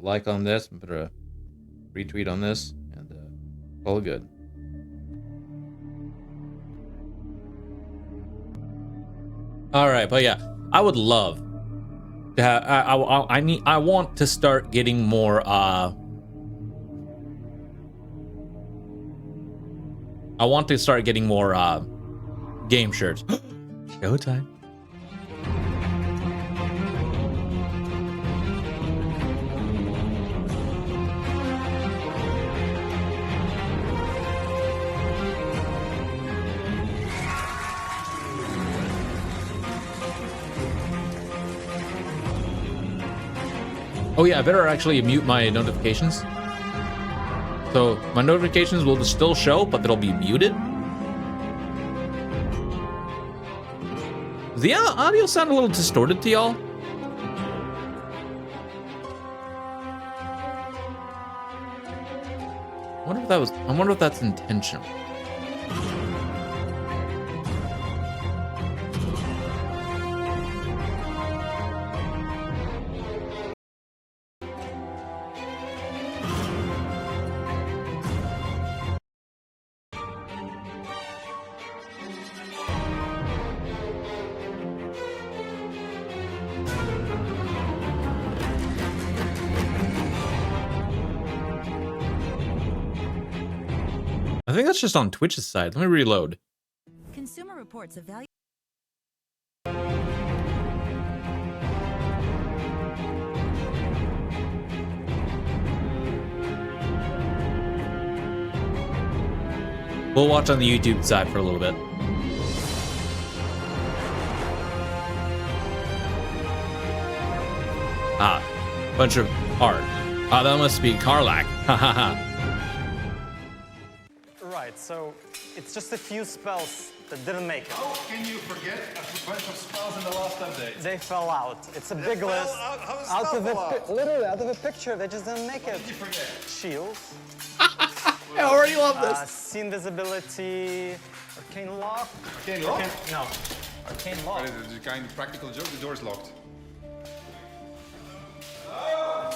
like on this, put a retweet on this, and all good. All right, but yeah, I would love to have. I want to start getting more. I want to start getting more game shirts. Showtime. Oh yeah, I better actually mute my notifications. So my notifications will still show, but they'll be muted. Does the audio sound a little distorted to y'all? I wonder if that's intentional. I think that's just on Twitch's side. Let me reload. Consumer Reports of value. We'll watch on the YouTube side for a little bit. Ah, bunch of art. Ah, that must be Karlach. Ha ha ha. Right, so it's just a few spells that didn't make it. How can you forget a bunch of spells in the last update? They fell out. It's a big list. How does spell fall out? Literally, out of a picture, they just didn't make it. What did you forget? Shields. I already love this. See invisibility. Arcane lock. Arcane lock? No. Arcane lock. It's a kind of practical joke. The door's locked.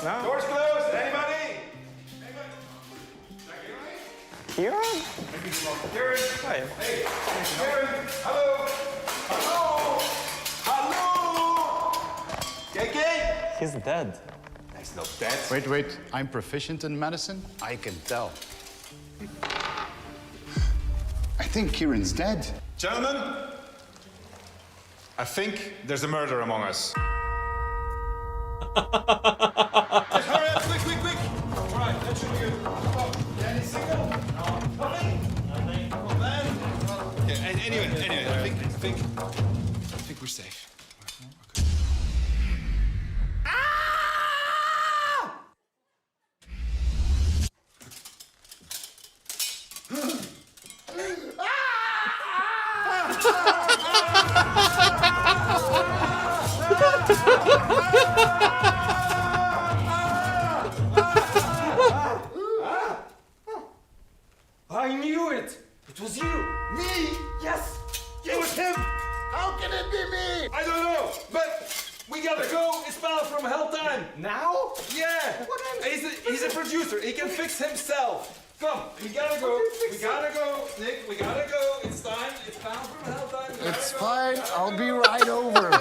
No. Door's closed. Anybody? Kieran? Kieran. Hi. Hey. Kieran. Hello. Hello. Hello. KK. He's dead. He's not dead. Wait. I'm proficient in medicine. I can tell. I think Kieran's dead. Gentlemen, I think there's a murder among us. Just hurry up, quick. All right, that should be good. Oh, any signal? No. Nothing? Well, then. Okay, anyway, I think we're safe. Okay. I knew it! It was you! Me? Yes! It was him! How can it be me? I don't know, but we gotta go. It's Pal from Helltime. Now? Yeah! He's a producer. He can fix himself. Come, we gotta go. We gotta go, Nick. We gotta go. It's time. It's Pal from Helltime. We gotta It's go. fine. I'll be right over.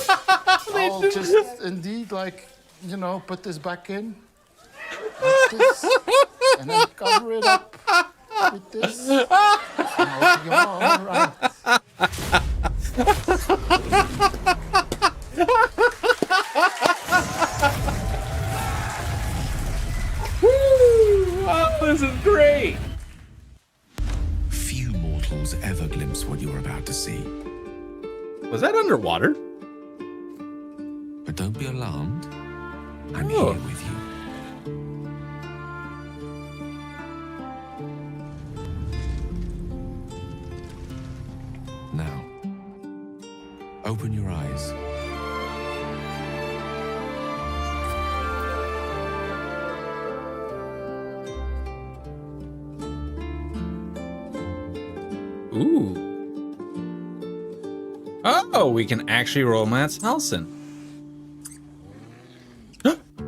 I'll just indeed, put this back in. Like this. And then cover it up with this. And I'll be all right. Oh, this is great. Few mortals ever glimpse what you're about to see. Was that underwater? But don't be alarmed. I'm Oh. here with you. Now, open your eyes. Ooh. Oh, we can actually romance Halsin.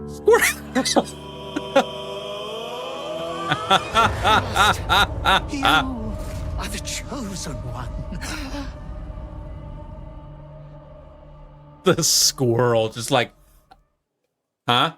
Squirt. You are the chosen one. The squirrel just like, huh?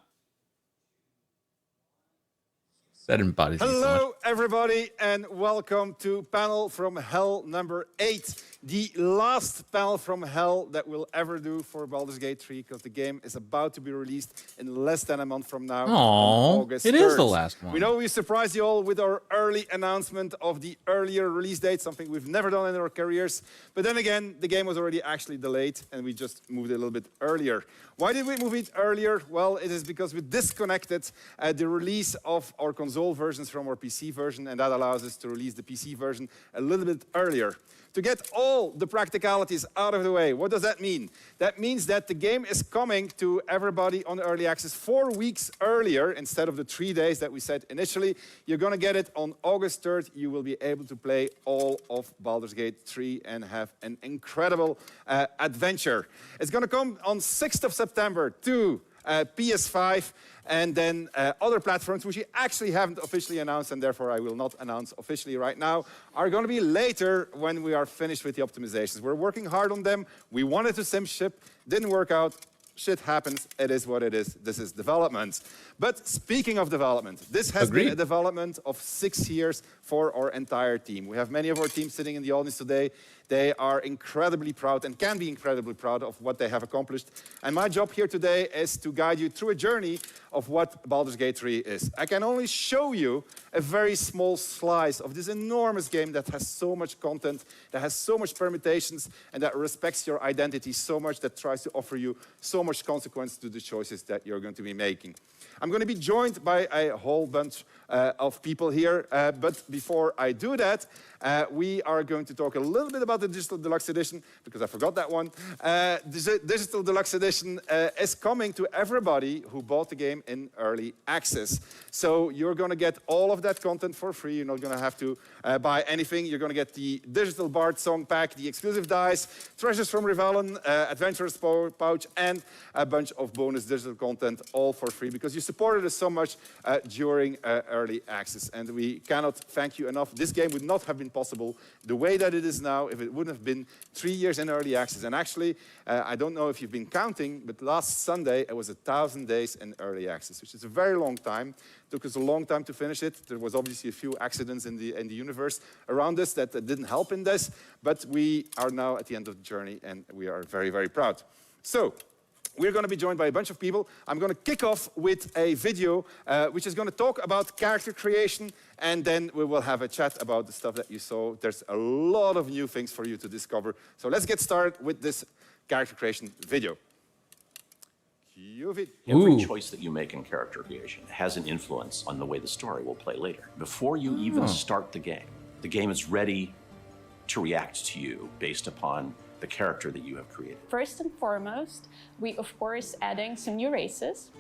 That embodies me so much. Hello, everybody, and welcome to panel from hell number 8. The last panel from hell that we'll ever do for Baldur's Gate 3, because the game is about to be released in less than a month from now. On August it is 3rd. the last one. We know we surprised you all with our early announcement of the earlier release date, something we've never done in our careers. But then again, the game was already actually delayed, and we just moved it a little bit earlier. Why did we move it earlier? Well, it is because we disconnected the release of our console versions from our PC version, and that allows us to release the PC version a little bit earlier. To get all the practicalities out of the way, what does that mean? That means that the game is coming to everybody on early access 4 weeks earlier instead of the 3 days that we said initially. You're going to get it on August 3rd. You will be able to play all of Baldur's Gate 3 and have an incredible adventure. It's going to come on 6th of September to PS5 and then other platforms, which we actually haven't officially announced, and therefore I will not announce officially right now, are going to be later when we are finished with the optimizations. We're working hard on them. We wanted to sim ship, didn't work out. Shit happens. It is what it is. This is development. But speaking of development, this has been a development of 6 years for our entire team. We have many of our team sitting in the audience today. They are incredibly proud and can be incredibly proud of what they have accomplished. And my job here today is to guide you through a journey of what Baldur's Gate 3 is. I can only show you a very small slice of this enormous game that has so much content, that has so much permutations, and that respects your identity so much, that tries to offer you so much consequence to the choices that you're going to be making. I'm going to be joined by a whole bunch of people here, but before I do that, we are going to talk a little bit about the Digital Deluxe Edition, because I forgot that one. The Digital Deluxe Edition is coming to everybody who bought the game in early access. So you're going to get all of that content for free. You're not going to have to buy anything. You're going to get the Digital Bard Song Pack, the exclusive dice, Treasures from Rivellin, Adventurer's Pouch, and a bunch of bonus digital content, all for free, because you supported us so much during early access. And we cannot thank you enough. This game would not have been possible the way that it is now if it wouldn't have been 3 years in early access. And actually, I don't know if you've been counting, but last Sunday it was 1,000 days in early access, which is a very long time. It took us a long time to finish it. There was obviously a few accidents in the universe around us that didn't help in this, but we are now at the end of the journey, and we are very, very proud. So, we're going to be joined by a bunch of people. I'm going to kick off with a video which is going to talk about character creation, and then we will have a chat about the stuff that you saw. There's a lot of new things for you to discover. So let's get started with this character creation video. Every choice that you make in character creation has an influence on the way the story will play later. Before you even start the game is ready to react to you based upon the character that you have created. First and foremost, we of course adding some new races,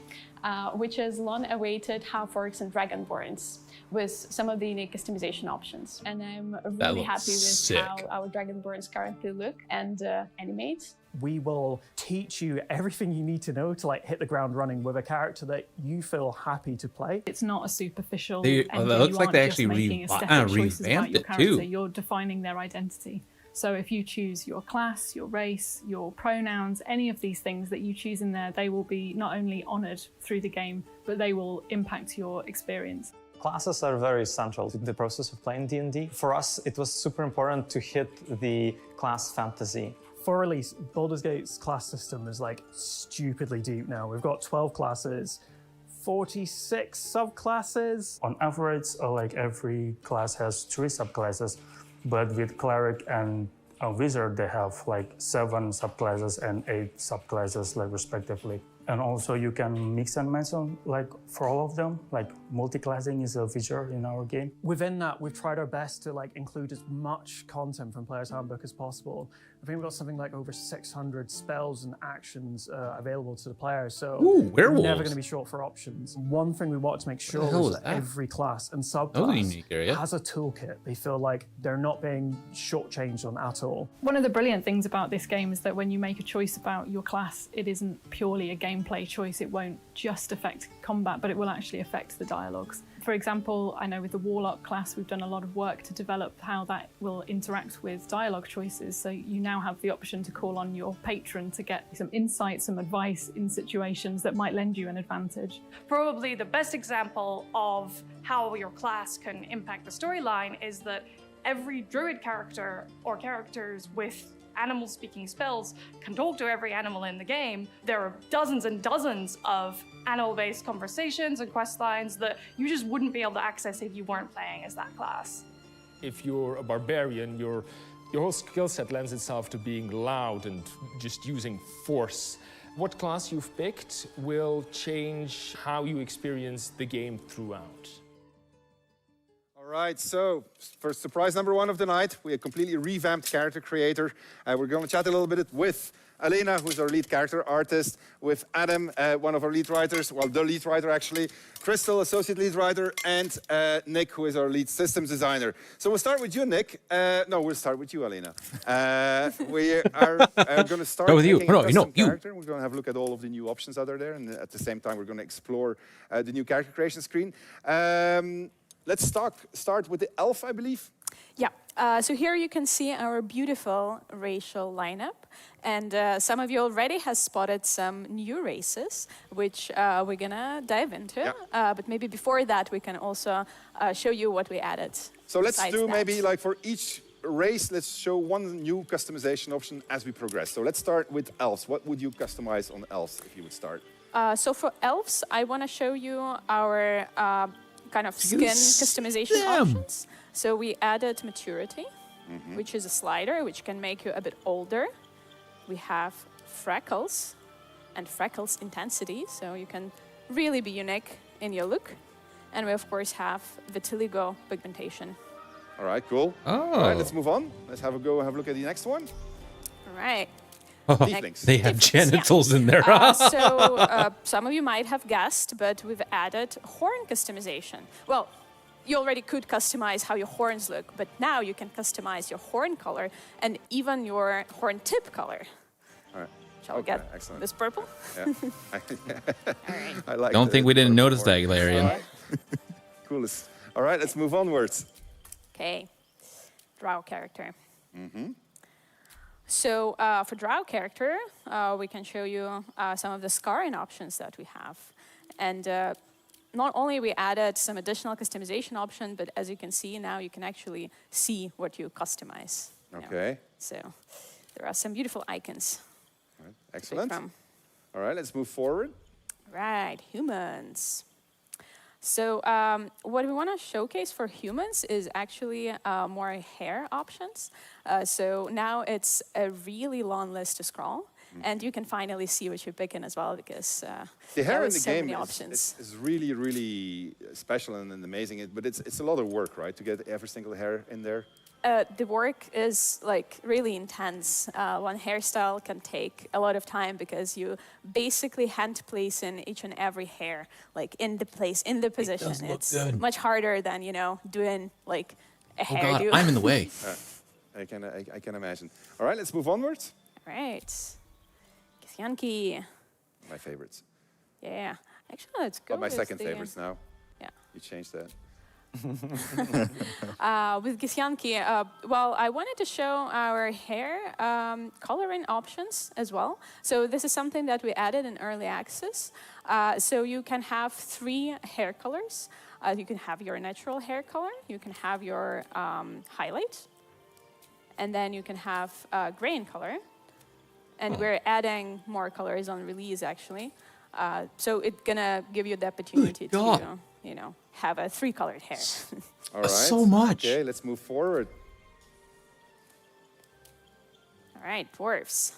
which is long-awaited Half-Orcs and Dragonborns, with some of the unique customization options. And I'm really happy with how our Dragonborns currently look and animate. We will teach you everything you need to know to hit the ground running with a character that you feel happy to play. It's not a superficial. It looks like they actually revamped it too. You're defining their identity. So if you choose your class, your race, your pronouns, any of these things that you choose in there, they will be not only honored through the game, but they will impact your experience. Classes are very central to the process of playing D&D. For us, it was super important to hit the class fantasy. For release, Baldur's Gate's class system is stupidly deep now. We've got 12 classes, 46 subclasses. On average, every class has 3 subclasses. But with Cleric and Wizard, they have 7 subclasses and 8 subclasses, respectively. And also you can mix and match them, for all of them. Multi-classing is a feature in our game. Within that, we've tried our best to include as much content from Player's Handbook as possible. I think we've got something like over 600 spells and actions available to the player, so Ooh, we're werewolves. never going to be short for options. One thing we want to make sure hell is was that that? every class and That was a subclass unique area. has a toolkit. They feel like they're not being shortchanged on at all. One of the brilliant things about this game is that when you make a choice about your class, it isn't purely a gameplay choice. It won't just affect combat, but it will actually affect the dialogues. For example, I know with the Warlock class, we've done a lot of work to develop how that will interact with dialogue choices. So you now have the option to call on your patron to get some insight, some advice in situations that might lend you an advantage. Probably the best example of how your class can impact the storyline is that every druid character or characters with animal speaking spells can talk to every animal in the game. There are dozens and dozens of animal-based conversations and quest lines that you just wouldn't be able to access if you weren't playing as that class. If you're a barbarian, your whole skill set lends itself to being loud and just using force. What class you've picked will change how you experience the game throughout. All right, so for surprise number 1 of the night, we have completely revamped character creator. We're going to chat a little bit with Elena, who's our lead character artist, with Adam, one of our lead writers, well, the lead writer actually, Crystal, associate lead writer, and Nick, who is our lead systems designer. So we'll start with you, Nick. No, we'll start with you, Elena. We are going to start with you. making a No, custom you. character. We're going to have a look at all of the new options that are there, and at the same time, we're going to explore the new character creation screen. Let's start with the elf, I believe. Yeah, so here you can see our beautiful racial lineup. And some of you already has spotted some new races, which we're gonna dive into. Yeah. But maybe before that, we can also show you what we added. So let's besides do that. maybe like for each race, let's show one new customization option as we progress. So let's start with elves. What would you customize on elves if you would start? So for elves, I want to show you our kind of skin customization options. So we added maturity, which is a slider, which can make you a bit older. We have freckles and freckles intensity, so you can really be unique in your look. And we, of course, have vitiligo pigmentation. All right, cool. Oh. All right, let's move on. Let's have a look at the next one. All right. Tieflings. They have Tieflings, genitals yeah. in there. So some of you might have guessed, but we've added horn customization. Well, you already could customize how your horns look, but now you can customize your horn color and even your horn tip color. All right. Shall we get excellent. this purple? Yeah. I like Don't think we didn't purple notice that, horn. Galarian. All right. Coolest. All right, let's move onwards. Okay, drow character. So for drow character, we can show you some of the scarring options that we have. And not only we added some additional customization option, but as you can see now, you can actually see what you customize. Okay. So there are some beautiful icons. All right. Excellent. from. All right, let's move forward. Right, humans. So what we want to showcase for humans is actually more hair options. So now it's a really long list to scroll. And you can finally see what you're picking as well, because The hair there in was the so game many options. is really, really special and amazing. But it's a lot of work, right, to get every single hair in there? The work is like really intense. One hairstyle can take a lot of time because you basically hand place in each and every hair, like in the place, in the position. does look It's good. much harder than, doing like a hairdo. God, I'm in the way. I can imagine. All right, let's move onwards. Right. Githyanki. My favorites. Yeah. Actually, let's go Oh, my with second the, favorites now. Yeah. You changed that. With Githyanki, well, I wanted to show our hair coloring options as well. So this is something that we added in early access. So you can have 3 hair colors. You can have your natural hair color, you can have your highlight, and then you can have grain color. And we're adding more colors on release, actually. So it's gonna give you the opportunity to, have a 3-colored hair. All right. So much. Okay, let's move forward. All right, dwarves.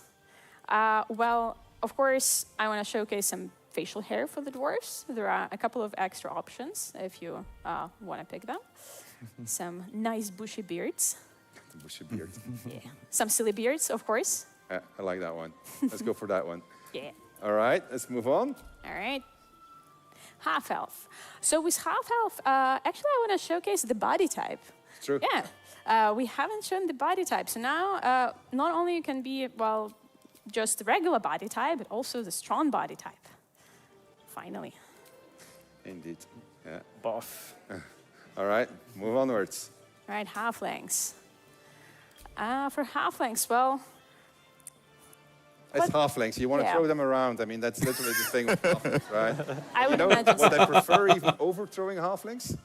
Well, of course, I want to showcase some facial hair for the dwarves. There are a couple of extra options if you want to pick them. Some nice bushy beards. some bushy beard. Yeah. Some silly beards, of course. I like that one. Let's go for that one. Yeah. All right, let's move on. All right. Half elf. So with half elf, actually I want to showcase the body type. True. Yeah. We haven't shown the body type. So now not only you can be, well, just the regular body type, but also the strong body type. Finally. Indeed. Yeah. Buff. All right, move onwards. All right, halflings. For halflings, well, It's halflings. You want to yeah. throw them around. I mean, that's literally the thing with halflings, right? I would you know imagine what so. I prefer even overthrowing halflings?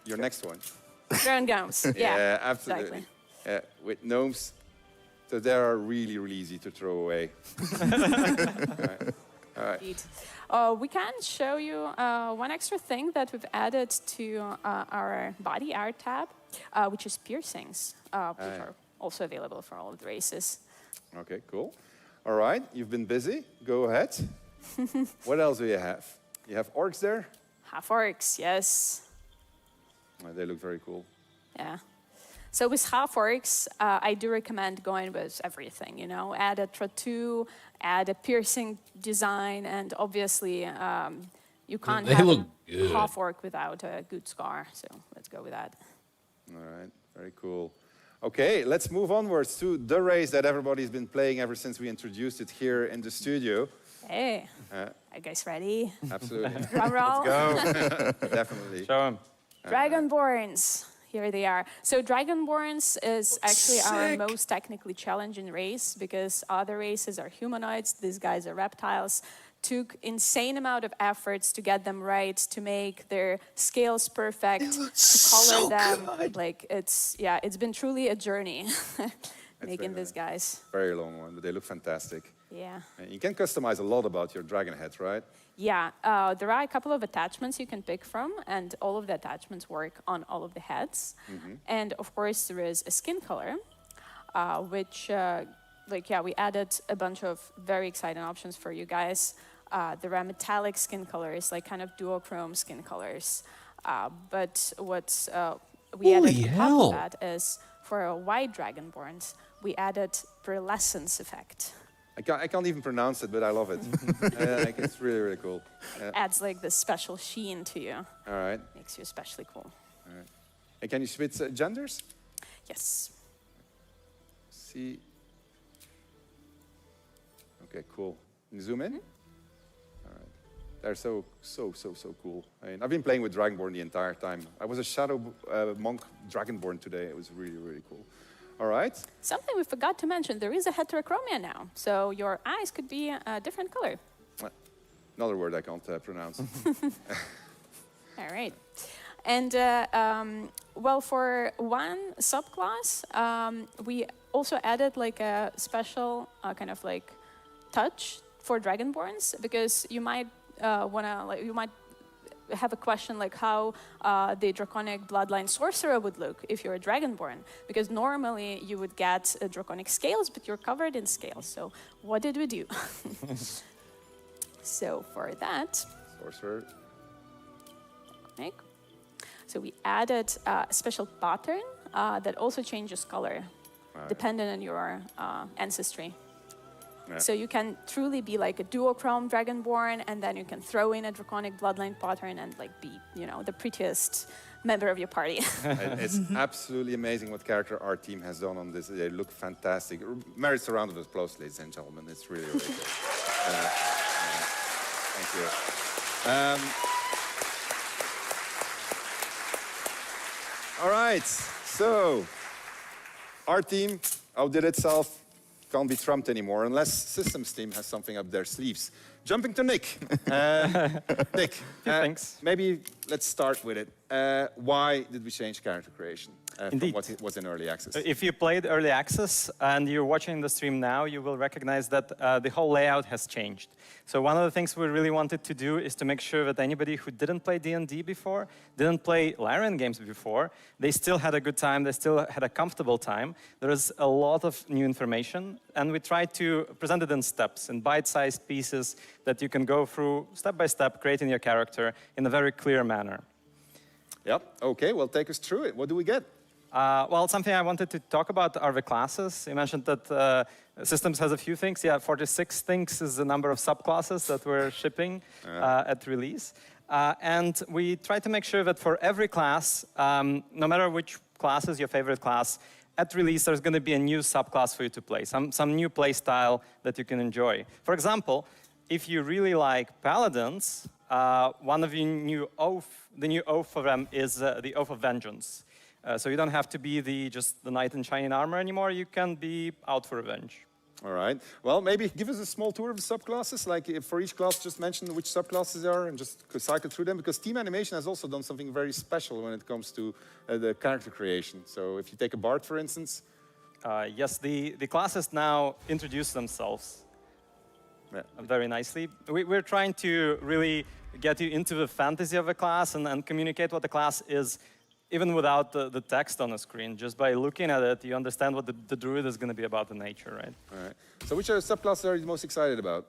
Your next one. drone gnomes. Yeah, absolutely. With gnomes, so they are really, really easy to throw away. All right. Indeed. We can show you one extra thing that we've added to our body art tab, which is piercings, which are also available for all of the races. Okay, cool. All right, you've been busy. Go ahead. What else do you have? You have orcs there? Half orcs, yes. They look very cool. Yeah. So with half orcs, I do recommend going with everything, you know, add a tattoo, add a piercing design, and obviously you can't They have look a good. half orc without a good scar. So let's go with that. All right, very cool. Okay, let's move onwards to the race that everybody's been playing ever since we introduced it here in the studio. Hey, are you guys ready? Absolutely. Drum roll. Let's go. Definitely. Show them. Dragonborns. Here they are. So Dragonborns is actually our most technically challenging race because other races are humanoids. These guys are reptiles. Took insane amount of efforts to get them right, to make their scales perfect, to color them. Like it's been truly a journey making these guys. Very long one, but they look fantastic. Yeah. And you can customize a lot about your dragon head, right? Yeah, there are a couple of attachments you can pick from, and all of the attachments work on all of the heads. And of course, there is a skin color, which, we added a bunch of very exciting options for you guys. There are metallic skin colors, like kind of duochrome skin colors. But what we added on top of that is, for a white Dragonborns, we added pearlescence effect. I can't even pronounce it, but I love it. It's really, really cool. Adds like this special sheen to you. All right. Makes you especially cool. All right. And can you switch genders? Yes. See. Okay, cool. Can you zoom in? All right. They're so cool. I mean, I've been playing with Dragonborn the entire time. I was a Shadow Monk Dragonborn today. It was really, really cool. All right. Something we forgot to mention, there is a heterochromia now. So your eyes could be a different color. Another word I can't pronounce. All right. And, well, for one subclass, we also added like a special kind of like touch for Dragonborns, because you might have a question like how the Draconic Bloodline Sorcerer would look if you're a Dragonborn. Because normally you would get Draconic scales, but you're covered in scales. So what did we do? So for that... Sorcerer. So we added a special pattern that also changes color, depending on your ancestry. Yeah. So you can truly be like a duochrome Dragonborn, and then you can throw in a Draconic Bloodline pattern and like be, you know, the prettiest member of your party. It's absolutely amazing what character art team has done on this. They look fantastic. Merits a round of applause, ladies and gentlemen. It's really, really good. Thank you. All right, so our team outdid itself. Can't be trumped anymore unless Systems team has something up their sleeves. Jumping to Nick. Nick, thanks. Maybe let's start with it. Why did we change character creation from what was in early access? If you played early access and you're watching the stream now, you will recognize that the whole layout has changed. So one of the things we really wanted to do is to make sure that anybody who didn't play D&D before, didn't play Larian games before, they still had a good time, they still had a comfortable time. There is a lot of new information, and we tried to present it in steps, in bite-sized pieces that you can go through step by step, creating your character in a very clear manner. Yep, okay, well, take us through it. What do we get? Well, something I wanted to talk about are the classes. You mentioned that Systems has a few things. Yeah, 46 things is the number of subclasses that we're shipping at release. And we try to make sure that for every class, no matter which class is your favorite class, at release there's going to be a new subclass for you to play, some new play style that you can enjoy. For example, if you really like Paladins, one of the new oath for them is the Oath of Vengeance. So you don't have to be just the knight in shining armor anymore. You can be out for revenge. All right. Well, maybe give us a small tour of the subclasses. Like if for each class, just mention which subclasses there are and just cycle through them. Because Team Animation has also done something very special when it comes to the character creation. So if you take a Bard, for instance. Yes, the classes now introduce themselves very nicely. We're trying to really get you into the fantasy of a class and communicate what the class is, even without the text on the screen. Just by looking at it, you understand what the druid is going to be about in nature, right? All right. So which subclasses are you most excited about?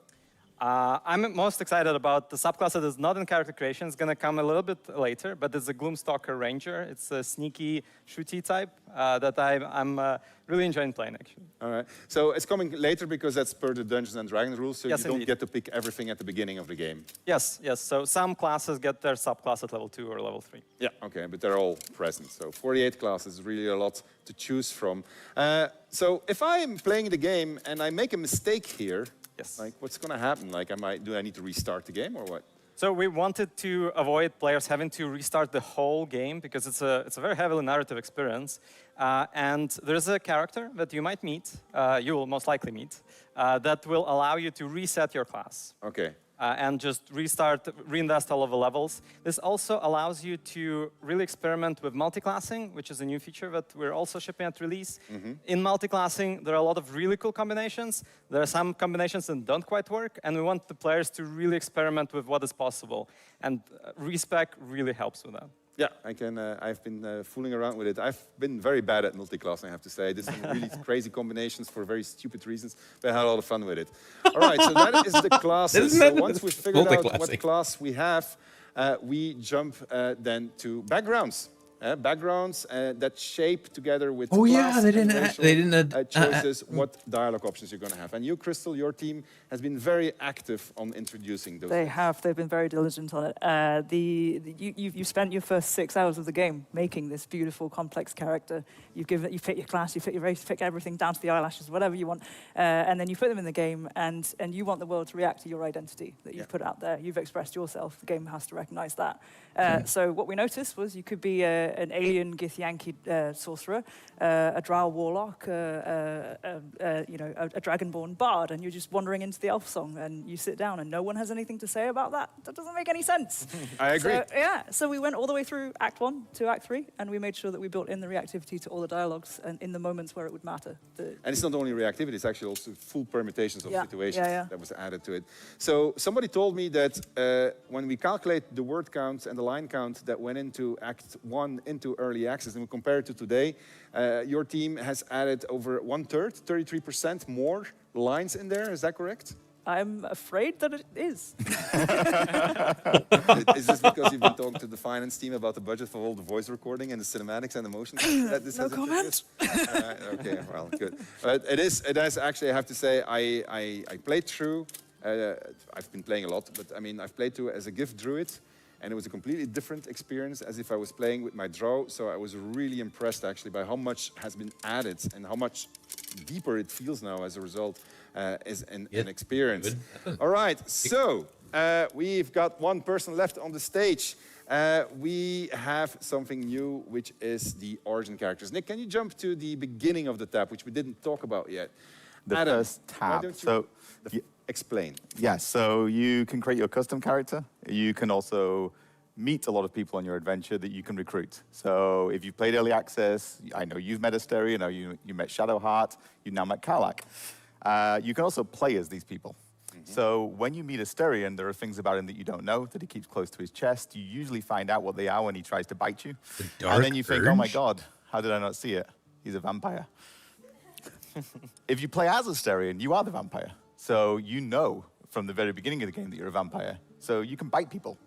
I'm most excited about the subclass that is not in character creation. It's going to come a little bit later, but it's a Gloomstalker Ranger. It's a sneaky, shooty type that I'm really enjoying playing, actually. All right. So it's coming later because that's per the Dungeons & Dragons rules, so yes, you don't indeed. get to pick everything at the beginning of the game. Yes, yes. So some classes get their subclass at level 2 or level 3. Yeah, okay, but they're all present. So 48 classes is really a lot to choose from. So if I'm playing the game and I make a mistake here, yes. Like what's going to happen? Like, do I need to restart the game or what? So we wanted to avoid players having to restart the whole game because it's a very heavily narrative experience. And there's a character that you might meet, you will most likely meet, that will allow you to reset your class. Okay. And just reinvest all of the levels. This also allows you to really experiment with multiclassing, which is a new feature that we're also shipping at release. In multiclassing, there are a lot of really cool combinations. There are some combinations that don't quite work, and we want the players to really experiment with what is possible. And Respec really helps with that. Yeah, I've been fooling around with it. I've been very bad at multiclassing, I have to say. I did some really crazy combinations for very stupid reasons, but I had a lot of fun with it. All right, so that is the classes. So once we've figured out what class we have, we jump then to backgrounds. Backgrounds that shape together with class they didn't choices what dialogue options you're going to have. And you, Crystal, your team has been very active on introducing those. They have. They've been very diligent on it. You spent your first 6 hours of the game making this beautiful, complex character. You pick your class, you pick your race, you pick everything down to the eyelashes, whatever you want, and then you put them in the game. And you want the world to react to your identity that you've put out there. You've expressed yourself. The game has to recognize that. So what we noticed was you could be an alien Githyanki sorcerer, a drow warlock, a dragonborn bard, and you're just wandering into the elf song, and you sit down, and no one has anything to say about that. That doesn't make any sense. I agree. So we went all the way through Act 1 to Act 3, and we made sure that we built in the reactivity to all the dialogues and in the moments where it would matter. And it's not only reactivity, it's actually also full permutations of situations that was added to it. So somebody told me that when we calculate the word count and the line count that went into Act 1 into early access, and we compare it to today, your team has added over 1/3, 33% more lines in there. Is that correct? I'm afraid that it is. Is this because you've been talking to the finance team about the budget for all the voice recording and the cinematics and the motion? No comment. Okay, well, good. But it is actually, I have to say, I played through. I've been playing a lot, but I mean, I've played through as a gift druid, and it was a completely different experience as if I was playing with my drow. So I was really impressed actually by how much has been added and how much deeper it feels now as a result as an experience. All right, so we've got one person left on the stage. We have something new, which is the origin characters. Nick, can you jump to the beginning of the tab, which we didn't talk about yet? The Adam, first tab. Explain. Yes, so you can create your custom character. You can also meet a lot of people on your adventure that you can recruit. So if you've played Early Access, I know you've met Asteri, I know you met Shadowheart, you've now met Karlach. You can also play as these people. So when you meet Asterion, there are things about him that you don't know, that he keeps close to his chest. You usually find out what they are when he tries to bite you. And then you think, oh my God, how did I not see it? He's a vampire. If you play as Asterion, you are the vampire. So you know from the very beginning of the game that you're a vampire. So you can bite people.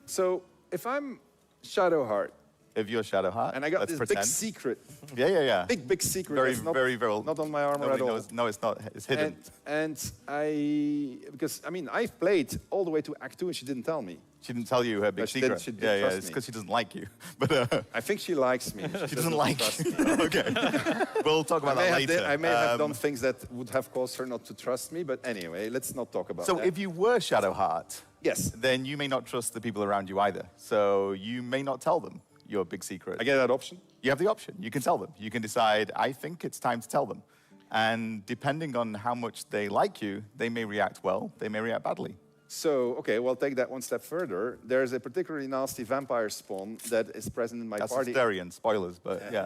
So if I'm Shadowheart, of your Shadowheart. And I got Let's this pretend. big secret. Yeah. Big secret. Very, that's not, very, very. Not on my armor Nobody at all. knows. No, it's not. It's hidden. Because I've played all the way to Act 2 and she didn't tell me. She didn't tell you her big secret. She didn't yeah, trust it's me. because she doesn't like you. But I think she likes me. she doesn't like you. Okay. We'll talk about that later. I may have done things that would have caused her not to trust me, but anyway, let's not talk about that. So if you were Shadowheart, yes, then you may not trust the people around you either. So you may not tell them your big secret. I get that option? You have the option. You can tell them. You can decide, I think it's time to tell them. And depending on how much they like you, they may react well, they may react badly. So, okay, well, take that one step further. There's a particularly nasty vampire spawn that is present in my party. That's Asterion, spoilers, but yeah.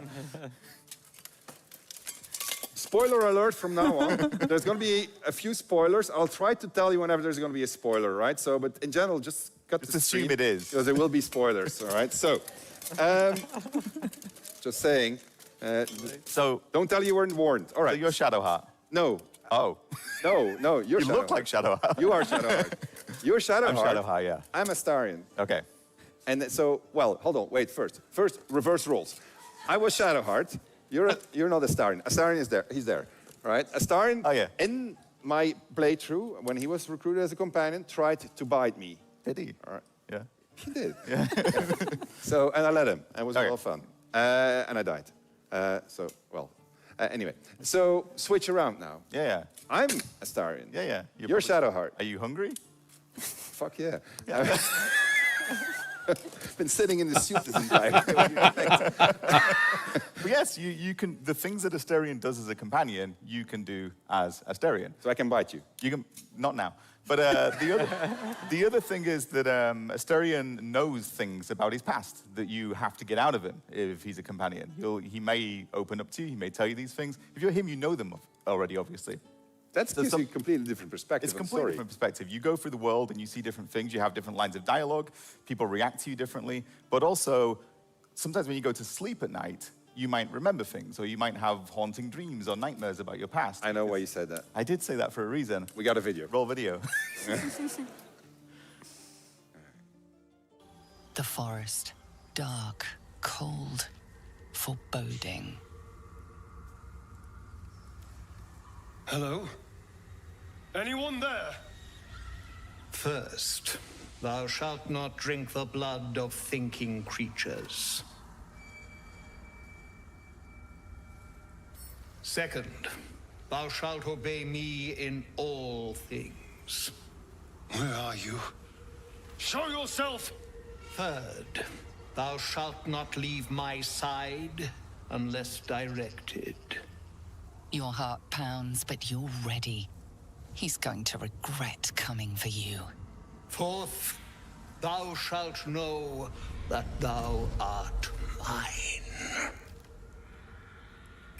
Spoiler alert from now on. There's going to be a few spoilers. I'll try to tell you whenever there's going to be a spoiler, right? So, but in general, just cut the assume stream, it is. because there will be spoilers, all right? So, just saying. So don't tell you weren't warned. All right. So you're Shadowheart? No. Oh. No, you're You look like Shadowheart. You are Shadowheart. You're Shadowheart. I'm Shadowheart, yeah. I'm Astarion. Okay. And so, well, hold on, wait, first, reverse roles. I was Shadowheart. You're not Astarion. Astarion is there. He's there, right? Astarion, in my playthrough, when he was recruited as a companion, tried to bite me. Did he? All right. Yeah. He did. Yeah. So, and I let him. It was a lot of fun. And I died. Anyway, so switch around now. Yeah. I'm Astarion. Yeah. You're Shadowheart. Are you hungry? Fuck yeah. I've been sitting in the suit this entire time. But yes, you can. The things that Astarion does as a companion, you can do as Astarion. So I can bite you. You can not now. But the other thing is that Astarion knows things about his past that you have to get out of him if he's a companion. He may open up to you. He may tell you these things. If you're him, you know them already, obviously. That gives you a completely different perspective. It's a completely different perspective. You go through the world and you see different things. You have different lines of dialogue. People react to you differently. But also, sometimes when you go to sleep at night, you might remember things, or you might have haunting dreams or nightmares about your past. I know why you said that. I did say that for a reason. We got a video. Roll video. The forest, dark, cold, foreboding. Hello? Anyone there? First, thou shalt not drink the blood of thinking creatures. Second, thou shalt obey me in all things. Where are you? Show yourself! Third, thou shalt not leave my side unless directed. Your heart pounds, but you're ready. He's going to regret coming for you. Fourth, thou shalt know that thou art mine.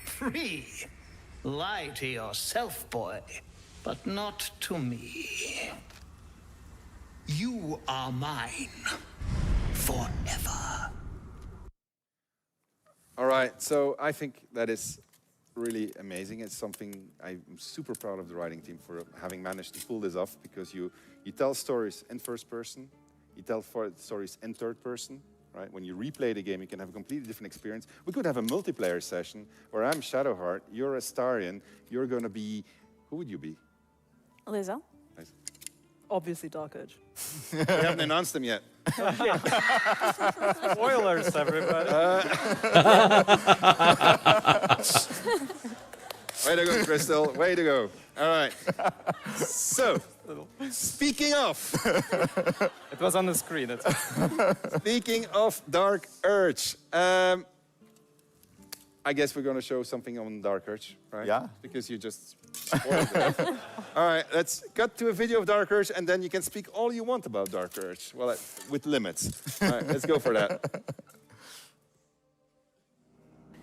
3, lie to yourself, boy, but not to me. You are mine forever. All right, so I think that is really amazing. It's something I'm super proud of the writing team for having managed to pull this off, because you tell stories in first person, you tell stories in third person, right? When you replay the game, you can have a completely different experience. We could have a multiplayer session where I'm Shadowheart, you're Astarion, you're gonna be, who would you be? Lizzo. Nice. Obviously Dark Urge. We haven't announced them yet. Spoilers, everybody. Way to go, Crystal. Way to go. All right. So, speaking of... It was on the screen. Speaking of Dark Urge, I guess we're going to show something on Dark Urge, right? Yeah. Because you just spoiled it. All right, let's cut to a video of Dark Urge, and then you can speak all you want about Dark Urge. Well, with limits. All right, let's go for that.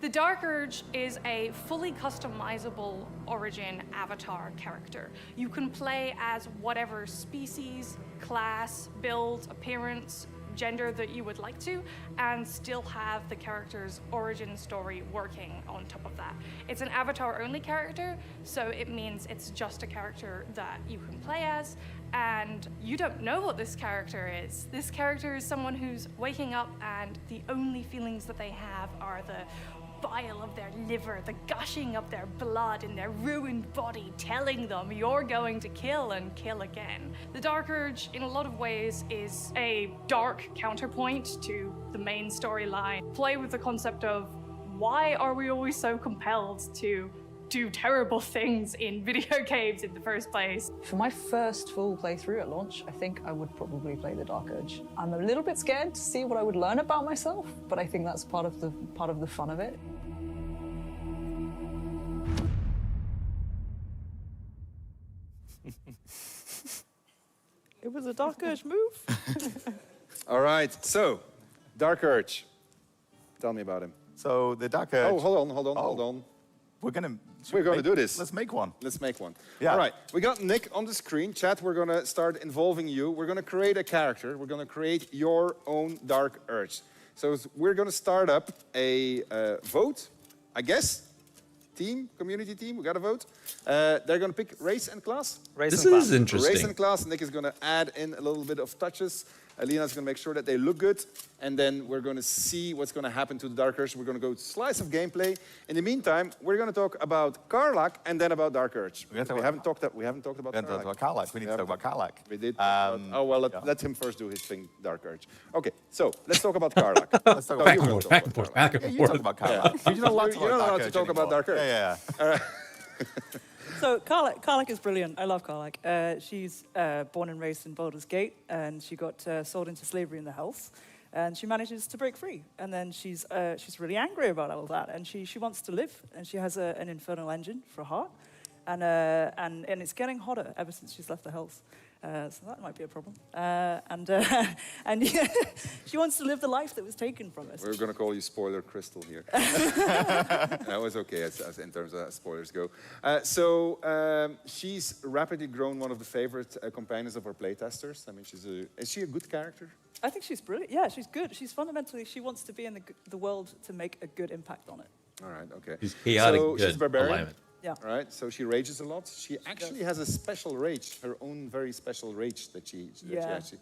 The Dark Urge is a fully customizable Origin avatar character. You can play as whatever species, class, build, appearance, gender that you would like to, and still have the character's origin story working on top of that. It's an avatar-only character, so it means it's just a character that you can play as, and you don't know what this character is. This character is someone who's waking up and the only feelings that they have are the bile of their liver, the gushing of their blood in their ruined body telling them you're going to kill and kill again. The Dark Urge, in a lot of ways, is a dark counterpoint to the main storyline. Play with the concept of why are we always so compelled to do terrible things in video games in the first place? For my first full playthrough at launch, I think I would probably play the Dark Urge. I'm a little bit scared to see what I would learn about myself, but I think that's part of the fun of it. It was a Dark Urge move. All right, so Dark Urge. Tell me about him. So the Dark Urge. Oh, hold on. We're gonna do this. Let's make one. Let's make one. Yeah. All right, we got Nick on the screen. Chat, we're gonna start involving you. We're gonna create a character. We're gonna create your own Dark Urge. So we're gonna start up a vote, I guess. Community team, we got a vote. They're gonna pick race and class. This is interesting. Race and class. Nick is gonna add in a little bit of touches. Alina's gonna make sure that they look good. And then we're gonna see what's gonna happen to the Dark Urge. We're gonna go to slice of gameplay. In the meantime, we're gonna talk about Karlach and then about Dark Urge. We haven't talked about Karlach. We need to talk about Karlach. We did. Let him first do his thing, Dark Urge. Okay, so let's talk about Karlach. Let's talk about back and forth, back and forth, back and forth. You talk about Karlach. Yeah. You're not allowed to talk about Dark Urge. Yeah. All right. So Karlach is brilliant. I love Karlach. She's born and raised in Baldur's Gate, and she got sold into slavery in the Hells, and she manages to break free. And then she's really angry about all of that, and she wants to live, and she has an infernal engine for a heart, and it's getting hotter ever since she's left the Hells. So that might be a problem. And yeah, she wants to live the life that was taken from us. We're going to call you Spoiler Crystal here. That was okay as in terms of spoilers go. So she's rapidly grown one of the favorite companions of our playtesters. I mean, is she a good character? I think she's brilliant. Yeah, she's good. She's fundamentally, she wants to be in the world to make a good impact on it. All right, okay. She's chaotic, so good she's barbarian. alignment. Yeah. All right, so she rages a lot. She actually has a special rage, her own very special rage that she actually...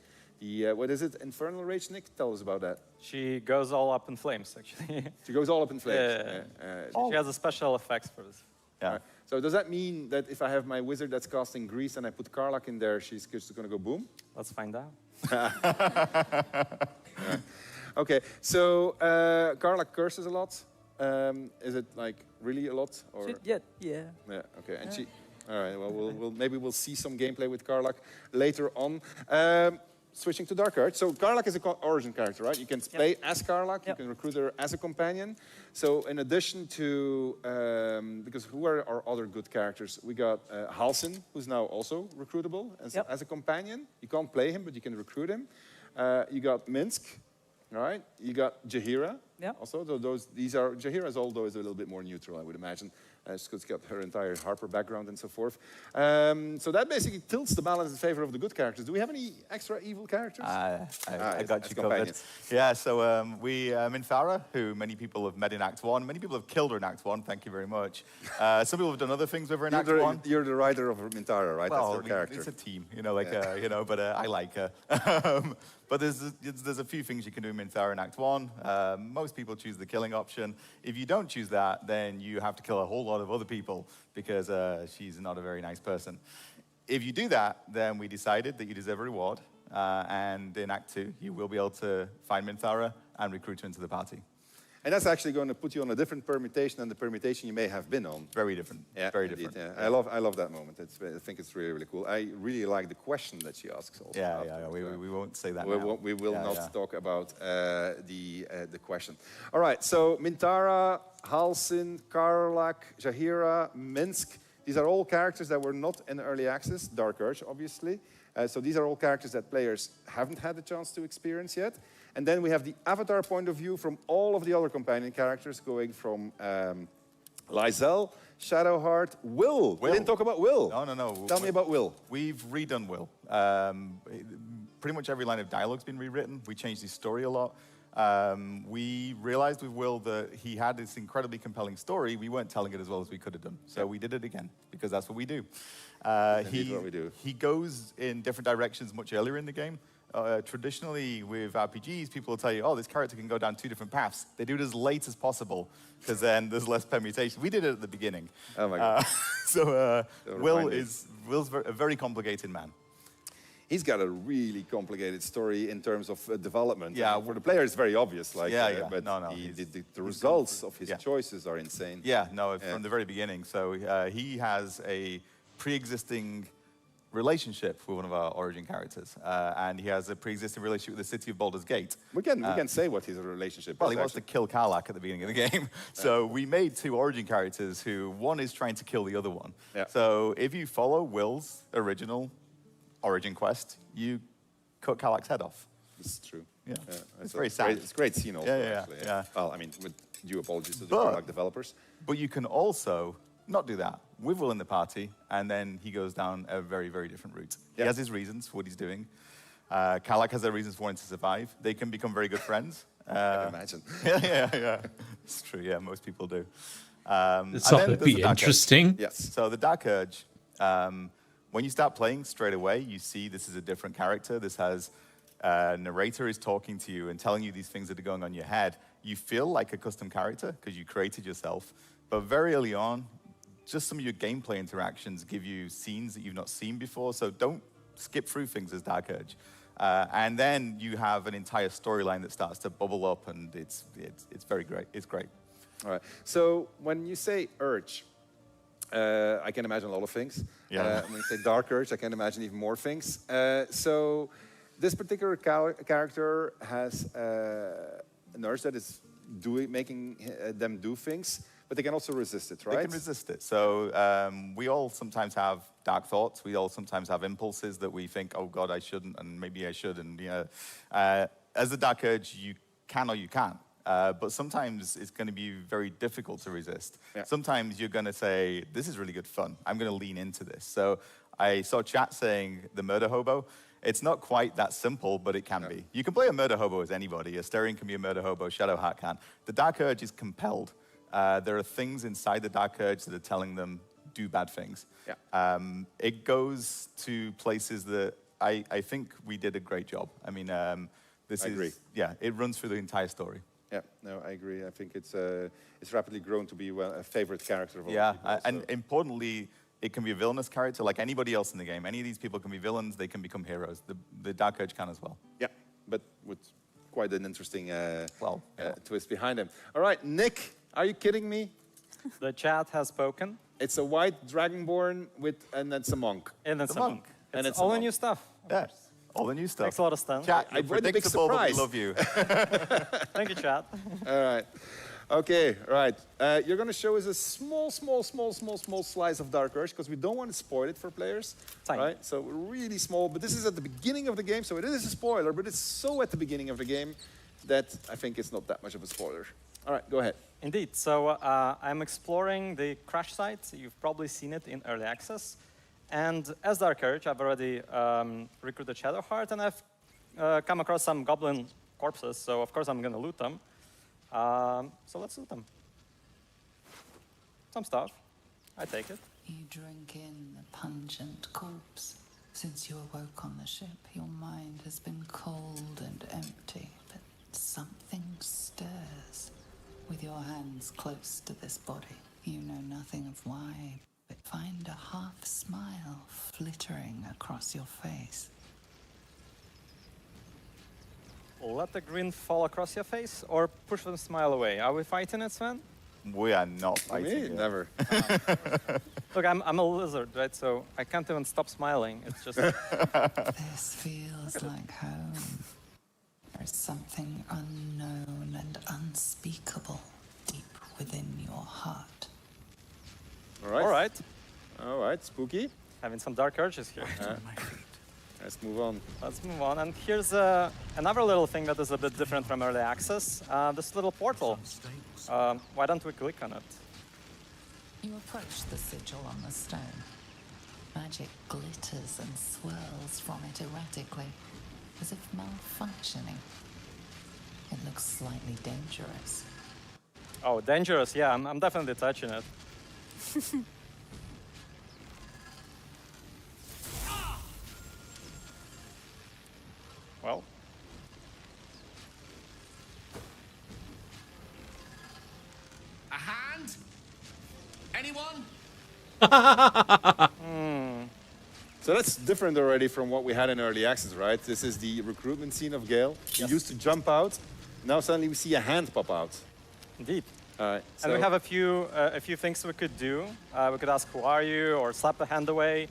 what is it? Infernal rage, Nick? Tell us about that. She goes all up in flames, actually. She goes all up in flames. She has a special effects for this. Yeah. Right. So does that mean that if I have my wizard that's casting grease and I put Karlach in there, she's just going to go boom? Let's find out. Yeah. Okay, so Karlach curses a lot. Is it like really a lot? Or? Yeah. Okay, and she. All right. Well, maybe we'll see some gameplay with Karlach later on. Switching to Dark Urge. So Karlach is an origin character, right? You can play as Karlach. You can recruit her as a companion. So in addition to, because who are our other good characters? We got Halsin, who's now also recruitable as a companion. You can't play him, but you can recruit him. You got Minsk. All right, you got Jaheira. Yeah. Also, Jaheira's although is a little bit more neutral, I would imagine. It's got her entire Harper background and so forth. So that basically tilts the balance in favor of the good characters. Do we have any extra evil characters? I got you covered. Yeah, so Minthara, who many people have met in Act 1. Many people have killed her in Act 1, thank you very much. Some people have done other things with her in Act 1. You're the writer of Minthara, right? Well, that's her character. It's a team, but I like her. But there's a few things you can do in Minthara in Act 1. Most people choose the killing option. If you don't choose that, then you have to kill a whole lot of other people because she's not a very nice person. If you do that, then we decided that you deserve a reward. And in Act 2, you will be able to find Minthara and recruit her into the party. And that's actually going to put you on a different permutation than the permutation you may have been on. Very different. Yeah, very indeed, different. Yeah. I love that moment. I think it's really, really cool. I really like the question that she asks also. Yeah. We won't say that now. We will not talk about the question. All right, so Minthara, Halsin, Karlach, Jaheira, Minsk. These are all characters that were not in early access. Dark Urge, obviously. So these are all characters that players haven't had the chance to experience yet. And then we have the avatar point of view from all of the other companion characters, going from Lae'zel, Shadowheart, Will. We didn't talk about Will. No. Tell me about Will. We've redone Will. pretty much every line of dialogue's been rewritten. We changed his story a lot. We realized with Will that he had this incredibly compelling story. We weren't telling it as well as we could have done. So we did it again, because that's what we do. Indeed what we do. He goes in different directions much earlier in the game. Traditionally, with RPGs, people will tell you, oh, this character can go down 2 different paths. They do it as late as possible, because then there's less permutation. We did it at the beginning. Oh, my God. Will's a very complicated man. He's got a really complicated story in terms of development. Yeah, for the player, it's very obvious. Like, but no, the results of his choices are insane. Yeah, no, from the very beginning. So he has a pre-existing relationship with one of our origin characters, and he has a pre-existing relationship with the city of Baldur's Gate. We can say what his relationship well, is. He wants to kill Karlach at the beginning of the game. So we made 2 origin characters who one is trying to kill the other one. Yeah. So if you follow Will's original origin quest, you cut Karlach's head off. This is true. Yeah, it's very sad. It's a great scene also, actually. Yeah. Well, I mean, with due apologies to the Karlach developers. But you can also not do that with Will in the party, and then he goes down a very, very different route. He has his reasons for what he's doing. Karlach has their reasons for wanting to survive. They can become very good friends. I can imagine. Yeah. It's true, yeah, most people do. This ought to be interesting. Yes. So the Dark Urge, when you start playing straight away, you see this is a different character. This has narrator is talking to you and telling you these things that are going on in your head. You feel like a custom character because you created yourself. But very early on, just some of your gameplay interactions give you scenes that you've not seen before. So don't skip through things as Dark Urge. And then you have an entire storyline that starts to bubble up, and it's very great. It's great. All right. So when you say Urge, I can imagine a lot of things. Yeah. When you say Dark Urge, I can imagine even more things. So this particular character has an urge that is making them do things, but they can also resist it, right? They can resist it. So we all sometimes have dark thoughts. We all sometimes have impulses that we think, oh God, I shouldn't, and maybe I should. And as a Dark Urge, you can or you can't. But sometimes it's going to be very difficult to resist. Yeah. Sometimes you're going to say, this is really good fun. I'm going to lean into this. So I saw chat saying the murder hobo. It's not quite that simple, but it can be. You can play a murder hobo as anybody. Astarion can be a murder hobo. Shadowheart can. The Dark Urge is compelled. There are things inside the Dark Urge that are telling them, do bad things. Yeah. It goes to places that I think we did a great job. I mean, I agree. Yeah, it runs through the entire story. Yeah, no, I agree. I think it's rapidly grown to be a favorite character of all people. And importantly, it can be a villainous character like anybody else in the game. Any of these people can be villains, they can become heroes. The Dark Urge can as well. Yeah, but with quite an interesting twist behind him. All right, Nick, are you kidding me? The chat has spoken. It's a white dragonborn and it's a monk. And it's a monk. And it's all the new stuff. Yeah. All the new stuff. Makes a lot of sense. Chat, I brought the big predictable, but we surprise. love you. Thank you, chat. All right. Okay, right. You're going to show us a small slice of Dark Urge because we don't want to spoil it for players. Tiny. Right? So really small, but this is at the beginning of the game, so it is a spoiler, but it's so at the beginning of the game that I think it's not that much of a spoiler. All right, go ahead. Indeed. So I'm exploring the crash site. You've probably seen it in early access. And as Dark Urge, I've already recruited Shadowheart, and I've come across some goblin corpses, so of course I'm going to loot them. So let's loot them. Some stuff. I take it. You drink in the pungent corpse. Since you awoke on the ship, your mind has been cold and empty, but something stirs. With your hands close to this body, you know nothing of why, but find a half smile flittering across your face. Let the grin fall across your face, or push the smile away. Are we fighting it, Sven? We are not fighting Me? it. Never. Look, I'm a lizard, right? So I can't even stop smiling. It's just... This feels like home. There's something unknown and unspeakable deep within your heart. All right. All right. Spooky. Having some dark urges here. Let's move on. Let's move on. And here's another little thing that is a bit different from early access. This little portal. Why don't we click on it? You approach the sigil on the stone. Magic glitters and swirls from it erratically. as if malfunctioning. It looks slightly dangerous. Oh, dangerous, yeah, I'm definitely touching it. Well. A hand? Anyone? So that's different already from what we had in early access, right? This is the recruitment scene of Gale. He used to jump out. Now suddenly we see a hand pop out. Indeed. All right. And we have a few things we could do. We could ask, who are you, or slap the hand away.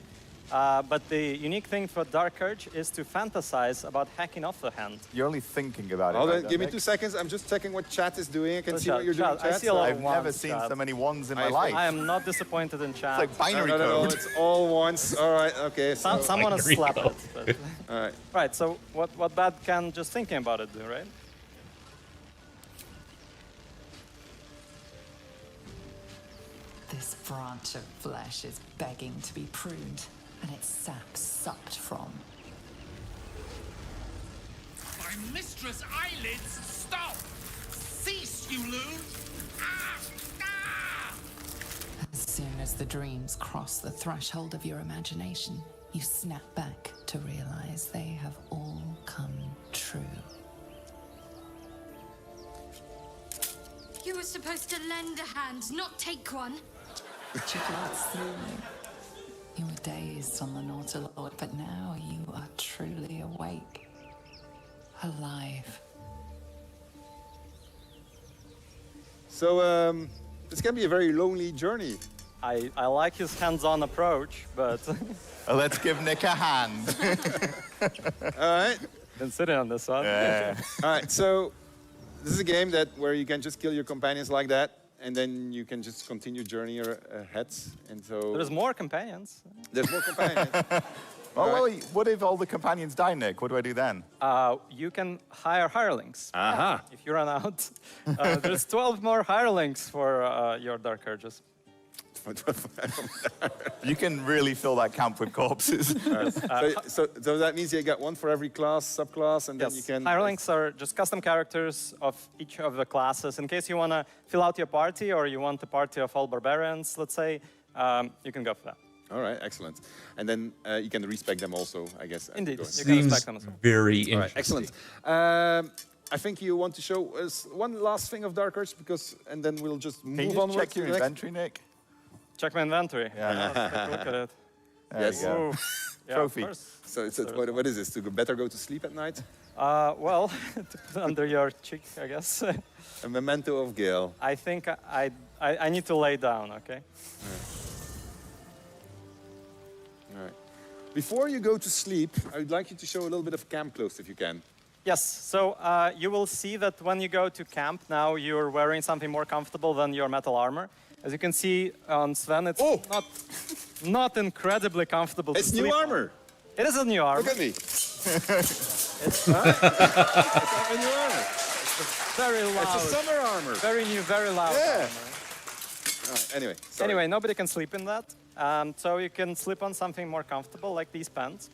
But the unique thing for Dark Urge is to fantasize about hacking off the hand. You're only thinking about it. Hold right, on, give me Nick? 2 seconds. I'm just checking what chat is doing. I can see what you're doing. I see a lot of I've ones, never seen chat. so many ones in my life. I am not disappointed in chat. It's like binary no, code. it's all ones. All right, okay. So Someone has slapped it. But... all right. Right, so what bad can just thinking about it do, right? This branch of flesh is begging to be pruned, and its sap sucked from. My mistress' eyelids! Stop! Cease, you loon! Ah! Ah! As soon as the dreams cross the threshold of your imagination, you snap back to realize they have all come true. You were supposed to lend a hand, not take one. She glanced through you. You were dazed on the Nautilord, but now you are truly awake. Alive. So this can be a very lonely journey. I like his hands-on approach, but... Let's give Nick a hand. All right. Been sitting on this one. Yeah. All right, so this is a game where you can just kill your companions like that, and then you can just continue journey ahead. And so There's more companions. there's more companions. Well, what if all the companions die, Nick? What do I do then? You can hire hirelings. Aha. If you run out. There's 12 more hirelings for your Dark Urges. You can really fill that camp with corpses. So that means you get one for every class, subclass, and then you can... Hirelings are just custom characters of each of the classes. In case you want to fill out your party, or you want a party of all barbarians, let's say, you can go for that. All right, excellent. And then you can respec them also, I guess. Indeed, you Seems can respect them as well. very All right, interesting. excellent. I think you want to show us one last thing of Dark Urge, and then we'll just Can move you on. just check your inventory, Nick? Check my inventory. Yeah. Let's take a look at it. There Yes. you go. Ooh. Yeah, Trophy. of course. So what is this? To better go to sleep at night? Well, to put under your cheek, I guess. A memento of Gale. I think I need to lay down, okay? All right. Before you go to sleep, I would like you to show a little bit of camp clothes if you can. Yes, so you will see that when you go to camp now, you're wearing something more comfortable than your metal armor. As you can see on Sven, it's not incredibly comfortable. It's to new sleep on. armor. It is a new armor. Look at me. It's a new armor. very loud. It's a summer armor. Very new, very loud Yeah. armor. All right, anyway, sorry. Anyway, nobody can sleep in that. So you can sleep on something more comfortable, like these pants.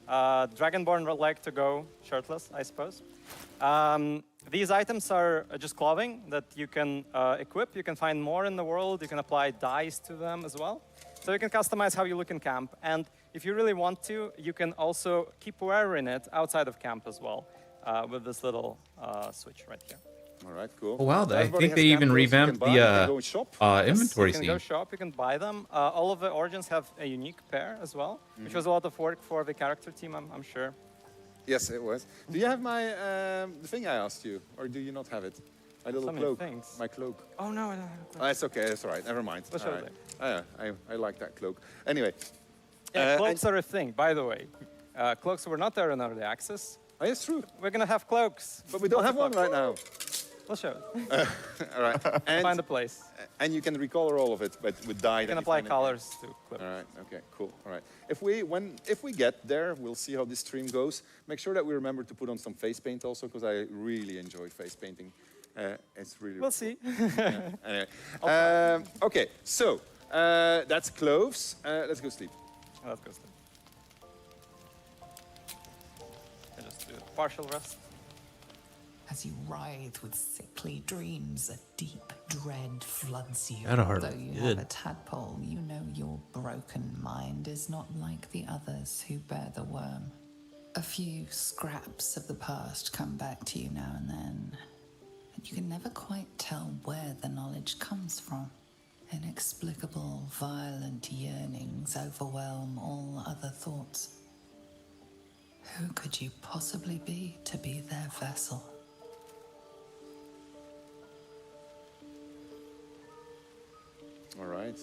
Dragonborn would like to go shirtless, I suppose. These items are just clothing that you can equip. You can find more in the world. You can apply dyes to them as well. So you can customize how you look in camp. And if you really want to, you can also keep wearing it outside of camp as well with this little switch right here. All right, cool. Oh, wow, I Everybody think has they camp even clothes you can revamped buy. You can go and the shop. inventory You can go scene. shop, you can buy them. All of the origins have a unique pair as well, which was a lot of work for the character team, I'm sure. Yes, it was. Do you have my the thing I asked you, or do you not have it? My little So many cloak. things. My cloak. Oh, no, no. Oh, that's okay. That's all right. Never mind. We'll show All it right. I like that cloak. Anyway. Yeah, cloaks are a thing, by the way. Cloaks were not there in early access. Oh, it's true. We're going to have cloaks. But we don't have one right now. We'll show it. All right. And, Find a place. And you can recolor all of it, but with dye. You that can apply find it. colors to clip. All right. Okay. Cool. All right. If we get there, we'll see how this stream goes. Make sure that we remember to put on some face paint also, because I really enjoy face painting. It's really. We'll see. Yeah. Anyway. Okay. So that's clothes. Let's go sleep. Let's go sleep. I just do partial rest. As you writhe with sickly dreams, a deep dread floods you. That hard Though you good. have a tadpole, you know your broken mind is not like the others who bear the worm. A few scraps of the past come back to you now and then, and you can never quite tell where the knowledge comes from. Inexplicable, violent yearnings overwhelm all other thoughts. Who could you possibly be to be their vessel? All right.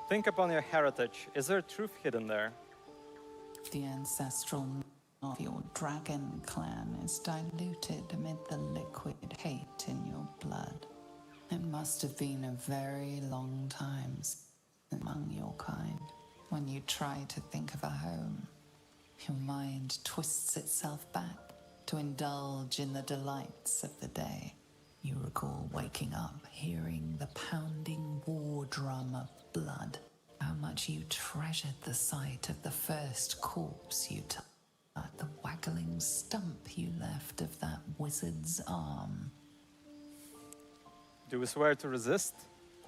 Think upon your heritage. Is there truth hidden there? The ancestral of your dragon clan is diluted amid the liquid hate in your blood. It must have been a very long time among your kind. When you try to think of a home, your mind twists itself back to indulge in the delights of the day. You recall waking up, hearing the pounding war drum of blood. How much you treasured the sight of the first corpse you took, the waggling stump you left of that wizard's arm. Do we swear to resist?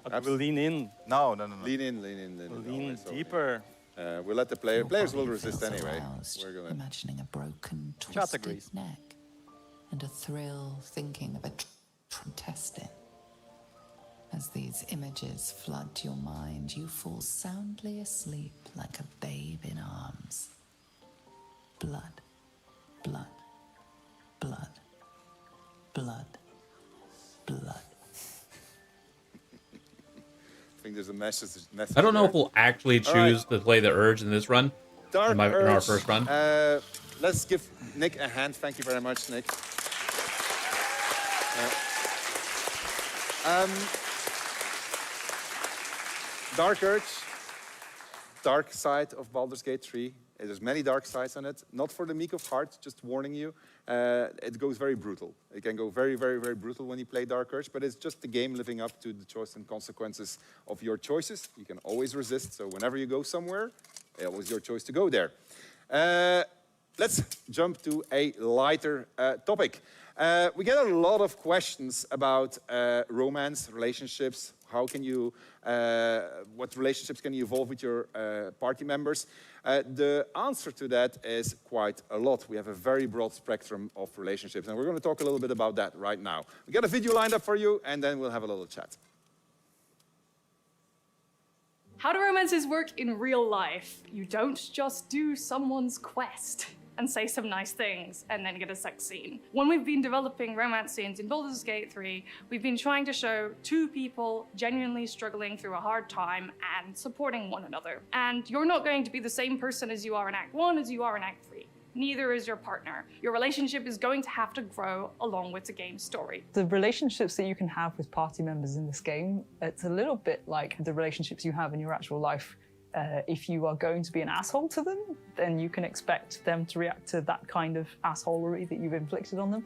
Or do we lean in? No. Lean in. Lean deeper. We'll let the players will resist feels anyway. aroused, We're going. imagining a broken, Chat twisted agrees. neck, and a thrill thinking of a intestine. As these images flood your mind, you fall soundly asleep like a babe in arms. Blood, blood, blood, blood, blood. I think there's a message. I don't know if we'll actually All right. choose to play the Urge in this run. Dark in our Urge. first run. Let's give Nick a hand. Thank you very much, Nick. Dark Urge, dark side of Baldur's Gate 3. There's many dark sides on it. Not for the meek of heart, just warning you. It goes very brutal. It can go very, very, very brutal when you play Dark Urge, but it's just the game living up to the choice and consequences of your choices. You can always resist, so whenever you go somewhere, it was your choice to go there. Let's jump to a lighter topic. We get a lot of questions about romance, relationships. How can you, what relationships can you evolve with your party members? The answer to that is quite a lot. We have a very broad spectrum of relationships, and we're going to talk a little bit about that right now. We got a video lined up for you, and then we'll have a little chat. How do romances work in real life? You don't just do someone's quest and say some nice things and then get a sex scene. When we've been developing romance scenes in Baldur's Gate 3, we've been trying to show two people genuinely struggling through a hard time and supporting one another. And you're not going to be the same person as you are in Act 1 as you are in Act 3. Neither is your partner. Your relationship is going to have to grow along with the game's story. The relationships that you can have with party members in this game, it's a little bit like the relationships you have in your actual life. If you are going to be an asshole to them, then you can expect them to react to that kind of assholery that you've inflicted on them.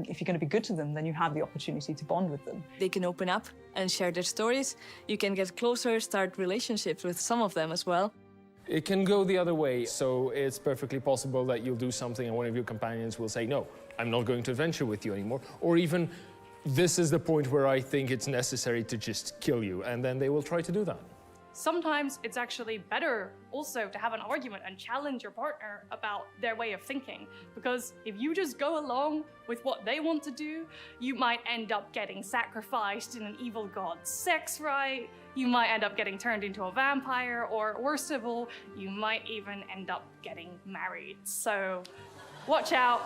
If you're going to be good to them, then you have the opportunity to bond with them. They can open up and share their stories. You can get closer, start relationships with some of them as well. It can go the other way, so it's perfectly possible that you'll do something and one of your companions will say, no, I'm not going to adventure with you anymore. Or even, this is the point where I think it's necessary to just kill you, and then they will try to do that. Sometimes it's actually better also to have an argument and challenge your partner about their way of thinking. Because if you just go along with what they want to do, you might end up getting sacrificed in an evil god's sex rite, you might end up getting turned into a vampire, or worst of all, you might even end up getting married. So watch out,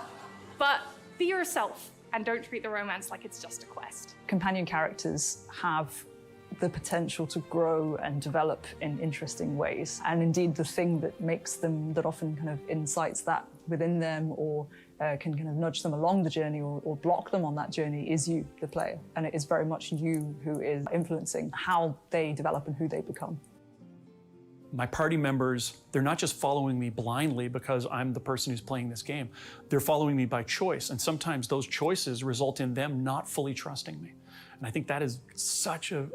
but be yourself and don't treat the romance like it's just a quest. Companion characters have the potential to grow and develop in interesting ways. And indeed, the thing that makes them, that often kind of incites that within them or can kind of nudge them along the journey or block them on that journey is you, the player. And it is very much you who is influencing how they develop and who they become. My party members, they're not just following me blindly because I'm the person who's playing this game. They're following me by choice. And sometimes those choices result in them not fully trusting me. And I think that is such a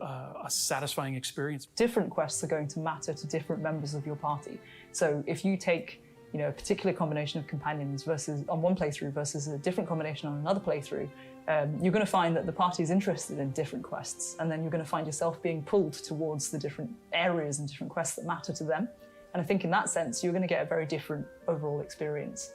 satisfying experience. Different quests are going to matter to different members of your party. So if you take a particular combination of companions versus on one playthrough versus a different combination on another playthrough, you're going to find that the party is interested in different quests, and then you're going to find yourself being pulled towards the different areas and different quests that matter to them. And I think in that sense, you're going to get a very different overall experience.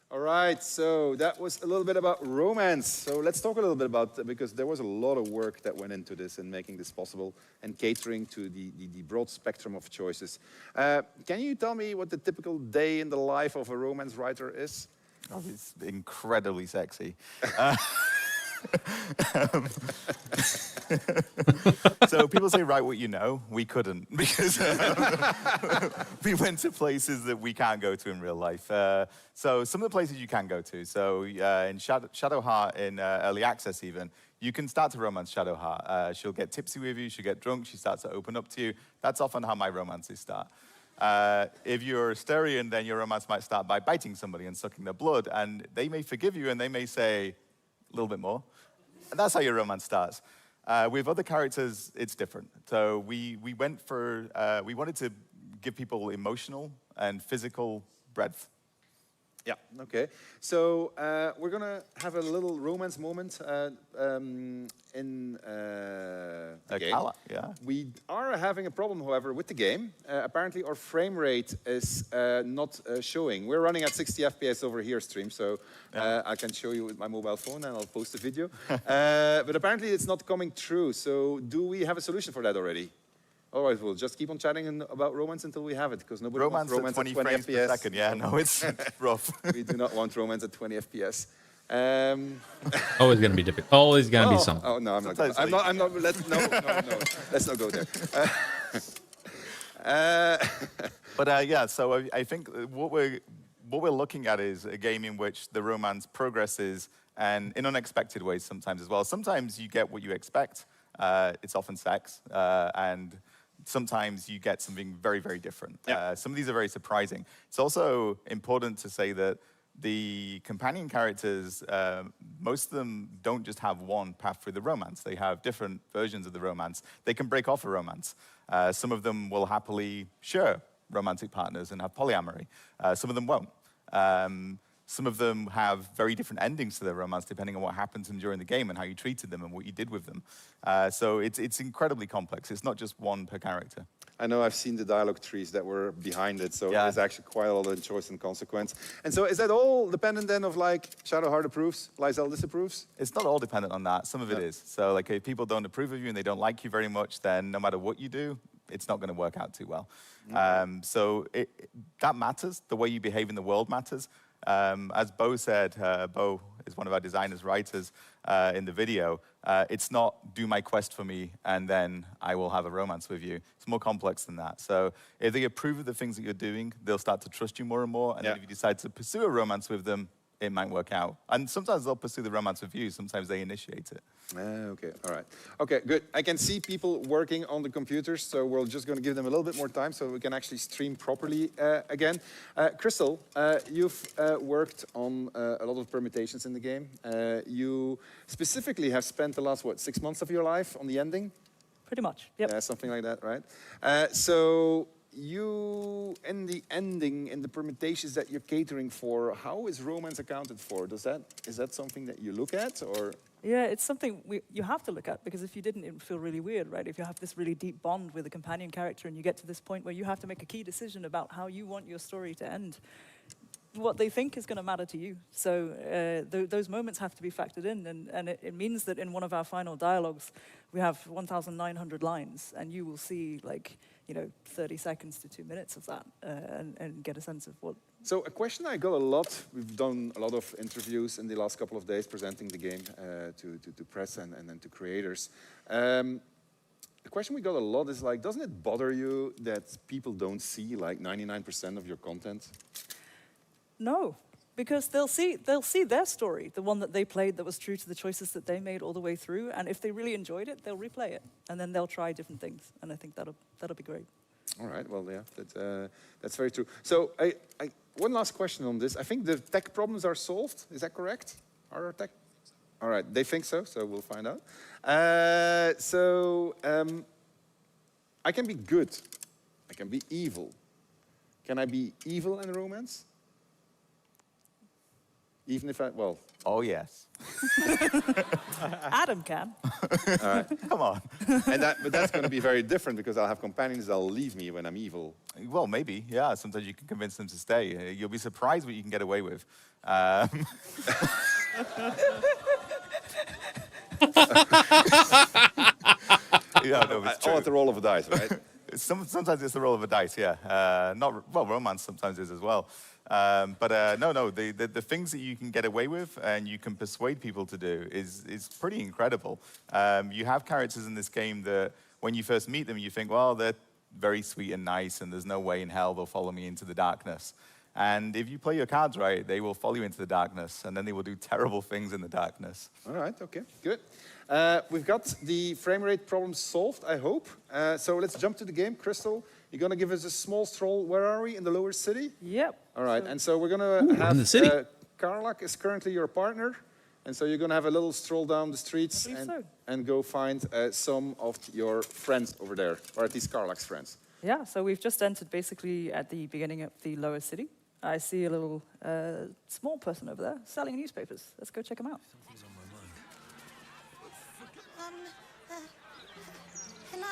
All right, so that was a little bit about romance. So let's talk a little bit about, because there was a lot of work that went into this and making this possible and catering to the broad spectrum of choices. Can you tell me what the typical day in the life of a romance writer is? Oh, it's incredibly sexy. So people say, write what you know. We couldn't, because we went to places that we can't go to in real life. So some of the places you can go to. So in Shadowheart, in early access even, you can start to romance Shadowheart. She'll get tipsy with you, she'll get drunk, she starts to open up to you. That's often how my romances start. If you're Asterion, then your romance might start by biting somebody and sucking their blood, and they may forgive you and they may say, a little bit more. And that's how your romance starts. With other characters, it's different. So we wanted to give people emotional and physical breadth. Yeah, okay. So we're going to have a little romance moment in the game. Yeah. We are having a problem, however, with the game. Apparently, our frame rate is not showing. We're running at 60 FPS over here stream, so I can show you with my mobile phone and I'll post a video. But apparently, it's not coming through. So do we have a solution for that already? Otherwise, we'll just keep on chatting about romance until we have it, because nobody wants romance at 20 frames FPS. per second. Yeah, no, it's rough. We do not want romance at 20 FPS. Always going to be difficult. Always going to be something. Oh no, I'm not. Let's not go there. But yeah, so I think what we're looking at is a game in which the romance progresses, and in unexpected ways sometimes as well. Sometimes you get what you expect. It's often sex, and sometimes you get something very, very different. Yeah. Some of these are very surprising. It's also important to say that the companion characters, most of them don't just have one path through the romance. They have different versions of the romance. They can break off a romance. Some of them will happily share romantic partners and have polyamory. Some of them won't. Some of them have very different endings to their romance depending on what happened to them during the game and how you treated them and what you did with them. So it's incredibly complex. It's not just one per character. I know I've seen the dialogue trees that were behind it, so there's actually quite a lot of choice and consequence. And so is that all dependent then of like Shadowheart approves, Lae'zel disapproves? It's not all dependent on that. Some of it is. So like if people don't approve of you and they don't like you very much, then no matter what you do, it's not going to work out too well. So that matters. The way you behave in the world matters. As Bo said, Bo is one of our designers, writers in the video. It's not do my quest for me and then I will have a romance with you. It's more complex than that. So if they approve of the things that you're doing, they'll start to trust you more and more. And then if you decide to pursue a romance with them, it might work out. And sometimes they'll pursue the romance with you. Sometimes they initiate it. Okay, all right. Okay, good. I can see people working on the computers, so we're just going to give them a little bit more time so we can actually stream properly again. Crystal, you've worked on a lot of permutations in the game. You specifically have spent the last, 6 months of your life on the ending? Pretty much, yep. Yeah, something like that, right? So you, in the ending, in the permutations that you're catering for, how is romance accounted for? Is that something that you look at, or? Yeah, it's something you have to look at, because if you didn't, it would feel really weird, right? If you have this really deep bond with a companion character and you get to this point where you have to make a key decision about how you want your story to end, what they think is going to matter to you. So those moments have to be factored in, and it means that in one of our final dialogues, we have 1,900 lines, and you will see 30 seconds to 2 minutes of that, and get a sense of what. So a question I got a lot, we've done a lot of interviews in the last couple of days presenting the game to press and then to creators. The question we got a lot is doesn't it bother you that people don't see 99% of your content? No, because they'll see their story, the one that they played that was true to the choices that they made all the way through, and if they really enjoyed it, they'll replay it, and then they'll try different things, and I think that'll be great. All right, well, yeah, that's very true. So one last question on this. I think the tech problems are solved. Is that correct? Are our tech? All right, they think so, so we'll find out. I can be good. I can be evil. Can I be evil in romance? Even if I, well... Oh, yes. Adam can. All right. Come on. But that's going to be very different because I'll have companions that'll leave me when I'm evil. Well, maybe, yeah. Sometimes you can convince them to stay. You'll be surprised what you can get away with. All at the roll of a dice, right? Sometimes it's the roll of a dice, yeah. Romance sometimes is as well. The things that you can get away with and you can persuade people to do is pretty incredible. You have characters in this game that when you first meet them, you think, well, they're very sweet and nice, and there's no way in hell they'll follow me into the darkness. And if you play your cards right, they will follow you into the darkness, and then they will do terrible things in the darkness. All right, okay, good. We've got the frame rate problem solved, I hope. So let's jump to the game. Crystal, you're going to give us a small stroll. Where are we? In the lower city? Yep. All right, and so we're going to have... in the city. Karlak is currently your partner, and so you're going to have a little stroll down the streets and go find some of your friends over there, or at least Karlak's friends. Yeah, so we've just entered basically at the beginning of the lower city. I see a little small person over there selling newspapers. Let's go check him out. Hello?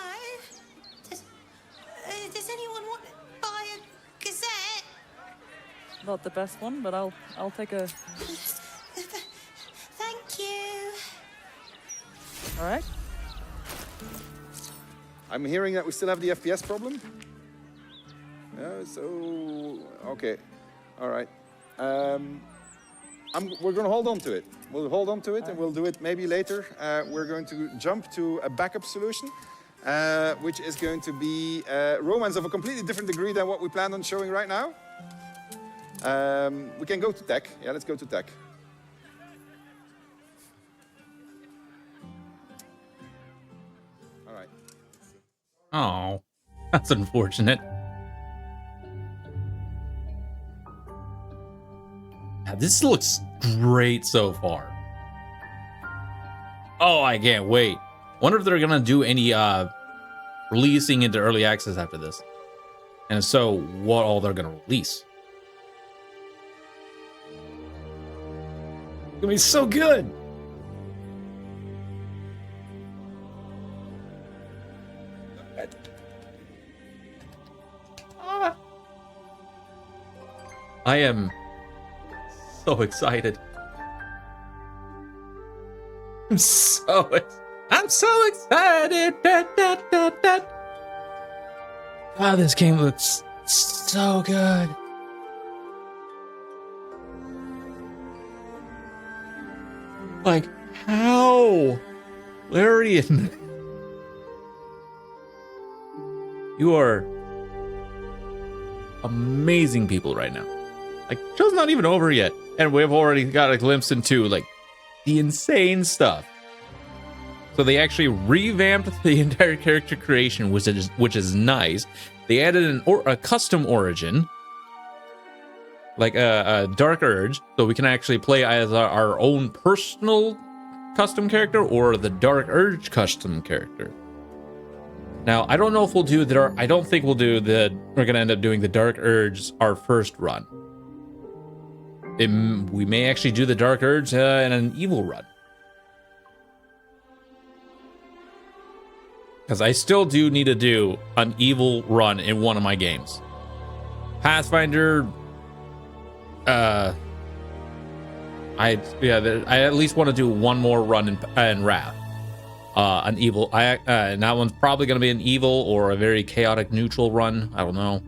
Does anyone want to buy a Gazette? Not the best one, but I'll take a... Thank you. All right. I'm hearing that we still have the FPS problem. So, okay. All right. We're going to hold on to it. We'll hold on to it, and we'll do it maybe later. We're going to jump to a backup solution, which is going to be romance of a completely different degree than what we planned on showing right now. We can go to tech. Yeah, let's go to tech. All right. Oh, that's unfortunate. Yeah, this looks great so far. Oh, I can't wait. Wonder if they're gonna do any releasing into early access after this. And if so, what all they're gonna release. It's gonna be so good. I am so excited. I'm so excited. Wow, this game looks so good. Like, how? Larian. You are amazing people right now. Like, show's not even over yet, and we've already got a glimpse into, like, the insane stuff. So they actually revamped the entire character creation, which is nice. They added a custom origin, like a Dark Urge, so we can actually play as our own personal custom character or the Dark Urge custom character. Now, I don't know if we'll do the... I don't think we'll do the... We're going to end up doing the Dark Urge our first run. We may actually do the Dark Urge in an evil run. Because I still do need to do an evil run in one of my games. Pathfinder... I at least want to do one more run in Wrath. An evil... and that one's probably going to be an evil or a very chaotic neutral run. I don't know.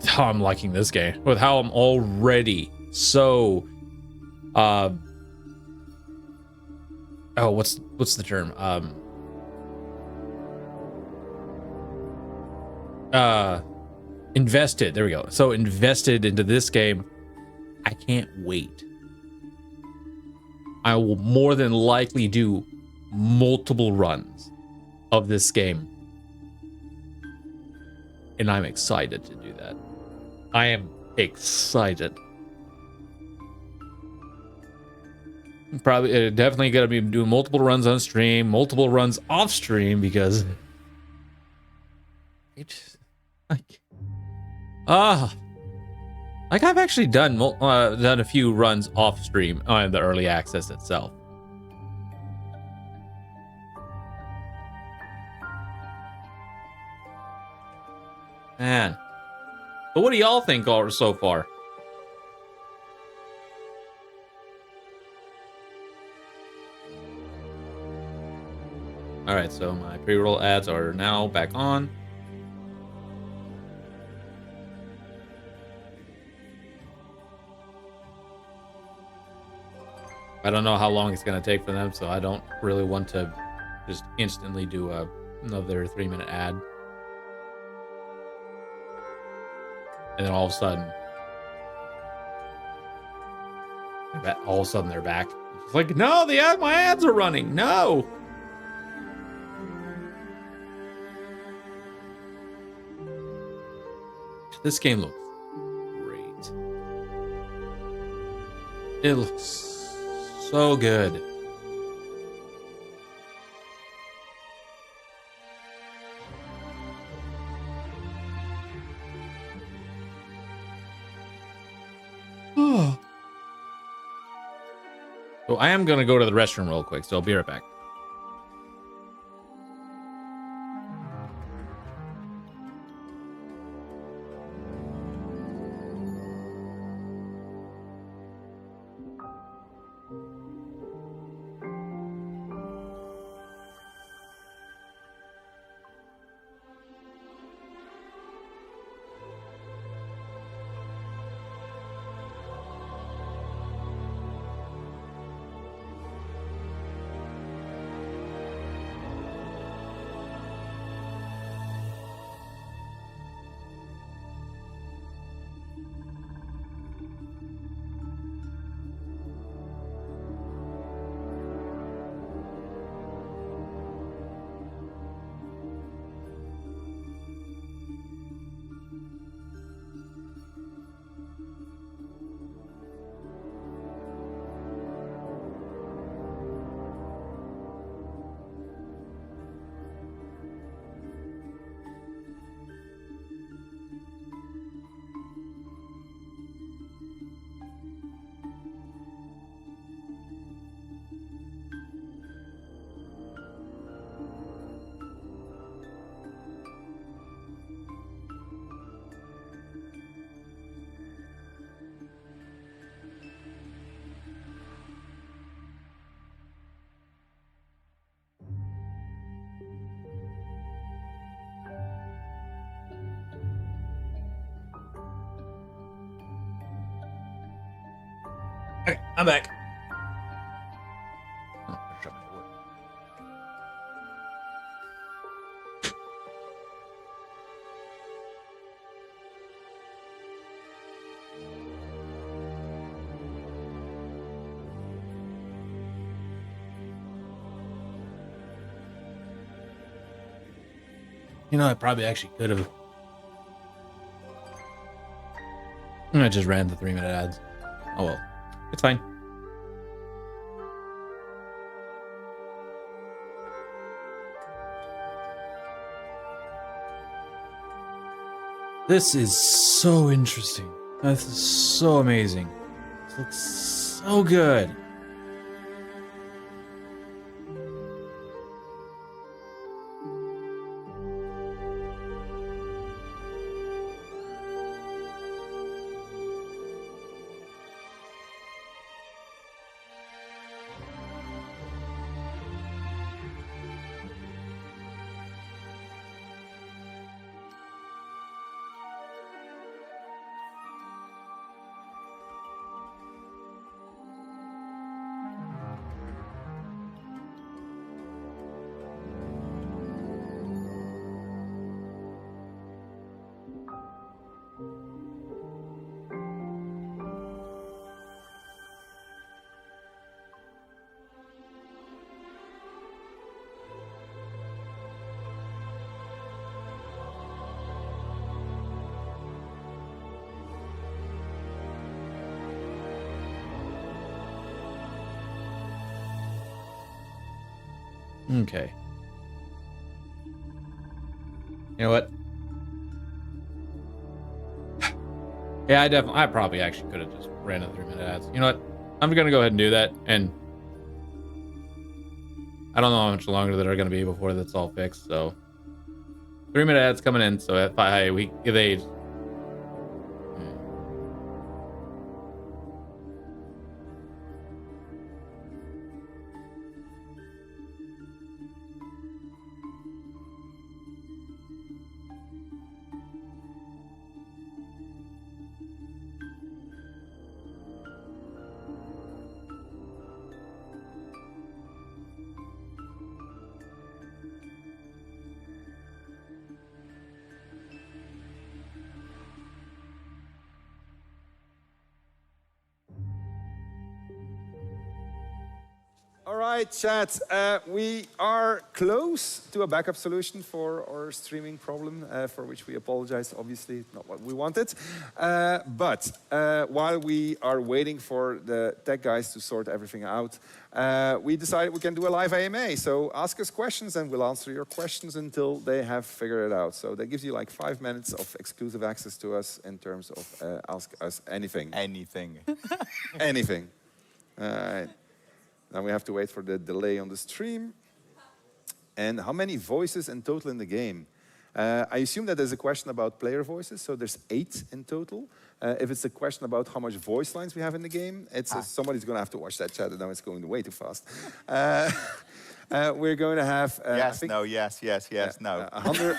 How I'm liking this game, with how I'm already so what's the term, invested. There we go. So invested into this game. I can't wait. I will more than likely do multiple runs of this game. And I'm excited to do that. I am excited. Probably, definitely gonna be doing multiple runs on stream, multiple runs off stream because it's like like I've actually done a few runs off stream on the early access itself. Man, but what do y'all think so far? All right, so my pre-roll ads are now back on. I don't know how long it's going to take for them, so I don't really want to just instantly do another 3-minute ad. And then all of a sudden, they're back. It's like, no, my ads are running. No. This game looks great. It looks so good. So I am going to go to the restroom real quick, so I'll be right back. Okay, I'm back. Oh, I shut my door. You know, I probably actually could have. I just ran the 3-minute ads. Oh well. It's fine. This is so interesting. This is so amazing. This looks so good. Okay. You know what? Yeah, I probably actually could have just ran the 3-minute ads. You know what? I'm gonna go ahead and do that, and I don't know how much longer that are gonna be before that's all fixed. So 3-minute ads coming in. So if they. All right, chat. We are close to a backup solution for our streaming problem, for which we apologize. Obviously, not what we wanted. But while we are waiting for the tech guys to sort everything out, we decided we can do a live AMA. So ask us questions, and we'll answer your questions until they have figured it out. So that gives you like 5 minutes of exclusive access to us in terms of ask us anything. Anything. Anything. All right. Now we have to wait for the delay on the stream. And how many voices in total in the game? I assume that there's a question about player voices, so there's 8 in total. If it's a question about how much voice lines we have in the game, somebody's going to have to watch that chat, and now it's going way too fast. We're going to have... yes, no. 100...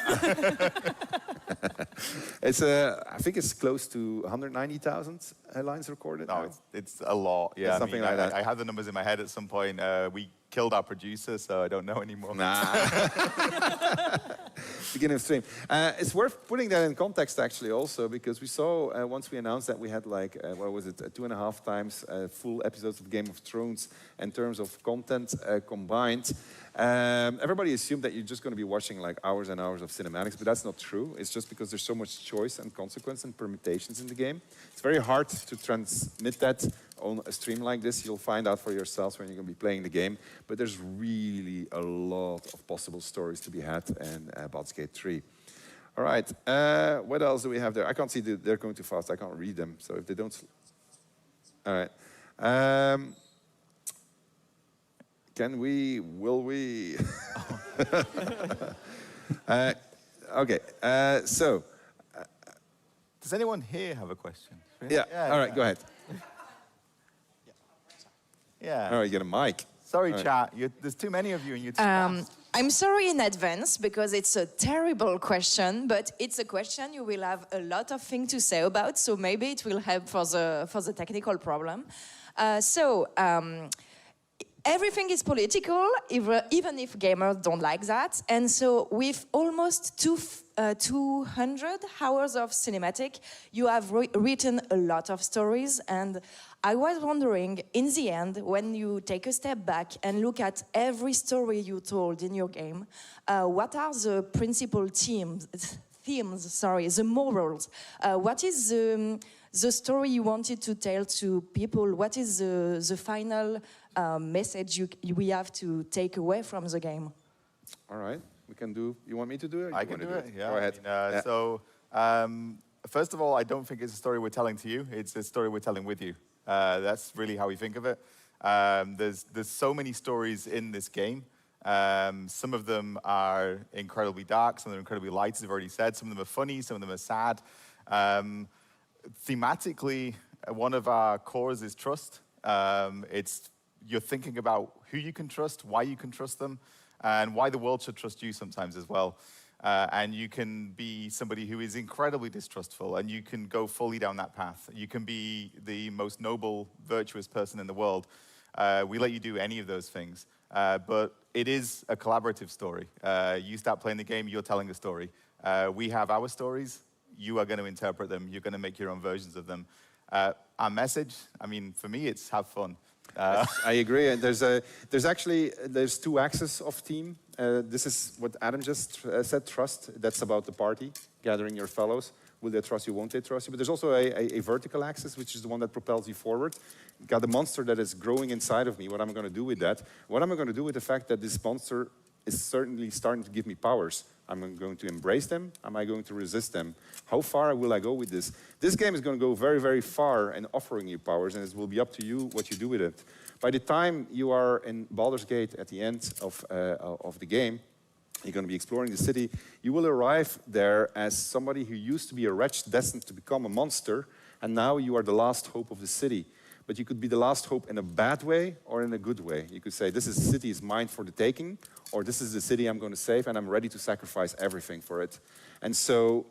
I think it's close to 190,000 lines recorded. No, it's a lot. Yeah, it's something like that. I had the numbers in my head at some point. We killed our producer, so I don't know anymore. Nah. Beginning of stream. It's worth putting that in context, actually, also, because we saw once we announced that we had like, what was it, 2.5 times full episodes of Game of Thrones in terms of content combined. Everybody assumed that you're just going to be watching like hours and hours of cinematics, but that's not true. It's just because there's so much choice and consequence and permutations in the game. It's very hard to transmit that on a stream like this. You'll find out for yourselves when you're going to be playing the game. But there's really a lot of possible stories to be had in Baldur's Gate 3. All right, what else do we have there? I can't see, they're going too fast. I can't read them, so if they don't... All right. Will we? Okay, so. Does anyone here have a question? Yeah, all right, go ahead. Yeah. All right, you get a mic. Sorry, right. chat. There's too many of you and you're too fast. I'm sorry in advance because it's a terrible question, but it's a question you will have a lot of things to say about, so maybe it will help for the technical problem. Everything is political, even if gamers don't like that. And so with almost 200 hours of cinematic, you have written a lot of stories. And I was wondering, in the end, when you take a step back and look at every story you told in your game, what are the principal themes, the morals? What is the story you wanted to tell to people? What is the final message we have to take away from the game? All right, we can do. You want me to do it? I can do it. Yeah. Go ahead. So, first of all, I don't think it's a story we're telling to you. It's a story we're telling with you. That's really how we think of it. There's so many stories in this game. Some of them are incredibly dark. Some of them are incredibly light, as I've already said. Some of them are funny. Some of them are sad. Thematically, one of our cores is trust. You're thinking about who you can trust, why you can trust them, and why the world should trust you sometimes as well. And you can be somebody who is incredibly distrustful, and you can go fully down that path. You can be the most noble, virtuous person in the world. We let you do any of those things. But it is a collaborative story. You start playing the game, you're telling a story. We have our stories. You are going to interpret them. You're going to make your own versions of them. Our message, I mean, for me, it's have fun. I agree. And there's 2 axes of team. This is what Adam just said, trust. That's about the party, gathering your fellows. Will they trust you? Won't they trust you? But there's also a vertical axis, which is the one that propels you forward. Got a monster that is growing inside of me. What am I going to do with that? What am I going to do with the fact that this monster is certainly starting to give me powers? Am I going to embrace them? Am I going to resist them? How far will I go with this? This game is going to go very, very far in offering you powers, and it will be up to you what you do with it. By the time you are in Baldur's Gate at the end of the game, you're going to be exploring the city. You will arrive there as somebody who used to be a wretch destined to become a monster, and now you are the last hope of the city. But you could be the last hope in a bad way or in a good way. You could say, this city is mine for the taking, or this is the city I'm going to save, and I'm ready to sacrifice everything for it. And so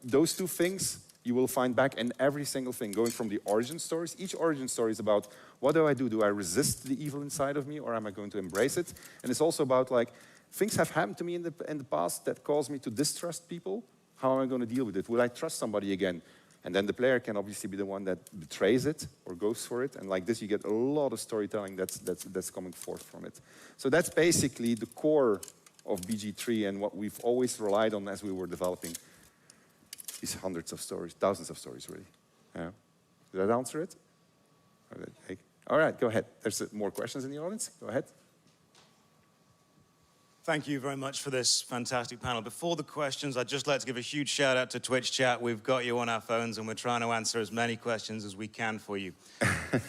those two things you will find back in every single thing, going from the origin stories. Each origin story is about, what do I do? Do I resist the evil inside of me, or am I going to embrace it? And it's also about, like, things have happened to me in the past that caused me to distrust people. How am I going to deal with it? Will I trust somebody again? And then the player can obviously be the one that betrays it or goes for it. And like this, you get a lot of storytelling that's coming forth from it. So that's basically the core of BG3 and what we've always relied on as we were developing these hundreds of stories, thousands of stories, really. Yeah. Did that answer it? All right, go ahead. There's more questions in the audience. Go ahead. Thank you very much for this fantastic panel. Before the questions, I'd just like to give a huge shout out to Twitch chat. We've got you on our phones and we're trying to answer as many questions as we can for you.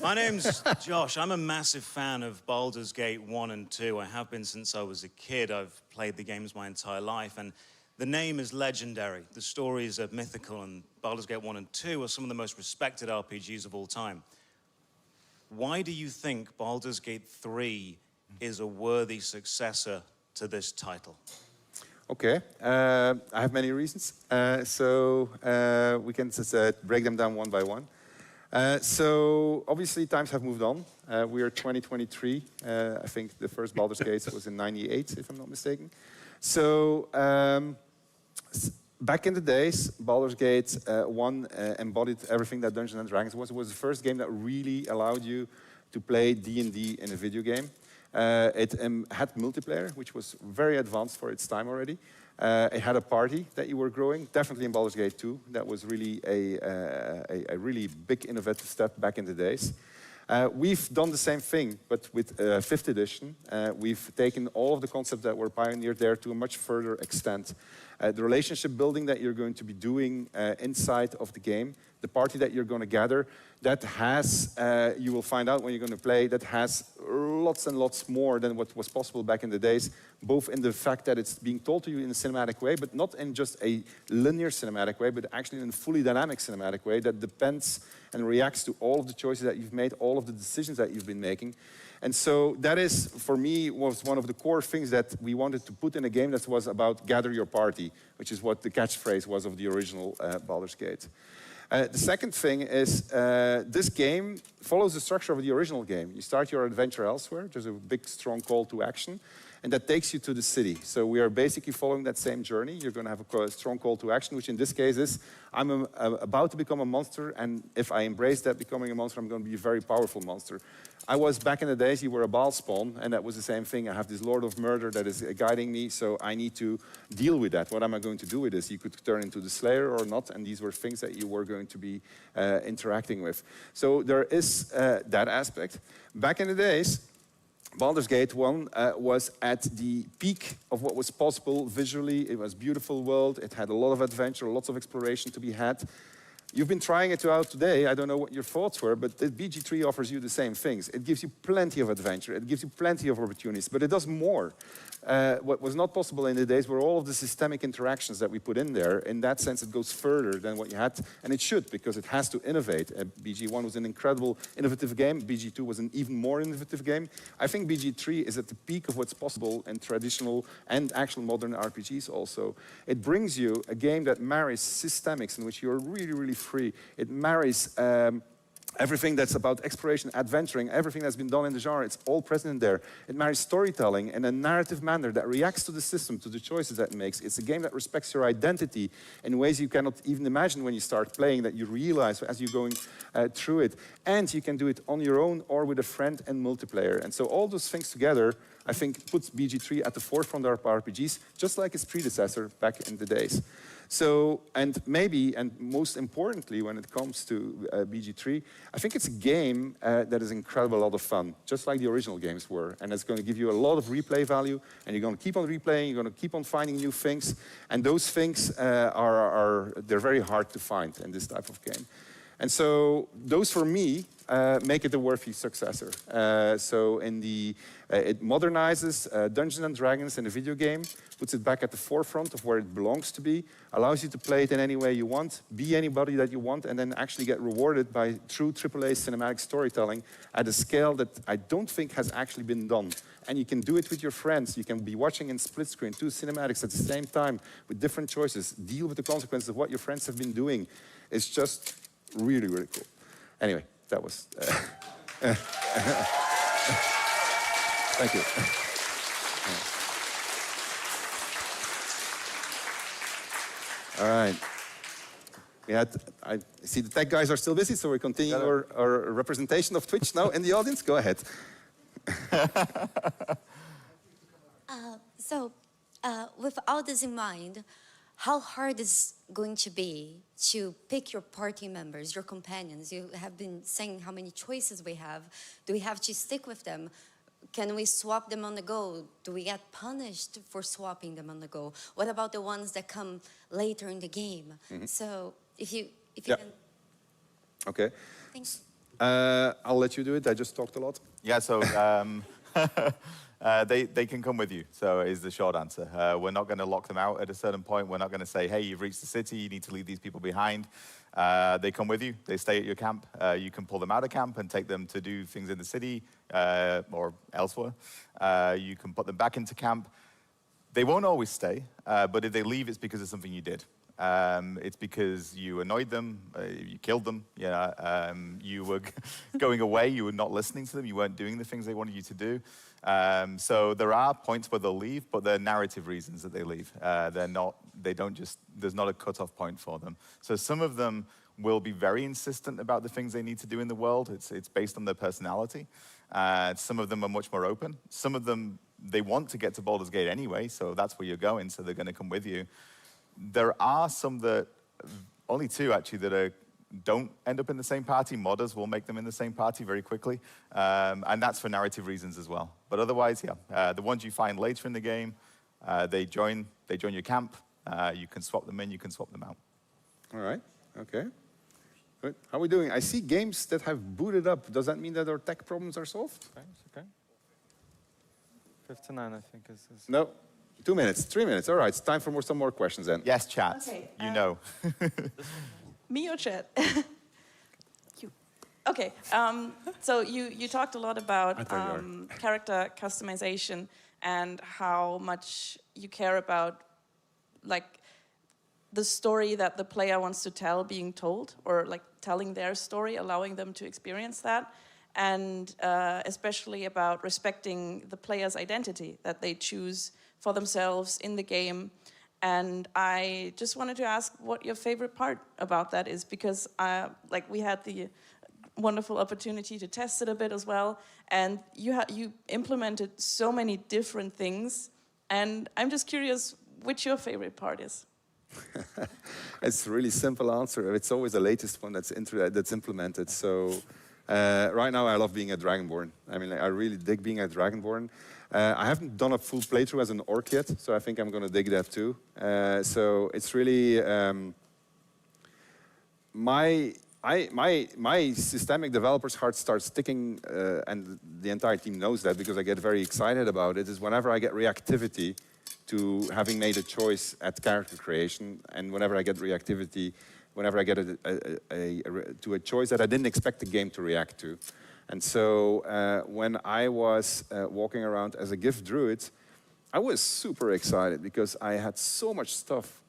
My name's Josh. I'm a massive fan of Baldur's Gate 1 and 2. I have been since I was a kid. I've played the games my entire life, and the name is legendary. The stories are mythical, and Baldur's Gate 1 and 2 are some of the most respected RPGs of all time. Why do you think Baldur's Gate 3 is a worthy successor to this title? Okay, I have many reasons. We can just break them down one by one. So obviously times have moved on. We are 2023. I think the first Baldur's Gate was in '98, if I'm not mistaken. So back in the days, Baldur's Gate 1 embodied everything that Dungeons & Dragons was. It was the first game that really allowed you to play D&D in a video game. It had multiplayer, which was very advanced for its time already. It had a party that you were growing, definitely in Baldur's Gate 2. That was really a really big innovative step back in the days. We've done the same thing, but with 5th edition. We've taken all of the concepts that were pioneered there to a much further extent. The relationship building that you're going to be doing inside of the game, the party that you're going to gather, that has, you will find out when you're going to play, that has lots and lots more than what was possible back in the days, both in the fact that it's being told to you in a cinematic way, but not in just a linear cinematic way, but actually in a fully dynamic cinematic way that depends and reacts to all of the choices that you've made, all of the decisions that you've been making. And so that is, for me, was one of the core things that we wanted to put in a game that was about gather your party, which is what the catchphrase was of the original Baldur's Gate. The second thing is this game follows the structure of the original game. You start your adventure elsewhere. There's a big, strong call to action, and that takes you to the city. So we are basically following that same journey. You're going to have a strong call to action, which in this case is, I'm about to become a monster, and if I embrace that becoming a monster, I'm going to be a very powerful monster. I was, back in the days, you were a Baalspawn, and that was the same thing. I have this Lord of Murder that is guiding me, so I need to deal with that. What am I going to do with this? You could turn into the Slayer or not, and these were things that you were going to be interacting with. So there is that aspect. Back in the days, Baldur's Gate 1 was at the peak of what was possible visually. It was a beautiful world. It had a lot of adventure, lots of exploration to be had. You've been trying it out today. I don't know what your thoughts were, but the BG3 offers you the same things. It gives you plenty of adventure. It gives you plenty of opportunities, but it does more. What was not possible in the days were all of the systemic interactions that we put in there. In that sense, it goes further than what you had, and it should, because it has to innovate. BG1 was an incredible, innovative game. BG2 was an even more innovative game. I think BG3 is at the peak of what's possible in traditional and actual modern RPGs also. It brings you a game that marries systemics in which you're really, really free. It marries everything that's about exploration, adventuring, everything that's been done in the genre, it's all present in there. It marries storytelling in a narrative manner that reacts to the system, to the choices that it makes. It's a game that respects your identity in ways you cannot even imagine when you start playing, that you realize as you're going through it. And you can do it on your own or with a friend and multiplayer. And so all those things together I think puts BG3 at the forefront of RPGs, just like its predecessor back in the days. So, and maybe, and most importantly, when it comes to BG3, I think it's a game that is incredible, a lot of fun, just like the original games were. And it's going to give you a lot of replay value, and you're going to keep on replaying, you're going to keep on finding new things, and those things they're very hard to find in this type of game. And so those, for me, make it a worthy successor. So it modernizes Dungeons & Dragons in a video game, puts it back at the forefront of where it belongs to be, allows you to play it in any way you want, be anybody that you want, and then actually get rewarded by true AAA cinematic storytelling at a scale that I don't think has actually been done. And you can do it with your friends. You can be watching in split screen 2 cinematics at the same time with different choices, deal with the consequences of what your friends have been doing. It's just really, really cool. Anyway, that was... Thank you. All right. I see the tech guys are still busy, so we continue our representation of Twitch now in the audience. Go ahead. With all this in mind, how hard is going to be to pick your party members, your companions? You have been saying how many choices we have. Do we have to stick with them? Can we swap them on the go? Do we get punished for swapping them on the go? What about the ones that come later in the game? Mm-hmm. So if you can... Okay. Thanks. I'll let you do it. I just talked a lot. Yeah, so they can come with you, so is the short answer. We're not going to lock them out at a certain point. We're not going to say, hey, you've reached the city, you need to leave these people behind. They come with you. They stay at your camp. You can pull them out of camp and take them to do things in the city or elsewhere. You can put them back into camp. They won't always stay, but if they leave, it's because of something you did. It's because you annoyed them, you killed them, you were going away, you were not listening to them, you weren't doing the things they wanted you to do. So there are points where they'll leave, but they're narrative reasons that they leave. There's not a cutoff point for them. So some of them will be very insistent about the things they need to do in the world. It's based on their personality. Some of them are much more open. Some of them, they want to get to Baldur's Gate anyway, so that's where you're going, so they're going to come with you. There are some that, only 2 actually, that don't end up in the same party. Modders will make them in the same party very quickly, and that's for narrative reasons as well. But otherwise, yeah, the ones you find later in the game, they join your camp. You can swap them in, you can swap them out. All right, okay. Good. How are we doing? I see games that have booted up. Does that mean that our tech problems are solved? Okay. 59, I think is... No. 2 minutes, 3 minutes. All right, it's time for some more questions then. Yes, chat. Okay, you know. Me or chat? You. Okay, so you talked a lot about character customization and how much you care about like the story that the player wants to tell being told, or like telling their story, allowing them to experience that. And especially about respecting the player's identity that they choose for themselves in the game. And I just wanted to ask what your favorite part about that is, because like we had the wonderful opportunity to test it a bit as well, and you implemented so many different things, and I'm just curious which your favorite part is. It's a really simple answer. It's always the latest one that's implemented. So right now I love being a Dragonborn. I mean, I really dig being a Dragonborn. I haven't done a full playthrough as an orc yet, so I think I'm going to dig that too. So it's really my systemic developer's heart starts ticking, and the entire team knows that because I get very excited about it. Is whenever I get reactivity to having made a choice at character creation, and whenever I get reactivity, whenever I get to a choice that I didn't expect the game to react to. And so when I was walking around as a gift druid, I was super excited because I had so much stuff.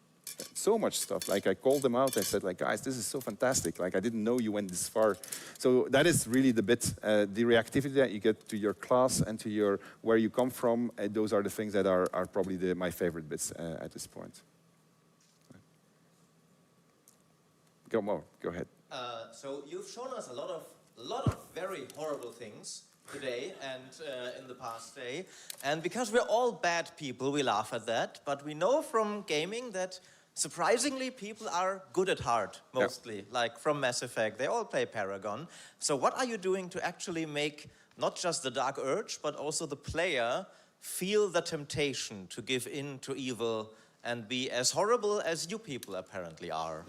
Like I called them out, I said like, guys, this is so fantastic. Like I didn't know you went this far. So that is really the bit, the reactivity that you get to your class and to your, where you come from. Those are the things that are probably my favorite bits at this point. Go ahead. So you've shown us a lot of very horrible things, today and in the past day. And because we're all bad people, we laugh at that. But we know from gaming that surprisingly people are good at heart, mostly. Like from Mass Effect, they all play Paragon. So what are you doing to actually make not just the dark urge, but also the player feel the temptation to give in to evil and be as horrible as you people apparently are?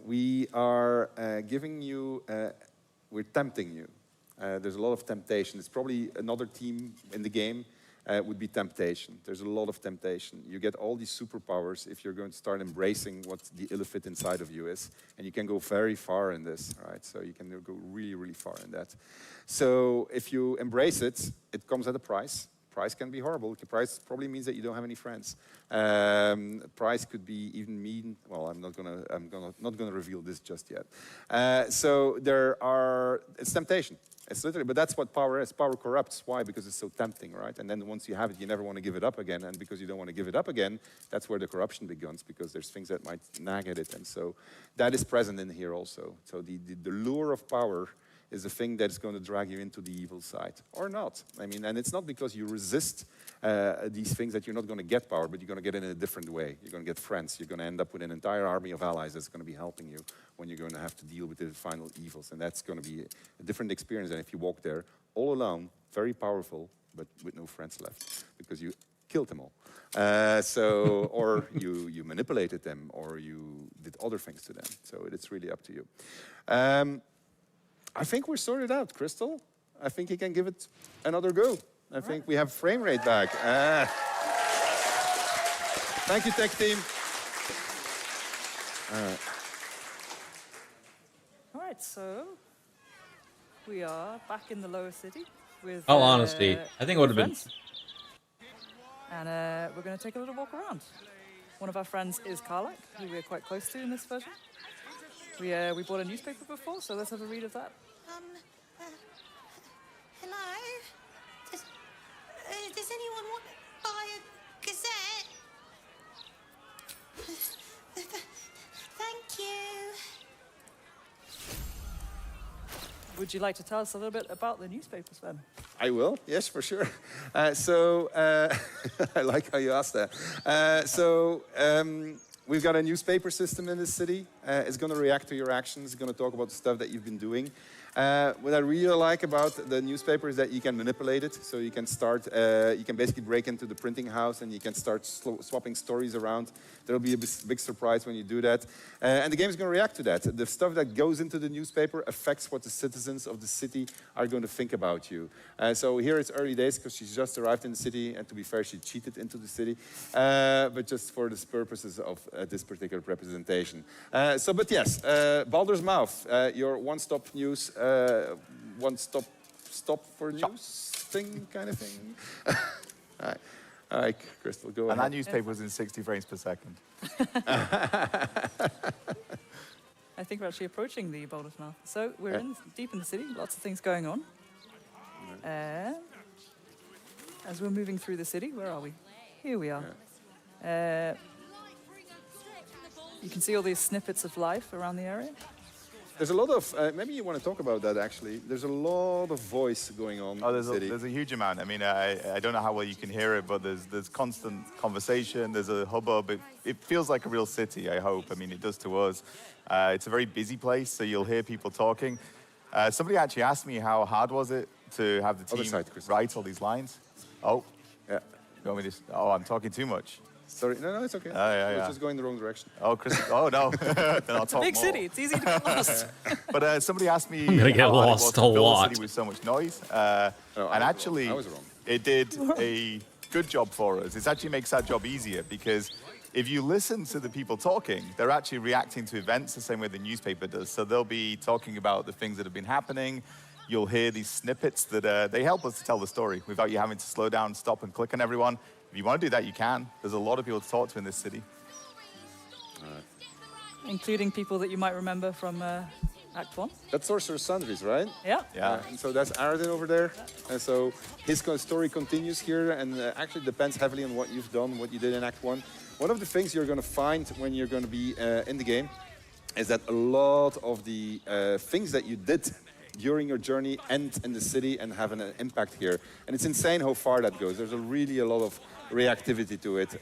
We are giving you, we're tempting you. There's a lot of temptation. It's probably another team in the game would be temptation. There's a lot of temptation. You get all these superpowers if you're going to start embracing what the illithid inside of you is. And you can go very far in this, right? So you can go really, really far in that. So if you embrace it, it comes at a price. Price can be horrible. The price probably means that you don't have any friends. Price could be even mean. Well, I'm not gonna reveal this just yet. So it's temptation. It's literally, but that's what power is. Power corrupts. Why? Because it's so tempting, right? And then once you have it, you never want to give it up again. And because you don't want to give it up again, that's where the corruption begins, because there's things that might nag at it. And so that is present in here also. So the lure of power is the thing that's going to drag you into the evil side, or not. I mean, and it's not because you resist these things that you're not going to get power, but you're going to get it in a different way. You're going to get friends. You're going to end up with an entire army of allies that's going to be helping you when you're going to have to deal with the final evils. And that's going to be a different experience than if you walk there all alone, very powerful, but with no friends left, because you killed them all. Or you manipulated them, or you did other things to them. So it's really up to you. I think we're sorted out, Crystal. I think you can give it another go. I think we have frame rate back. Thank you, tech team. All right, so we are back in the lower city with. All honesty, I think it would have been. And we're going to take a little walk around. One of our friends is Karlach, who we're quite close to in this version. We bought a newspaper before, so let's have a read of that. Hello? Does anyone want to buy a Gazette? Thank you. Would you like to tell us a little bit about the newspaper, Sven? I will, yes, for sure. I like how you asked that. We've got a newspaper system in this city. It's going to react to your actions. It's going to talk about the stuff that you've been doing. What I really like about the newspaper is that you can manipulate it. So you can start, you can basically break into the printing house and you can start swapping stories around. There'll be a big surprise when you do that. And the game is going to react to that. The stuff that goes into the newspaper affects what the citizens of the city are going to think about you. So here it's early days because she's just arrived in the city. And to be fair, she cheated into the city. But just for the purposes of this particular representation. But yes, Baldur's Mouth, your one-stop news, stop for news thing kind of thing. All right, Crystal, go ahead. And that newspaper was in 60 frames per second. I think we're actually approaching the Baldur's Mouth. So we're deep in the city, lots of things going on. As we're moving through the city, where are we? Here we are. You can see all these snippets of life around the area. There's a lot of, maybe you want to talk about that actually. There's a lot of voice going on in the city. There's a huge amount. I mean, I don't know how well you can hear it, but there's constant conversation. There's a hubbub. It feels like a real city, I hope. I mean, it does to us. It's a very busy place, so you'll hear people talking. Somebody actually asked me how hard was it to have the team write all these lines. Oh, yeah. You want me to? Oh, I'm talking too much. Sorry, no, it's okay. Yeah. We're just going the wrong direction. Oh, Chris. Oh no. Then I'll talk Big more. city. It's easy to get lost. But somebody asked me I'm gonna get how hard it was lost to a build lot. a city with so much noise, and actually, I was wrong. it did a good job for us. It actually makes that job easier because if you listen to the people talking, they're actually reacting to events the same way the newspaper does. So they'll be talking about the things that have been happening. You'll hear these snippets that they help us to tell the story without you having to slow down, stop, and click on everyone. If you want to do that, you can. There's a lot of people to talk to in this city. Including people that you might remember from Act 1. That's Sorcerer's Sundries, right? Yeah. And so that's Aradin over there. And so his story continues here and actually depends heavily on what you've done, what you did in Act 1. One of the things you're going to find when you're going to be in the game is that a lot of the things that you did during your journey end in the city and have an impact here. And it's insane how far that goes. There's really a lot of reactivity to it.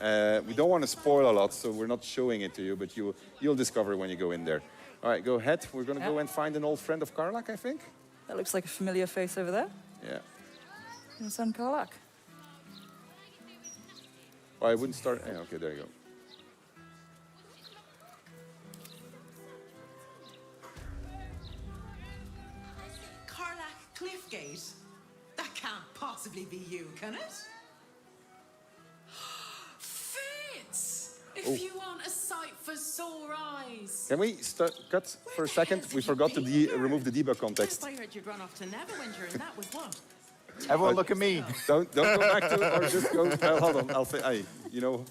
We don't want to spoil a lot, so we're not showing it to you, but you'll discover when you go in there. All right, go ahead. We're going to go and find an old friend of Karlach, I think. That looks like a familiar face over there. Yeah. Your son Karlach. Oh, I wouldn't start. Yeah, okay, there you go. Karlach Cliffgate? That can't possibly be you, can it? Fitz! If Oh. you want a sight for sore eyes. Can we cut for a second? We forgot to remove the debug context. I heard you'd run off to Neverwinter, and that was what? Everyone look at me. Don't go back to it, or just go. Hold on, I'll say, you know.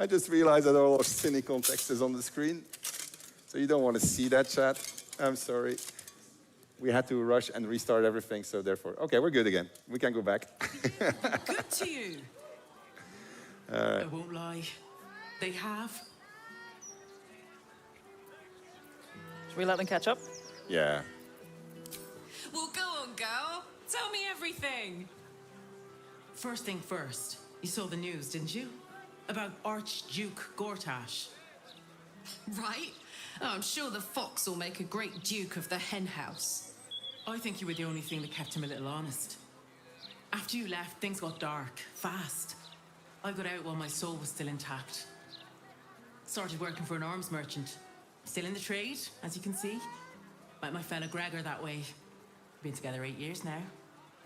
I just realized that all our cine context is on the screen. So you don't want to see that, chat. I'm sorry. We had to rush and restart everything, so therefore. Okay, we're good again. We can go back. Good to you. All right. I won't lie. They have. Should we let them catch up? Yeah. Well, go on, girl. Tell me everything. First thing first, you saw the news, didn't you? About Archduke Gortash. Right? Oh, I'm sure the fox will make a great duke of the hen house. I think you were the only thing that kept him a little honest. After you left, things got dark, fast. I got out while my soul was still intact. Started working for an arms merchant. Still in the trade, as you can see. Met my fella Gregor that way. Been together 8 years now.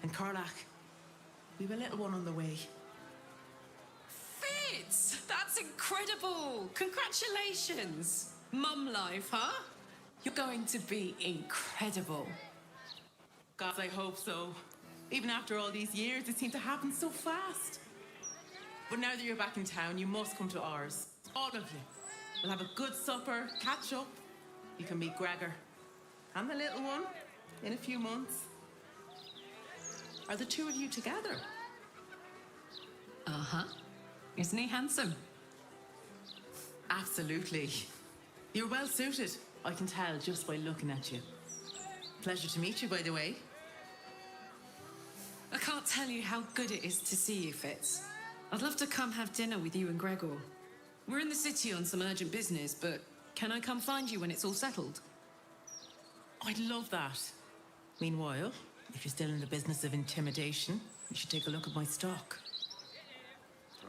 And Karlach, we've a little one on the way. Fitz! That's incredible! Congratulations! Mum life, huh? You're going to be incredible. God, I hope so. Even after all these years, it seemed to happen so fast. But now that you're back in town, you must come to ours. All of you. We'll have a good supper, catch up. You can meet Gregor. And the little one in a few months. Are the two of you together? Uh-huh. Isn't he handsome? Absolutely. You're well suited. I can tell just by looking at you. Pleasure to meet you, by the way. I can't tell you how good it is to see you, Fitz. I'd love to come have dinner with you and Gregor. We're in the city on some urgent business, but can I come find you when it's all settled? I'd love that. Meanwhile, if you're still in the business of intimidation, you should take a look at my stock.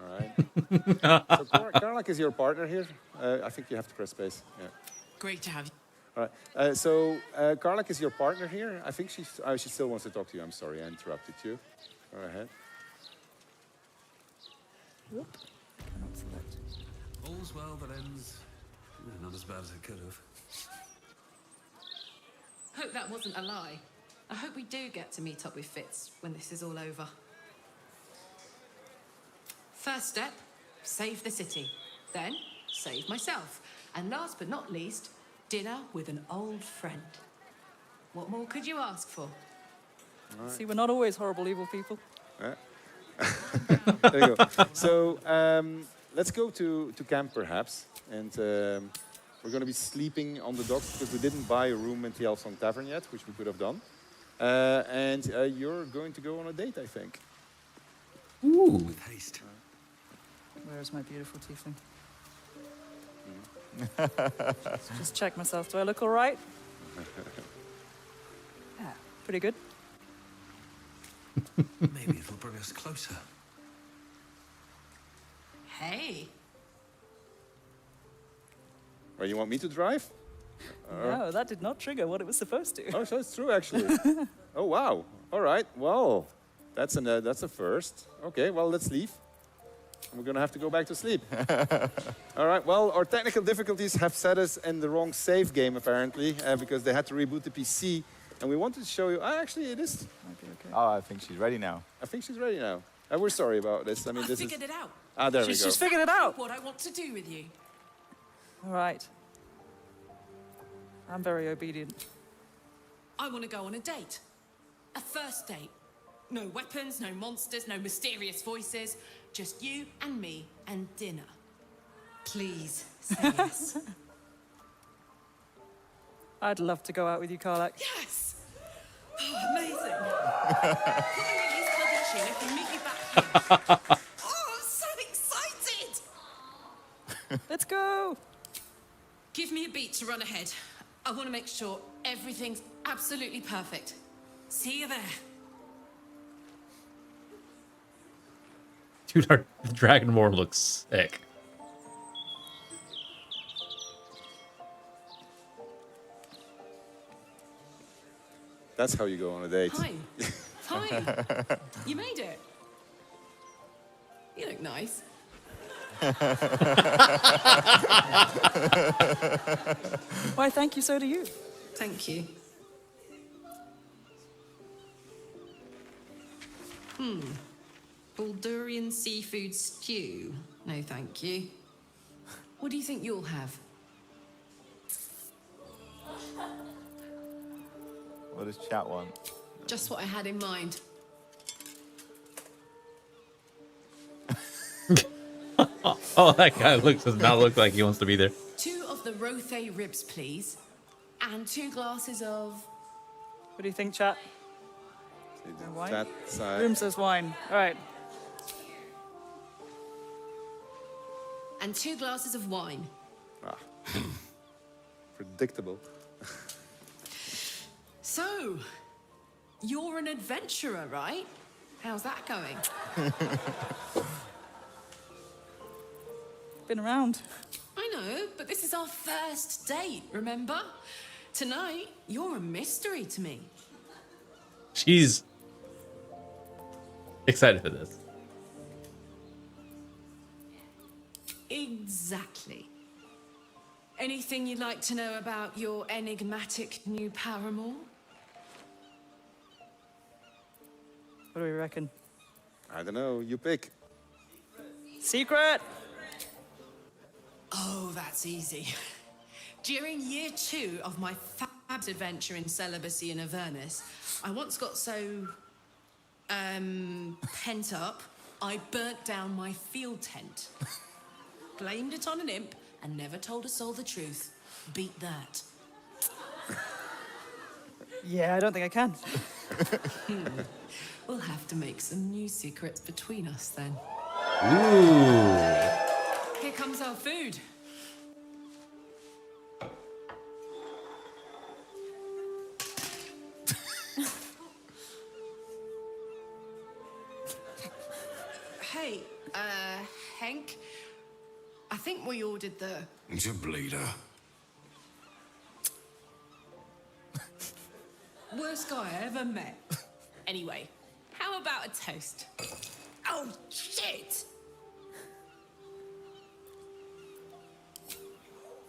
All right. So Karlach is your partner here. I think you have to press space. Yeah. Great to have you. All right. Karlach is your partner here. I think she still wants to talk to you. I'm sorry, I interrupted you. Go ahead. Whoop. I cannot select. All's well that ends. Not as bad as it could have. Hope that wasn't a lie. I hope we do get to meet up with Fitz when this is all over. First step, save the city. Then, save myself. And last but not least, dinner with an old friend. What more could you ask for? All right. See, we're not always horrible, evil people. Yeah. There you go. So let's go to camp perhaps, and we're going to be sleeping on the docks because we didn't buy a room in the Elfsong Tavern yet, which we could have done. And you're going to go on a date, I think. Ooh. With haste. Where's my beautiful tiefling? Just check myself. Do I look all right? Yeah, pretty good. Maybe it'll bring us closer. Hey. Well, you want me to drive? No, that did not trigger what it was supposed to. Oh, so it's true, actually. Oh, wow. All right. Well, that's a first. Okay, well, let's leave. We're going to have to go back to sleep. All right, well, our technical difficulties have set us in the wrong save game, apparently, because they had to reboot the PC. And we wanted to show you... actually, it is... Okay. Oh, I think she's ready now. I think she's ready now. We're sorry about this. I mean, this figured it out. There we go. She's figured it out. What I want to do with you. All right. I'm very obedient. I want to go on a date. A first date. No weapons, no monsters, no mysterious voices. Just you and me and dinner. Please say yes. I'd love to go out with you, Karlach. Yes! Oh, amazing. Put me in his bloody machine. I can meet you back here. Oh, I'm so excited! Let's go! Give me a beat to run ahead. I want to make sure everything's absolutely perfect. See you there. Dude, our Dragonborn looks sick. That's how you go on a date. Hi. Hi. You made it. You look nice. Why, thank you, so do you. Thank you. Baldurian seafood stew. No, thank you. What do you think you'll have? What does chat want? Just what I had in mind. Oh, that guy does not look like he wants to be there. 2 of the Rothe ribs, please. And 2 glasses of... What do you think, chat? Wine? Chat side. Room says wine. All right. And 2 glasses of wine. Ah. Predictable. So, you're an adventurer, right? How's that going? Been around. I know, but this is our first date, remember? Tonight, you're a mystery to me. She's excited for this. Exactly. Anything you'd like to know about your enigmatic new paramour? What do we reckon? I don't know. You pick. Secret! Oh, that's easy. During year 2 of my fabs adventure in celibacy in Avernus, I once got so, pent up, I burnt down my field tent. Blamed it on an imp and never told a soul the truth. Beat that. Yeah, I don't think I can. We'll have to make some new secrets between us then. Ooh. Here comes our food. Hey, Henk, I think we ordered the... It's a bleeder. worst guy I ever met. Anyway, how about a toast? Oh, shit!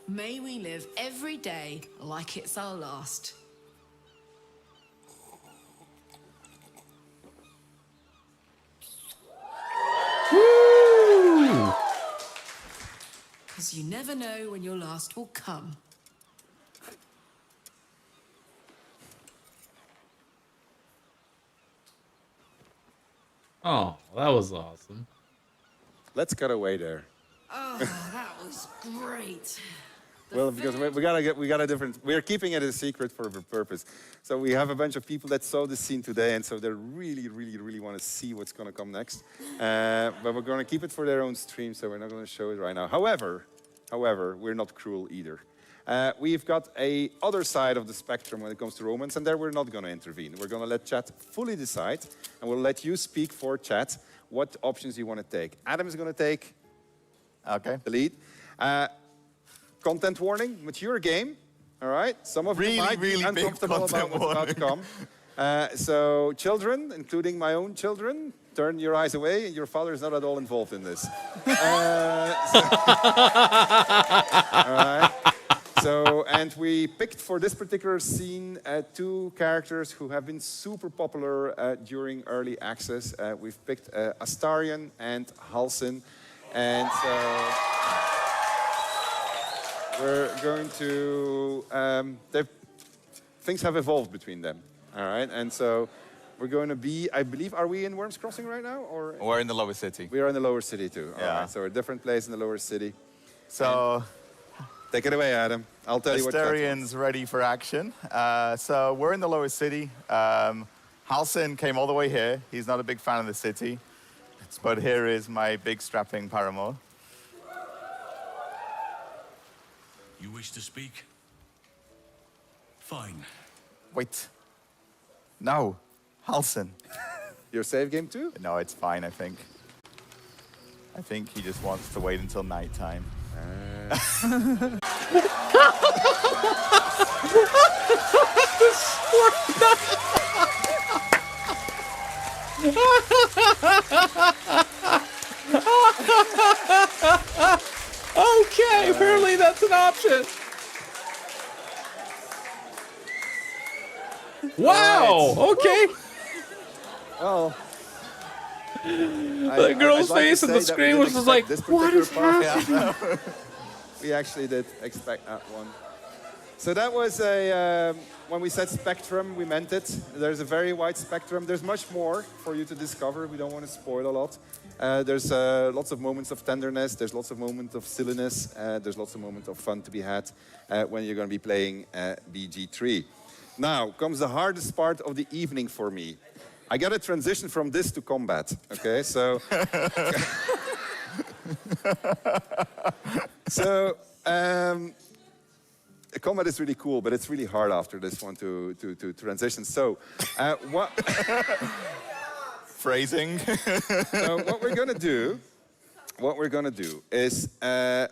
May we live every day like it's our last. Woo! Because you never know when your last will come. Oh, that was awesome. Let's get away there. Oh, that was great. Well, because we got a different. We're keeping it a secret for a purpose. So we have a bunch of people that saw this scene today, and so they really want to see what's going to come next. But we're going to keep it for their own stream, so we're not going to show it right now. However, we're not cruel either. We've got a other side of the spectrum when it comes to romance, and there we're not going to intervene. We're going to let chat fully decide, and we'll let you speak for chat what options you want to take. Adam is going to take the lead. Content warning, mature game, all right? Some of you might be uncomfortable about what's about to come. So children, including my own children, turn your eyes away. Your father is not at all involved in this. All right. So, and we picked for this particular scene 2 characters who have been super popular during early access. We've picked Astarion and Halsin. And so we're going to, things have evolved between them, all right? And so we're going to be, I believe, are we in Worms Crossing right now? Or we're in the lower city. We are in the lower city too, all yeah. right. So a different place in the lower city. So Take it away, Adam. I'll tell you what. Asterian's ready for action. So we're in the lowest city. Halsin came all the way here. He's not a big fan of the city. But here is my big strapping paramour. You wish to speak? Fine. Wait. No. Halsin. Your save game too? No, it's fine, I think. I think he just wants to wait until nighttime. Okay, apparently that's an option. Wow, okay. Well, the girl's face on the screen was just like, what is happening? We actually did expect that one. So that was when we said spectrum, we meant it. There's a very wide spectrum. There's much more for you to discover. We don't want to spoil a lot. There's lots of moments of tenderness. There's lots of moments of silliness. There's lots of moments of fun to be had when you're going to be playing BG3. Now comes the hardest part of the evening for me. I got to transition from this to combat, okay? So, combat is really cool, but it's really hard after this one to transition. So, what... Phrasing. So what we're gonna do is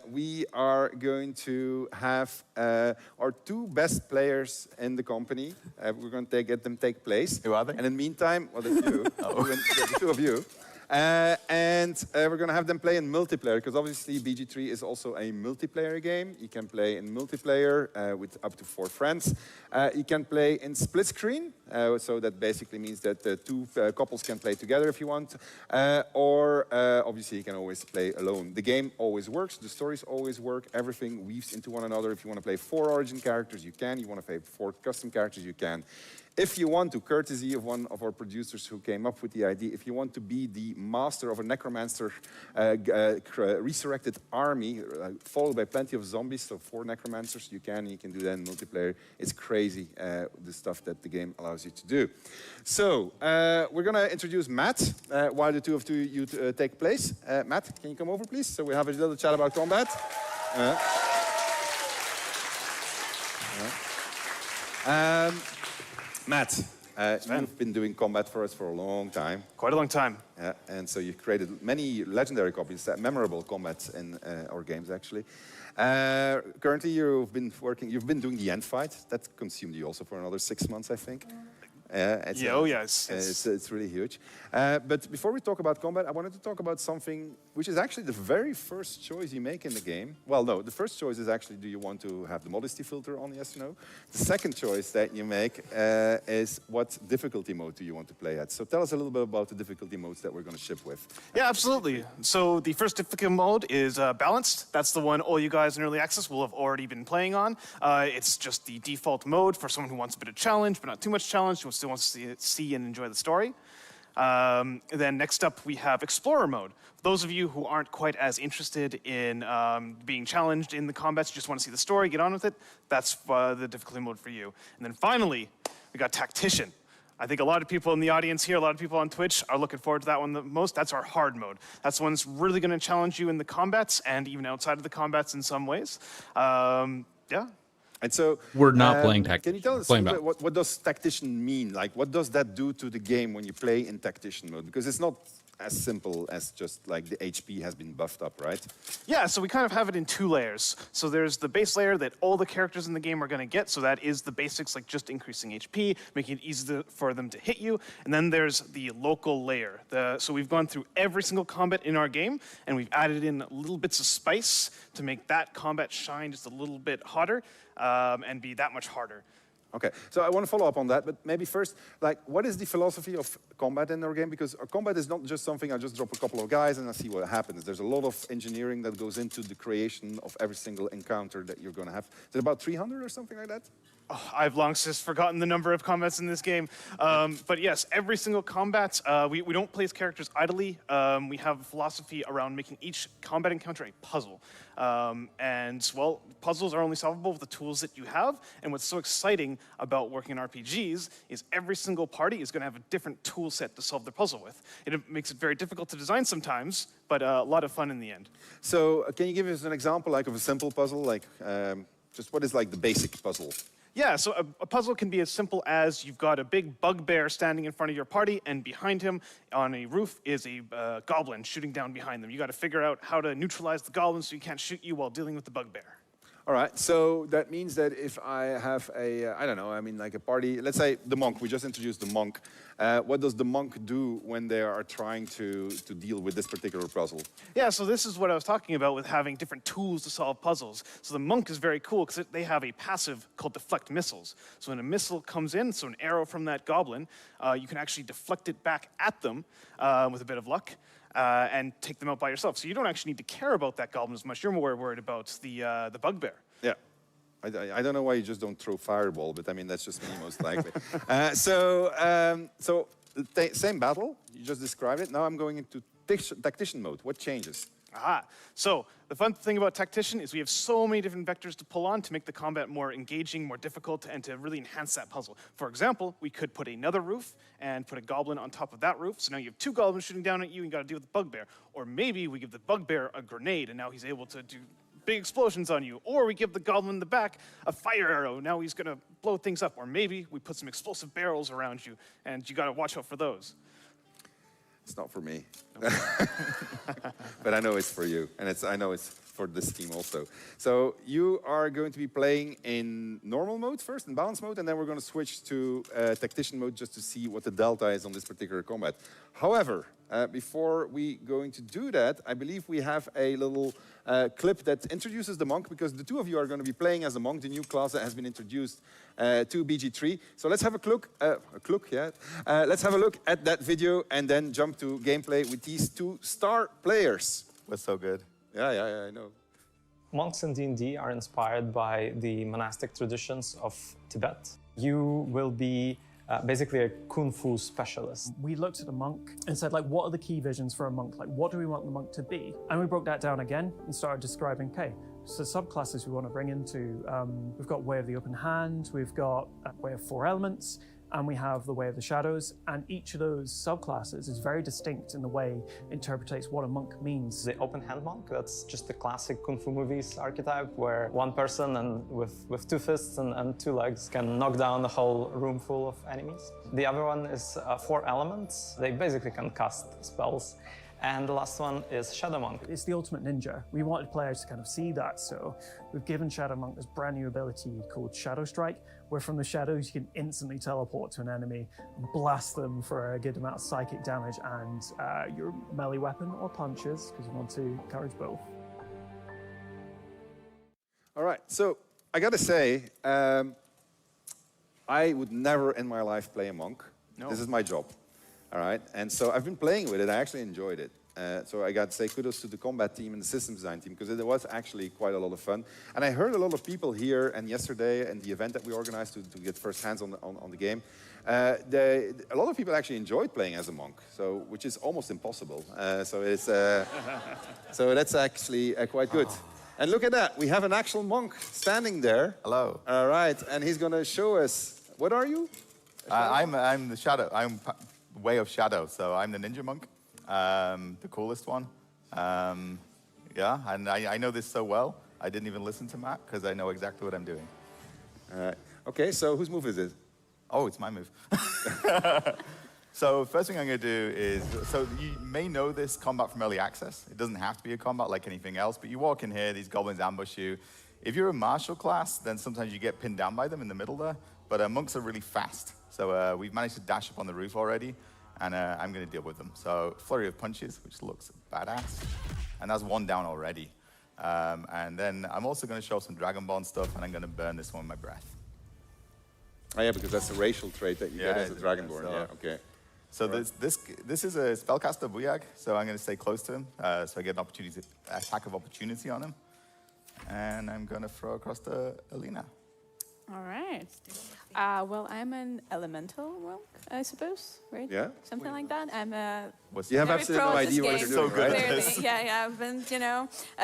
we are going to have our two best players in the company. We're going to get them take place. Who are they? And in the meantime, well, it's you, the two of you. And we're going to have them play in multiplayer, because obviously BG3 is also a multiplayer game. You can play in multiplayer with up to 4 friends. You can play in split screen, so that basically means that the two couples can play together if you want. Or obviously you can always play alone. The game always works, the stories always work, everything weaves into one another. If you want to play 4 origin characters, you can. You want to play 4 custom characters, you can. If you want to, courtesy of one of our producers who came up with the idea, if you want to be the master of a necromancer resurrected army, followed by plenty of zombies, so 4 necromancers, you can do that in multiplayer. It's crazy, the stuff that the game allows you to do. So, we're going to introduce Matt while the two of you take place. Matt, can you come over, please? So we have a little chat about combat. Matt, you've been doing combat for us for a long time. Quite a long time. Yeah, and so you've created many legendary copies, memorable combats in our games, actually. Currently, you've been doing the end fight. That consumed you also for another 6 months, I think. It's really huge. But before we talk about combat, I wanted to talk about something which is actually the very first choice you make in the game. Well, no, the first choice is actually, do you want to have the modesty filter on, yes or no? The second choice that you make is what difficulty mode do you want to play at? So tell us a little bit about the difficulty modes that we're going to ship with. Yeah, absolutely. So the first difficulty mode is balanced. That's the one all you guys in Early Access will have already been playing on. It's just the default mode for someone who wants a bit of challenge, but not too much challenge, who still wants to see and enjoy the story. Then next up, we have Explorer mode. For those of you who aren't quite as interested in being challenged in the combats, just want to see the story, get on with it, that's the difficulty mode for you. And then finally, we got Tactician. I think a lot of people in the audience here, a lot of people on Twitch are looking forward to that one the most. That's our hard mode. That's the one that's really going to challenge you in the combats and even outside of the combats in some ways. Yeah. And so we're not playing Tactician. Can you tell us a little bit, what does Tactician mean? Like, what does that do to the game when you play in Tactician mode? Because it's not as simple as just like the HP has been buffed up, right? Yeah, so we kind of have it in 2 layers. So there's the base layer that all the characters in the game are going to get. So that is the basics, like just increasing HP, making it easy for them to hit you. And then there's the local layer. So we've gone through every single combat in our game, and we've added in little bits of spice to make that combat shine just a little bit hotter and be that much harder. Okay, so I want to follow up on that, but maybe first, like, what is the philosophy of combat in our game? Because our combat is not just something I just drop a couple of guys and I see what happens. There's a lot of engineering that goes into the creation of every single encounter that you're going to have. Is it about 300 or something like that? Oh, I've long since forgotten the number of combats in this game. But yes, every single combat, we don't place characters idly. We have a philosophy around making each combat encounter a puzzle. And, well, puzzles are only solvable with the tools that you have. And what's so exciting about working in RPGs is every single party is going to have a different tool set to solve the puzzle with. It makes it very difficult to design sometimes, but a lot of fun in the end. So can you give us an example, like, of a simple puzzle? Like, just what is, like, the basic puzzle? Yeah, so a puzzle can be as simple as you've got a big bugbear standing in front of your party, and behind him on a roof is a goblin shooting down behind them. You got to figure out how to neutralize the goblin so he can't shoot you while dealing with the bugbear. All right, so that means that if I have a, I don't know, I mean like a party, let's say the monk, we just introduced the monk. What does the monk do when they are trying to deal with this particular puzzle? Yeah, so this is what I was talking about with having different tools to solve puzzles. So the monk is very cool because they have a passive called deflect missiles. So when a missile comes in, so an arrow from that goblin, you can actually deflect it back at them with a bit of luck. And take them out by yourself. So you don't actually need to care about that goblin as much. You're more worried about the bugbear. Yeah. I don't know why you just don't throw fireball, but I mean, that's just me most likely. Same battle, you just described it. Now I'm going into tactician mode. What changes? Aha. So the fun thing about Tactician is we have so many different vectors to pull on to make the combat more engaging, more difficult, and to really enhance that puzzle. For example, we could put another roof and put a goblin on top of that roof. So now you have two goblins shooting down at you and you got to deal with the bugbear. Or maybe we give the bugbear a grenade and now he's able to do big explosions on you. Or we give the goblin in the back a fire arrow. Now he's going to blow things up. Or maybe we put some explosive barrels around you and you got to watch out for those. It's not for me, but I know it's for you, and I know it's for this team also. So you are going to be playing in normal mode first, in balance mode, and then we're going to switch to tactician mode just to see what the delta is on this particular combat. However, before we going to do that, I believe we have a little clip that introduces the monk, because the two of you are going to be playing as a monk, the new class that has been introduced to BG3. So let's have let's have a look at that video and then jump to gameplay with these two star players. Was so good. Yeah, I know. Monks in D&D are inspired by the monastic traditions of Tibet. You will be basically a Kung Fu specialist. We looked at a monk and said, like, what are the key visions for a monk? Like, what do we want the monk to be? And we broke that down again and started describing, okay, so subclasses we want to bring into, we've got Way of the Open Hand, we've got Way of Four Elements, and we have the Way of the Shadows, and each of those subclasses is very distinct in the way it interprets what a monk means. The open hand monk, that's just the classic Kung Fu movies archetype, where one person and with two fists and two legs can knock down the whole room full of enemies. The other one is Four Elements. They basically can cast spells. And the last one is Shadow Monk. It's the ultimate ninja. We wanted players to kind of see that, so we've given Shadow Monk this brand new ability called Shadow Strike, where from the shadows you can instantly teleport to an enemy, blast them for a good amount of psychic damage, and your melee weapon or punches, because you want to encourage both. All right, so I gotta say, I would never in my life play a monk. No. This is my job. All right, and so I've been playing with it. I actually enjoyed it. So I got to say kudos to the combat team and the systems design team, because it was actually quite a lot of fun. And I heard a lot of people here and yesterday and the event that we organized to get first hands on the game. A lot of people actually enjoyed playing as a monk, so which is almost impossible. So it's so that's actually quite good. And look at that, we have an actual monk standing there. Hello. All right, and he's going to show us. What are you? I'm the Shadow. I'm Way of Shadow, so I'm the ninja monk, the coolest one. Yeah, and I know this so well, I didn't even listen to Matt, because I know exactly what I'm doing. Okay, so whose move is it? Oh, it's my move. So first thing I'm going to do is, so you may know this combat from early access. It doesn't have to be a combat like anything else, but you walk in here, these goblins ambush you. If you're a martial class, then sometimes you get pinned down by them in the middle there, but monks are really fast. So we've managed to dash up on the roof already, and I'm going to deal with them. So flurry of punches, which looks badass, and that's one down already. And then I'm also going to show some Dragonborn stuff, and I'm going to burn this one with my breath. Oh yeah, because that's a racial trait that you get as a Dragonborn. So, yeah, okay. So this is a spellcaster Buyag, so I'm going to stay close to him, so I get an attack of opportunity on him. And I'm going to throw across to Alina. All right. Well, I'm an elemental monk, I suppose, right? Yeah. Something like that. I'm a. You have very absolutely pro no at this idea what game, you're doing, right? clearly. Yeah, I've been,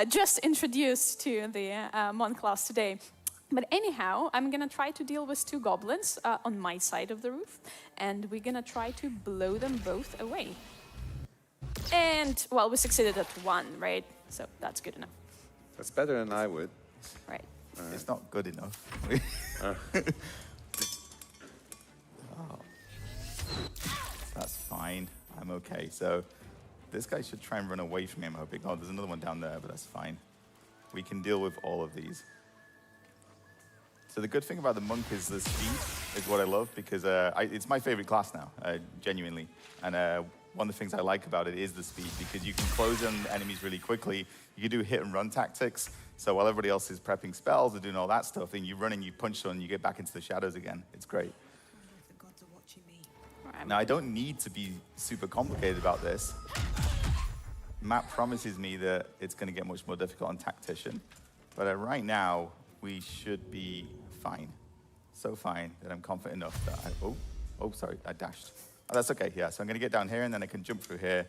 just introduced to the monk class today. But anyhow, I'm gonna try to deal with 2 goblins on my side of the roof, and we're gonna try to blow them both away. And, well, we succeeded at 1, right? So that's good enough. That's better than I would. Right. It's not good enough. Oh. That's fine. I'm okay. So this guy should try and run away from me, I'm hoping. Oh, there's another one down there, but that's fine. We can deal with all of these. So the good thing about the monk is the speed is what I love, because it's my favorite class now, genuinely. And one of the things I like about it is the speed, because you can close on enemies really quickly. You can do hit and run tactics. So while everybody else is prepping spells and doing all that stuff, then you run and you punch someone and you get back into the shadows again. It's great. Now, I don't need to be super complicated about this. Matt promises me that it's going to get much more difficult on Tactician. But right now, we should be fine. So fine that I'm confident enough that oh, sorry, I dashed. Oh, that's okay, yeah. So I'm going to get down here, and then I can jump through here,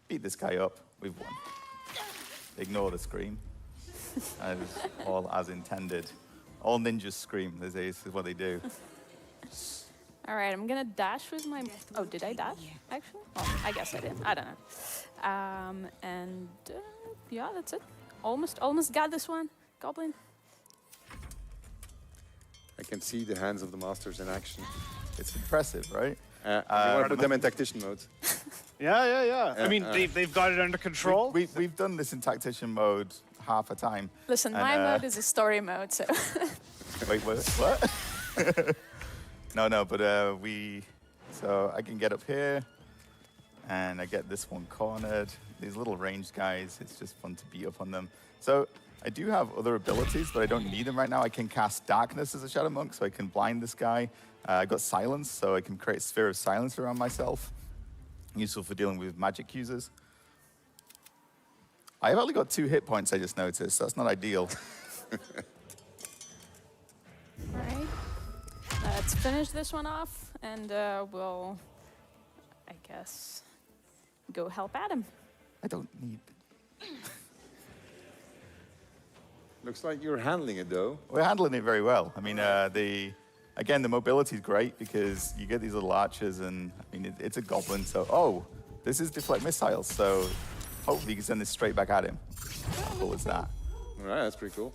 beat this guy up. We've won. Ignore the scream. That is all as intended. All ninjas scream. This is what they do. All right, I'm gonna dash with my. Oh, did I dash? Actually, oh, I guess I did. I don't know. Yeah, that's it. Almost got this one, goblin. I can see the hands of the masters in action. It's impressive, right? You want to put them in tactician mode. Yeah. I mean, they've got it under control. We've done this in Tactician mode half a time. Listen, my mode is a story mode, so. Wait, what? No, but so I can get up here, and I get this one cornered. These little ranged guys, it's just fun to beat up on them. So I do have other abilities, but I don't need them right now. I can cast Darkness as a Shadow Monk, so I can blind this guy. I've got Silence, so I can create a sphere of silence around myself. Useful for dealing with magic users. I've only got 2 hit points, I just noticed. That's not ideal. All right. Let's finish this one off, and we'll, I guess, go help Adam. I don't need. Looks like you're handling it, though. We're handling it very well. I mean, again, the mobility is great because you get these little archers, and I mean, it's a goblin. So, this is deflect missiles. So, hopefully, you can send this straight back at him. How cool is that? All right, that's pretty cool.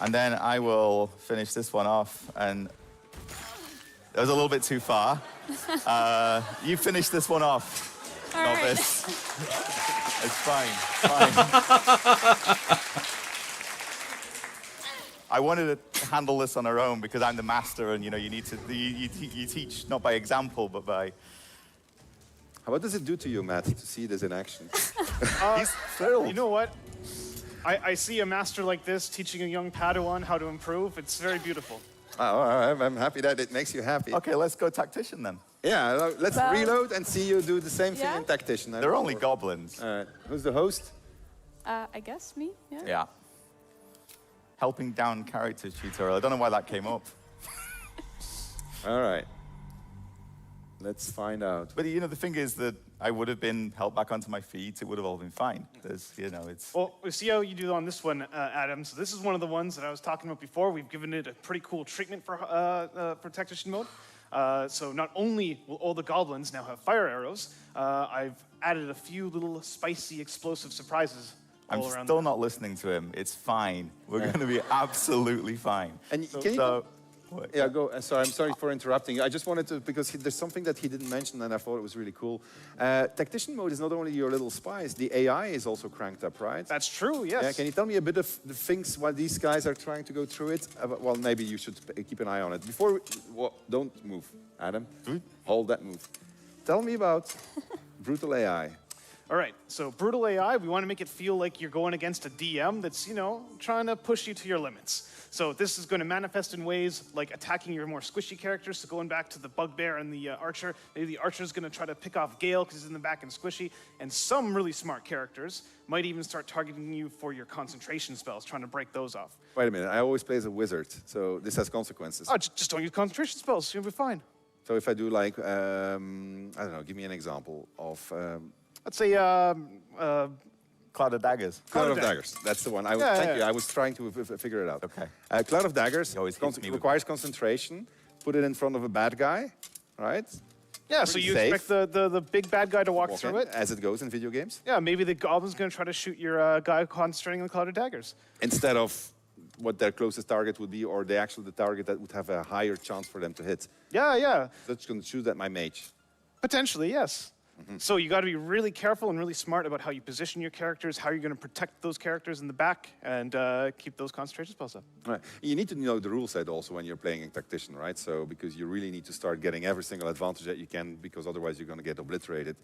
And then I will finish this one off, and that was a little bit too far. You finish this one off, novice. It's fine. I wanted to handle this on our own because I'm the master, and you need to you teach not by example but by. What does it do to you, Matt, to see this in action? He's thrilled. You know what? I see a master like this teaching a young Padawan how to improve. It's very beautiful. Oh, all right. I'm happy that it makes you happy. Okay, let's go Tactician then. Yeah, let's reload and see you do the same thing in Tactician. They're only goblins. All right. Who's the host? I guess me, yeah? Yeah. Helping down characters tutorial. I don't know why that came up. All right. Let's find out. But the thing is that I would have been helped back onto my feet. It would have all been fine. It's. Well, we see how you do on this one, Adam. So this is one of the ones that I was talking about before. We've given it a pretty cool treatment for Tactician mode. So not only will all the goblins now have fire arrows, I've added a few little spicy explosive surprises all around. I'm still not listening to him. It's fine. We're going to be absolutely fine. And can you? Yeah, go. Sorry, I'm sorry for interrupting. I just wanted to, because there's something that he didn't mention, and I thought it was really cool. Tactician mode is not only your little spies, the AI is also cranked up, right? That's true, yes. Yeah, can you tell me a bit of the things while these guys are trying to go through it? Well, maybe you should keep an eye on it. Before, don't move, Adam. Hold that move. Tell me about Brutal AI. All right, so brutal AI, we want to make it feel like you're going against a DM that's, you know, trying to push you to your limits. So this is going to manifest in ways like attacking your more squishy characters. So going back to the bugbear and the archer, maybe the archer's going to try to pick off Gale because he's in the back and squishy. And some really smart characters might even start targeting you for your concentration spells, trying to break those off. Wait a minute, I always play as a wizard, so this has consequences. Oh, just don't use concentration spells, you'll be fine. So if I do like, I don't know, give me an example of... Let's say, Cloud of Daggers. Cloud of Daggers, that's the one. Thank you, I was trying to figure it out. Okay. Cloud of Daggers requires concentration. Put it in front of a bad guy, right? Yeah, so you expect the big bad guy to walk through it? As it goes in video games. Yeah, maybe the goblin's going to try to shoot your guy concentrating on the Cloud of Daggers. Instead of what their closest target would be, or the target that would have a higher chance for them to hit. Yeah, yeah. So it's going to shoot at my mage. Potentially, yes. So you got to be really careful and really smart about how you position your characters, how you're going to protect those characters in the back, and keep those concentration spells up. Right. You need to know the rule set also when you're playing a tactician, right? So because you really need to start getting every single advantage that you can, because otherwise you're going to get obliterated.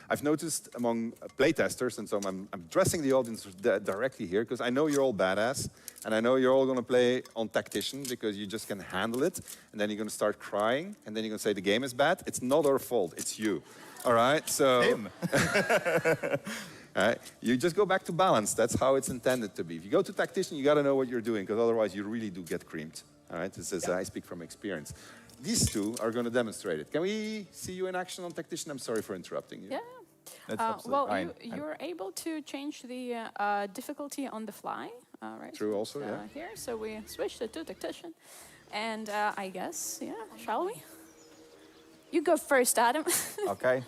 I've noticed among playtesters, and so I'm addressing the audience directly here, because I know you're all badass, and I know you're all going to play on tactician because you just can handle it, and then you're going to start crying, and then you're going to say the game is bad. It's not our fault, it's you. All right, so... Him. All right, you just go back to balance. That's how it's intended to be. If you go to tactician, you got to know what you're doing, because otherwise you really do get creamed. All right, this is I speak from experience. These two are going to demonstrate it. Can we see you in action on tactician? I'm sorry for interrupting you. Yeah. That's absolutely well, fine. you're able to change the difficulty on the fly, right? True, also, yeah. Here, so we switched it to tactician, and I guess, yeah, shall we? You go first, Adam. Okay.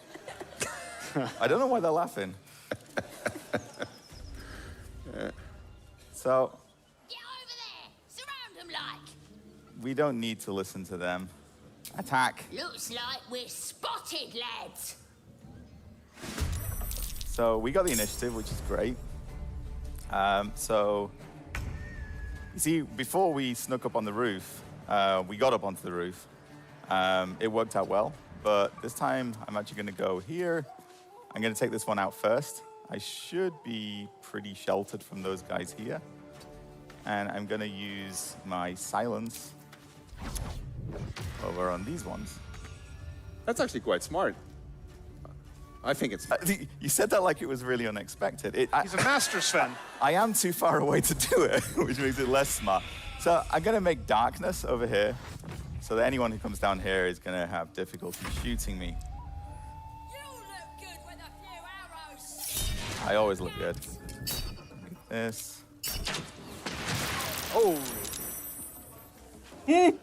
I don't know why they're laughing. So... Get over there! Surround them like! We don't need to listen to them. Attack. Looks like we're spotted, lads! So we got the initiative, which is great. So, you see, before we snuck up on the roof, we got up onto the roof. It worked out well, but this time I'm actually going to go here. I'm going to take this one out first. I should be pretty sheltered from those guys here. And I'm going to use my silence over on these ones. That's actually quite smart. I think it's... You said that like it was really unexpected. He's a master, Sven. I am too far away to do it, which makes it less smart. So I'm going to make darkness over here, so that anyone who comes down here is going to have difficulty shooting me. You look good with a few arrows! I always look good. Like this. Oh!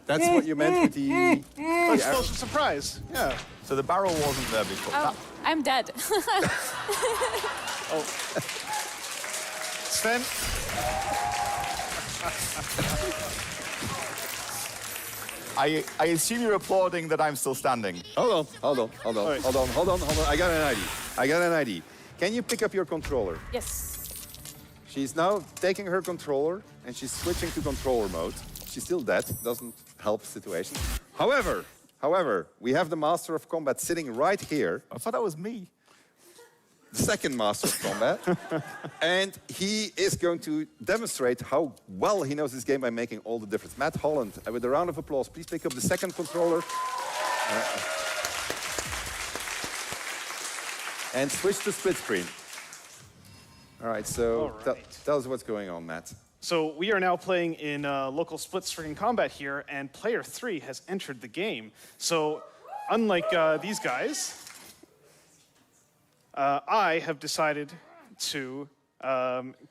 That's what you meant with the... That's supposed to surprise, yeah. So the barrel wasn't there before. Oh, I'm dead. Oh. Sven? I assume you're applauding that I'm still standing. Hold on. I got an ID. Can you pick up your controller? Yes. She's now taking her controller and she's switching to controller mode. She's still dead, doesn't help the situation. However, we have the Master of Combat sitting right here. I thought that was me. The second Master of Combat. And he is going to demonstrate how well he knows this game by making all the difference. Matt Holland, with a round of applause, please pick up the second controller. And switch to split screen. All right, so tell us what's going on, Matt. So we are now playing in local split-screen combat here, and player 3 has entered the game. So unlike these guys, I have decided to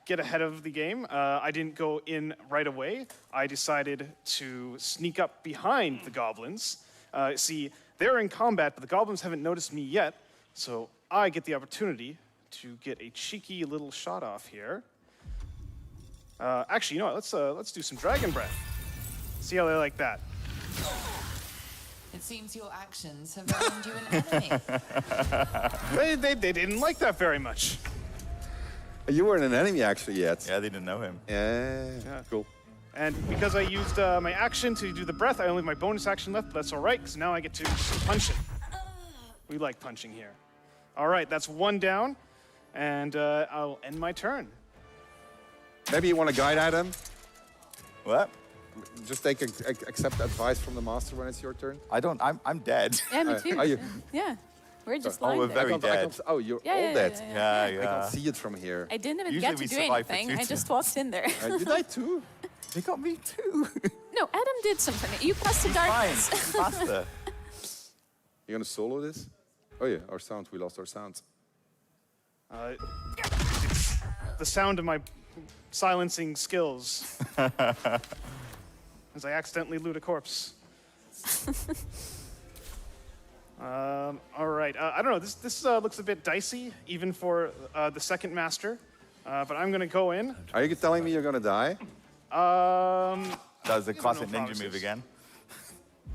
get ahead of the game. I didn't go in right away. I decided to sneak up behind the goblins. See, they're in combat, but the goblins haven't noticed me yet, so I get the opportunity to get a cheeky little shot off here. Actually, you know what? Let's do some Dragon Breath. See how they like that. It seems your actions have earned you an enemy. They didn't like that very much. You weren't an enemy actually yet. Yeah, they didn't know him. Yeah. Cool. And because I used my action to do the breath, I only have my bonus action left, but that's all right, because now I get to punch it. We like punching here. All right, that's one down. and I'll end my turn. Maybe you want to guide Adam? What? Just accept advice from the master when it's your turn? I'm dead. Yeah, me too. Are you? Yeah, we're just Oh, lying we're there. very dead. Oh, you're Yeah, all yeah, dead. yeah, Yeah, I can't see it from here. I didn't even Usually get to we do survive for anything. 2 I just walked in there. Did I too? They got me too. No, Adam did something. You passed the darkness. Faster. You gonna solo this? Oh yeah, our sound. We lost our sound. It's the sound of my silencing skills as I accidentally loot a corpse. All right. I don't know. This looks a bit dicey, even for the second master. But I'm gonna go in. Are you telling me you're gonna die? That was the these are classic no ninja move promises. again.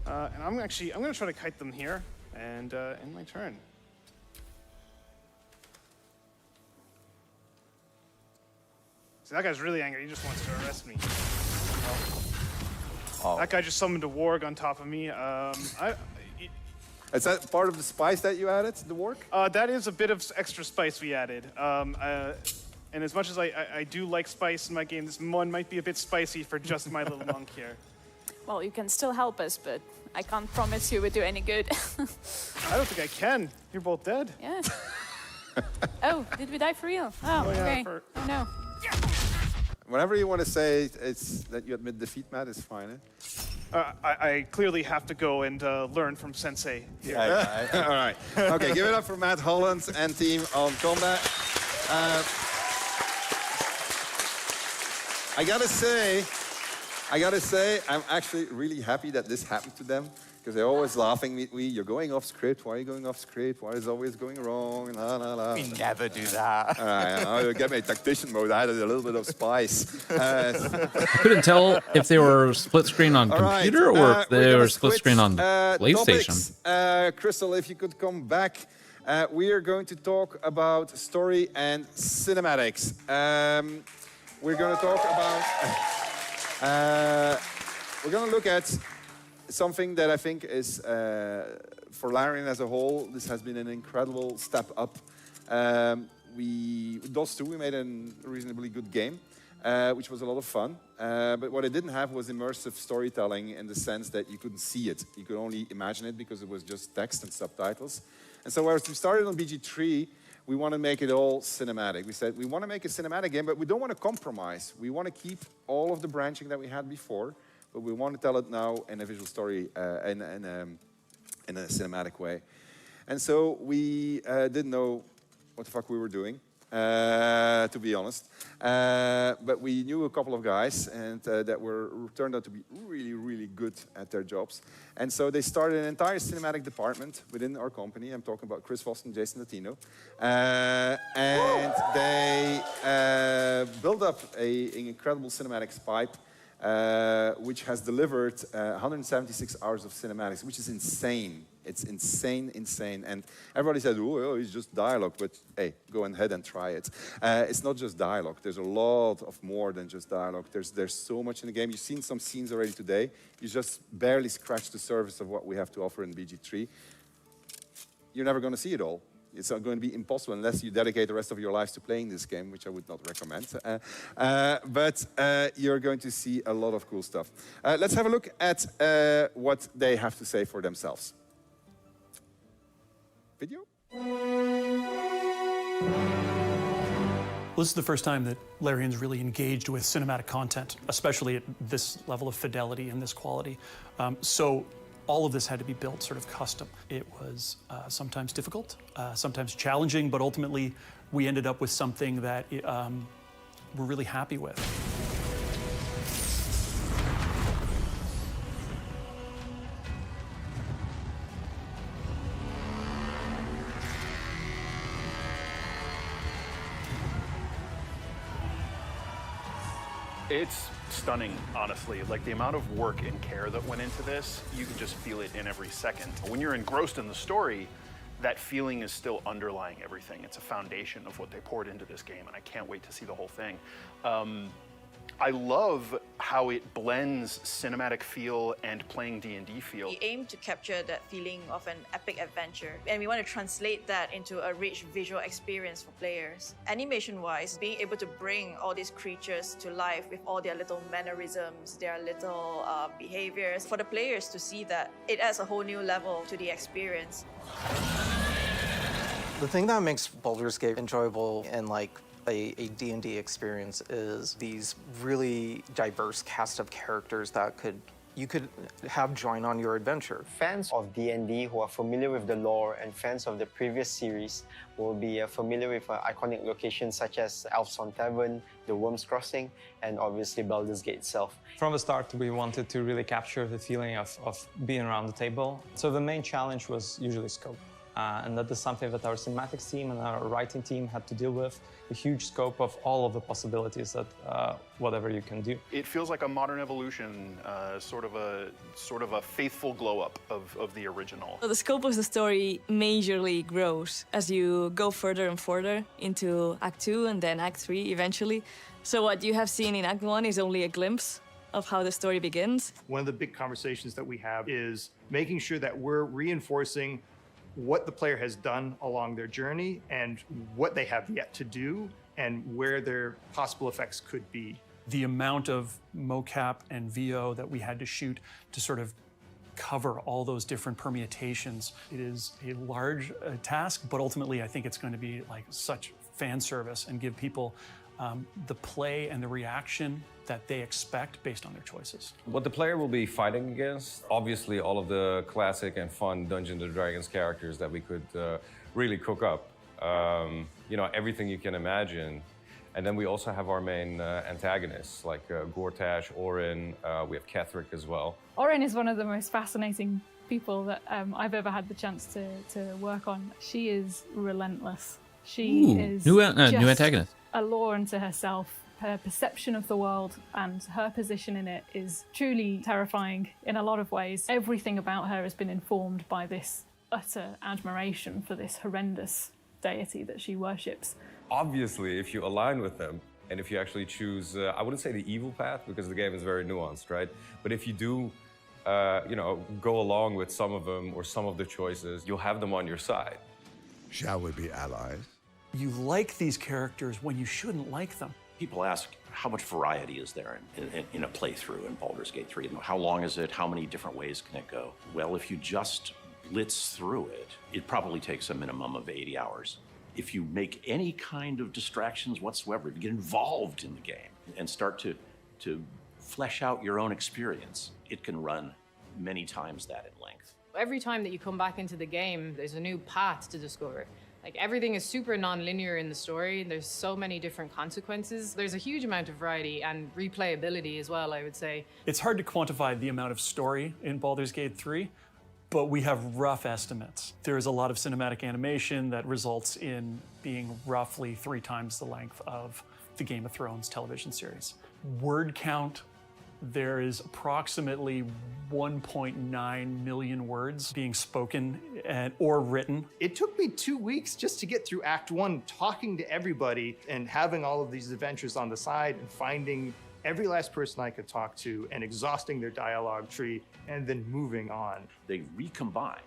And I'm gonna try to kite them here and end my turn. See, that guy's really angry. He just wants to arrest me. Oh. That guy just summoned a warg on top of me. Is that part of the spice that you added, the work? That is a bit of extra spice we added. And as much as I do like spice in my game, this one might be a bit spicy for just my little monk here. Well, you can still help us, but I can't promise you would do any good. I don't think I can. You're both dead. Yeah. Oh, did we die for real? Oh, Oh, yeah, okay. for- Oh no. Whenever you want to say it's that you admit defeat, Matt, it's fine. I clearly have to go and learn from Sensei here. All right. Okay, give it up for Matt Holland and team on combat. I gotta say, I'm actually really happy that this happened to them because they're always laughing at me. You're going off script. Why are you going off script? Why is it always going wrong? La, la, la. We never do that. All right, I'll get my tactician mode. I added a little bit of spice. Couldn't tell if they were split screen on All right, computer or if we're they gonna were split screen on PlayStation. topics. Crystal, if you could come back. We are going to talk about story and cinematics. We're going to talk about... we're going to look at something that I think is, for Larian as a whole, this has been an incredible step up. With DOS 2, we made a reasonably good game, which was a lot of fun. But what it didn't have was immersive storytelling in the sense that you couldn't see it. You could only imagine it because it was just text and subtitles. And so as we started on BG3, we want to make it all cinematic. We said we want to make a cinematic game, but we don't want to compromise. We want to keep all of the branching that we had before, but we want to tell it now in a visual story, in a cinematic way. And so we didn't know what the fuck we were doing, to be honest. But we knew a couple of guys and that turned out to be really, really good at their jobs. And so they started an entire cinematic department within our company. I'm talking about Chris Voss and Jason Latino. And they built up an incredible cinematics pipe, which has delivered 176 hours of cinematics, which is insane. It's insane. And everybody said, oh, it's just dialogue. But hey, go ahead and try it. It's not just dialogue. There's a lot of more than just dialogue. There's so much in the game. You've seen some scenes already today. You just barely scratched the surface of what we have to offer in BG3. You're never going to see it all. It's not going to be impossible unless you dedicate the rest of your lives to playing this game, which I would not recommend. But you're going to see a lot of cool stuff. Let's have a look at what they have to say for themselves. Video? Well, this is the first time that Larian's really engaged with cinematic content, especially at this level of fidelity and this quality. So all of this had to be built sort of custom. It was sometimes difficult, sometimes challenging, but ultimately we ended up with something that we're really happy with. It's stunning, honestly. Like the amount of work and care that went into this, you can just feel it in every second. When you're engrossed in the story, that feeling is still underlying everything. It's a foundation of what they poured into this game, and I can't wait to see the whole thing. I love how it blends cinematic feel and playing D&D feel. We aim to capture that feeling of an epic adventure, and we want to translate that into a rich visual experience for players. Animation-wise, being able to bring all these creatures to life with all their little mannerisms, their little behaviors, for the players to see that, it adds a whole new level to the experience. The thing that makes Baldur's Gate enjoyable and like a D&D experience is these really diverse cast of characters that you could have join on your adventure. Fans of D&D who are familiar with the lore and fans of the previous series will be familiar with iconic locations such as Elfson Tavern, the Worm's Crossing, and obviously Baldur's Gate itself. From the start, we wanted to really capture the feeling of being around the table. So the main challenge was usually scope. And that is something that our cinematics team and our writing team had to deal with, a huge scope of all of the possibilities that whatever you can do. It feels like a modern evolution, sort of a faithful glow-up of the original. The scope of the story majorly grows as you go further and further into Act 2 and then Act 3 eventually. So what you have seen in Act 1 is only a glimpse of how the story begins. One of the big conversations that we have is making sure that we're reinforcing what the player has done along their journey and what they have yet to do and where their possible effects could be. The amount of mocap and VO that we had to shoot to sort of cover all those different permutations, it is a large task, but ultimately I think it's going to be like such fan service and give people the play and the reaction that they expect based on their choices. What the player will be fighting against, obviously all of the classic and fun Dungeons & Dragons characters that we could really cook up. You know, everything you can imagine. And then we also have our main antagonists, like Gortash, Orin, we have Ketheric as well. Orin is one of the most fascinating people that I've ever had the chance to work on. She is relentless. She is new just antagonist. A law unto herself. Her perception of the world and her position in it is truly terrifying in a lot of ways. Everything about her has been informed by this utter admiration for this horrendous deity that she worships. Obviously, if you align with them, and if you actually choose, I wouldn't say the evil path, because the game is very nuanced, right? But if you do, you know, go along with some of them or some of the choices, you'll have them on your side. Shall we be allies? You like these characters when you shouldn't like them. People ask, how much variety is there in a playthrough in Baldur's Gate 3? How long is it? How many different ways can it go? Well, if you just blitz through it, it probably takes a minimum of 80 hours. If you make any kind of distractions whatsoever, if you get involved in the game and start to flesh out your own experience, it can run many times that in length. Every time that you come back into the game, there's a new path to discover. Like, everything is super non-linear in the story. There's so many different consequences. There's a huge amount of variety and replayability as well, I would say. It's hard to quantify the amount of story in Baldur's Gate 3, but we have rough estimates. There is a lot of cinematic animation that results in being roughly 3 times the length of the Game of Thrones television series. Word count, there is approximately 1.9 million words being spoken or written. It took me 2 weeks just to get through Act 1, talking to everybody and having all of these adventures on the side and finding every last person I could talk to and exhausting their dialogue tree and then moving on. They recombine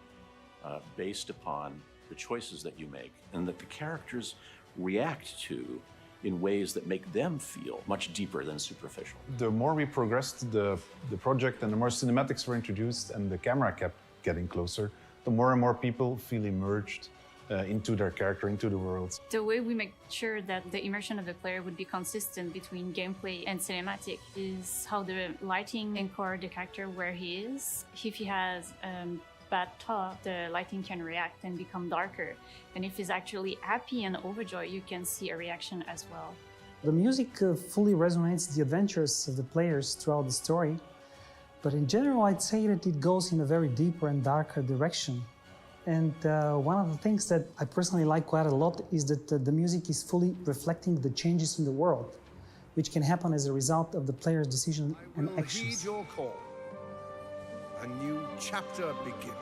based upon the choices that you make and that the characters react to in ways that make them feel much deeper than superficial. The more we progressed the project and the more cinematics were introduced and the camera kept getting closer, the more and more people feel immersed into their character, into the world. The way we make sure that the immersion of the player would be consistent between gameplay and cinematic is how the lighting encodes the character where he is. If he has bad thought, the lighting can react and become darker. And if he's actually happy and overjoyed, you can see a reaction as well. The music fully resonates the adventures of the players throughout the story, but in general I'd say that it goes in a very deeper and darker direction. And one of the things that I personally like quite a lot is that the music is fully reflecting the changes in the world, which can happen as a result of the player's decision and actions. Heed your call. A new chapter begins.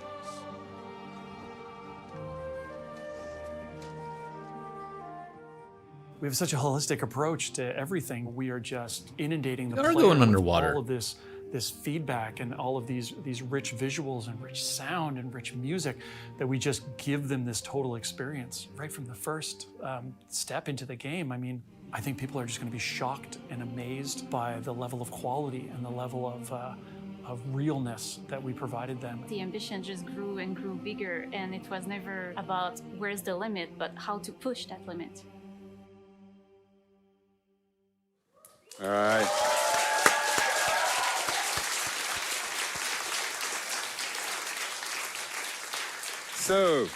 We have such a holistic approach to everything. We are just inundating the They are player going with underwater. all of this feedback and all of these rich visuals and rich sound and rich music that we just give them this total experience right from the first step into the game. I mean, I think people are just going to be shocked and amazed by the level of quality and the level of realness that we provided them. The ambition just grew and grew bigger, and it was never about where's the limit, but how to push that limit. All right. So,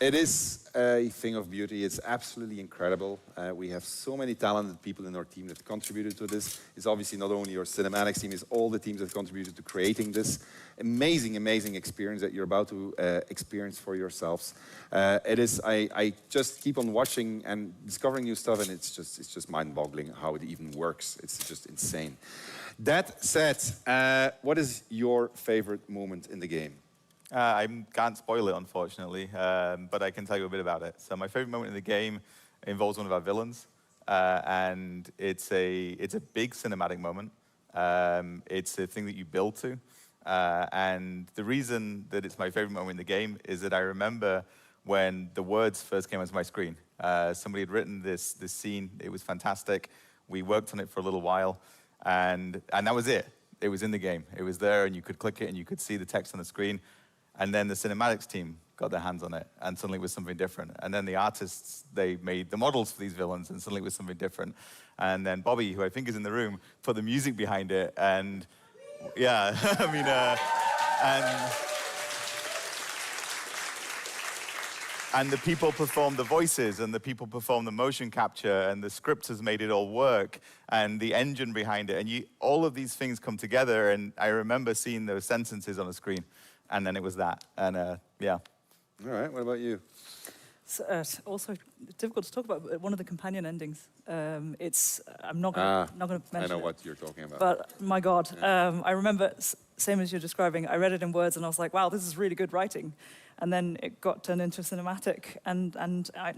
it is a thing of beauty. It's absolutely incredible. We have so many talented people in our team that contributed to this. It's obviously not only your cinematics team, it's all the teams that contributed to creating this amazing, amazing experience that you're about to experience for yourselves. It is, I just keep on watching and discovering new stuff, and it's just mind-boggling how it even works. It's just insane. That said, what is your favorite moment in the game? I can't spoil it, unfortunately, but I can tell you a bit about it. So my favorite moment in the game involves one of our villains, and it's a big cinematic moment. It's a thing that you build to, and the reason that it's my favorite moment in the game is that I remember when the words first came onto my screen. Somebody had written this scene. It was fantastic. We worked on it for a little while, and that was it. It was in the game. It was there, and you could click it, and you could see the text on the screen. And then the cinematics team got their hands on it, and suddenly it was something different. And then the artists, they made the models for these villains, and suddenly it was something different. And then Bobby, who I think is in the room, put the music behind it, and yeah, I mean, and the people performed the voices, and the people performed the motion capture, and the scripters made it all work, and the engine behind it. And all of these things come together, and I remember seeing those sentences on the screen. And then it was that, and yeah. All right, what about you? It's also difficult to talk about, but one of the companion endings. I'm not going to mention I know it, what you're talking about. but my God, I remember, same as you're describing, I read it in words and I was like, wow, this is really good writing. And then it got turned into a cinematic, and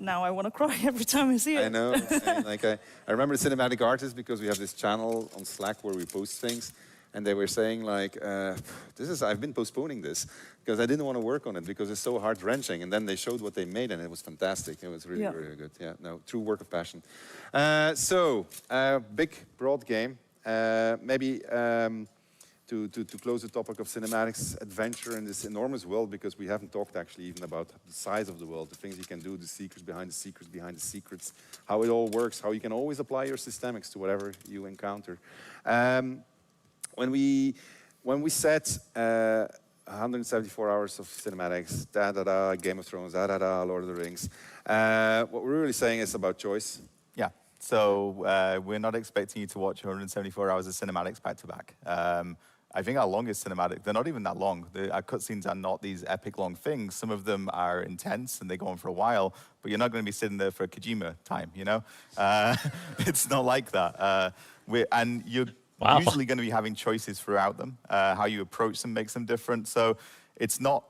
now I want to cry every time I see it. I know. I remember the cinematic artists because we have this channel on Slack where we post things. And they were saying like, I've been postponing this because I didn't want to work on it because it's so heart-wrenching. And then they showed what they made and it was fantastic. It was really, really good. Yeah, no, true work of passion. Big, broad game. Maybe to close the topic of cinematics, adventure in this enormous world, because we haven't talked actually even about the size of the world, the things you can do, the secrets behind the secrets behind the secrets, how it all works, how you can always apply your systemics to whatever you encounter. When we set 174 hours of cinematics, Game of Thrones, Lord of the Rings, what we're really saying is about choice. Yeah, so we're not expecting you to watch 174 hours of cinematics back to back. I think our longest cinematic, they're not even that long. Our cutscenes are not these epic long things. Some of them are intense and they go on for a while, but you're not going to be sitting there for Kojima time, you know? It's not like that. And you're usually going to be having choices throughout them. How you approach them makes them different. So it's not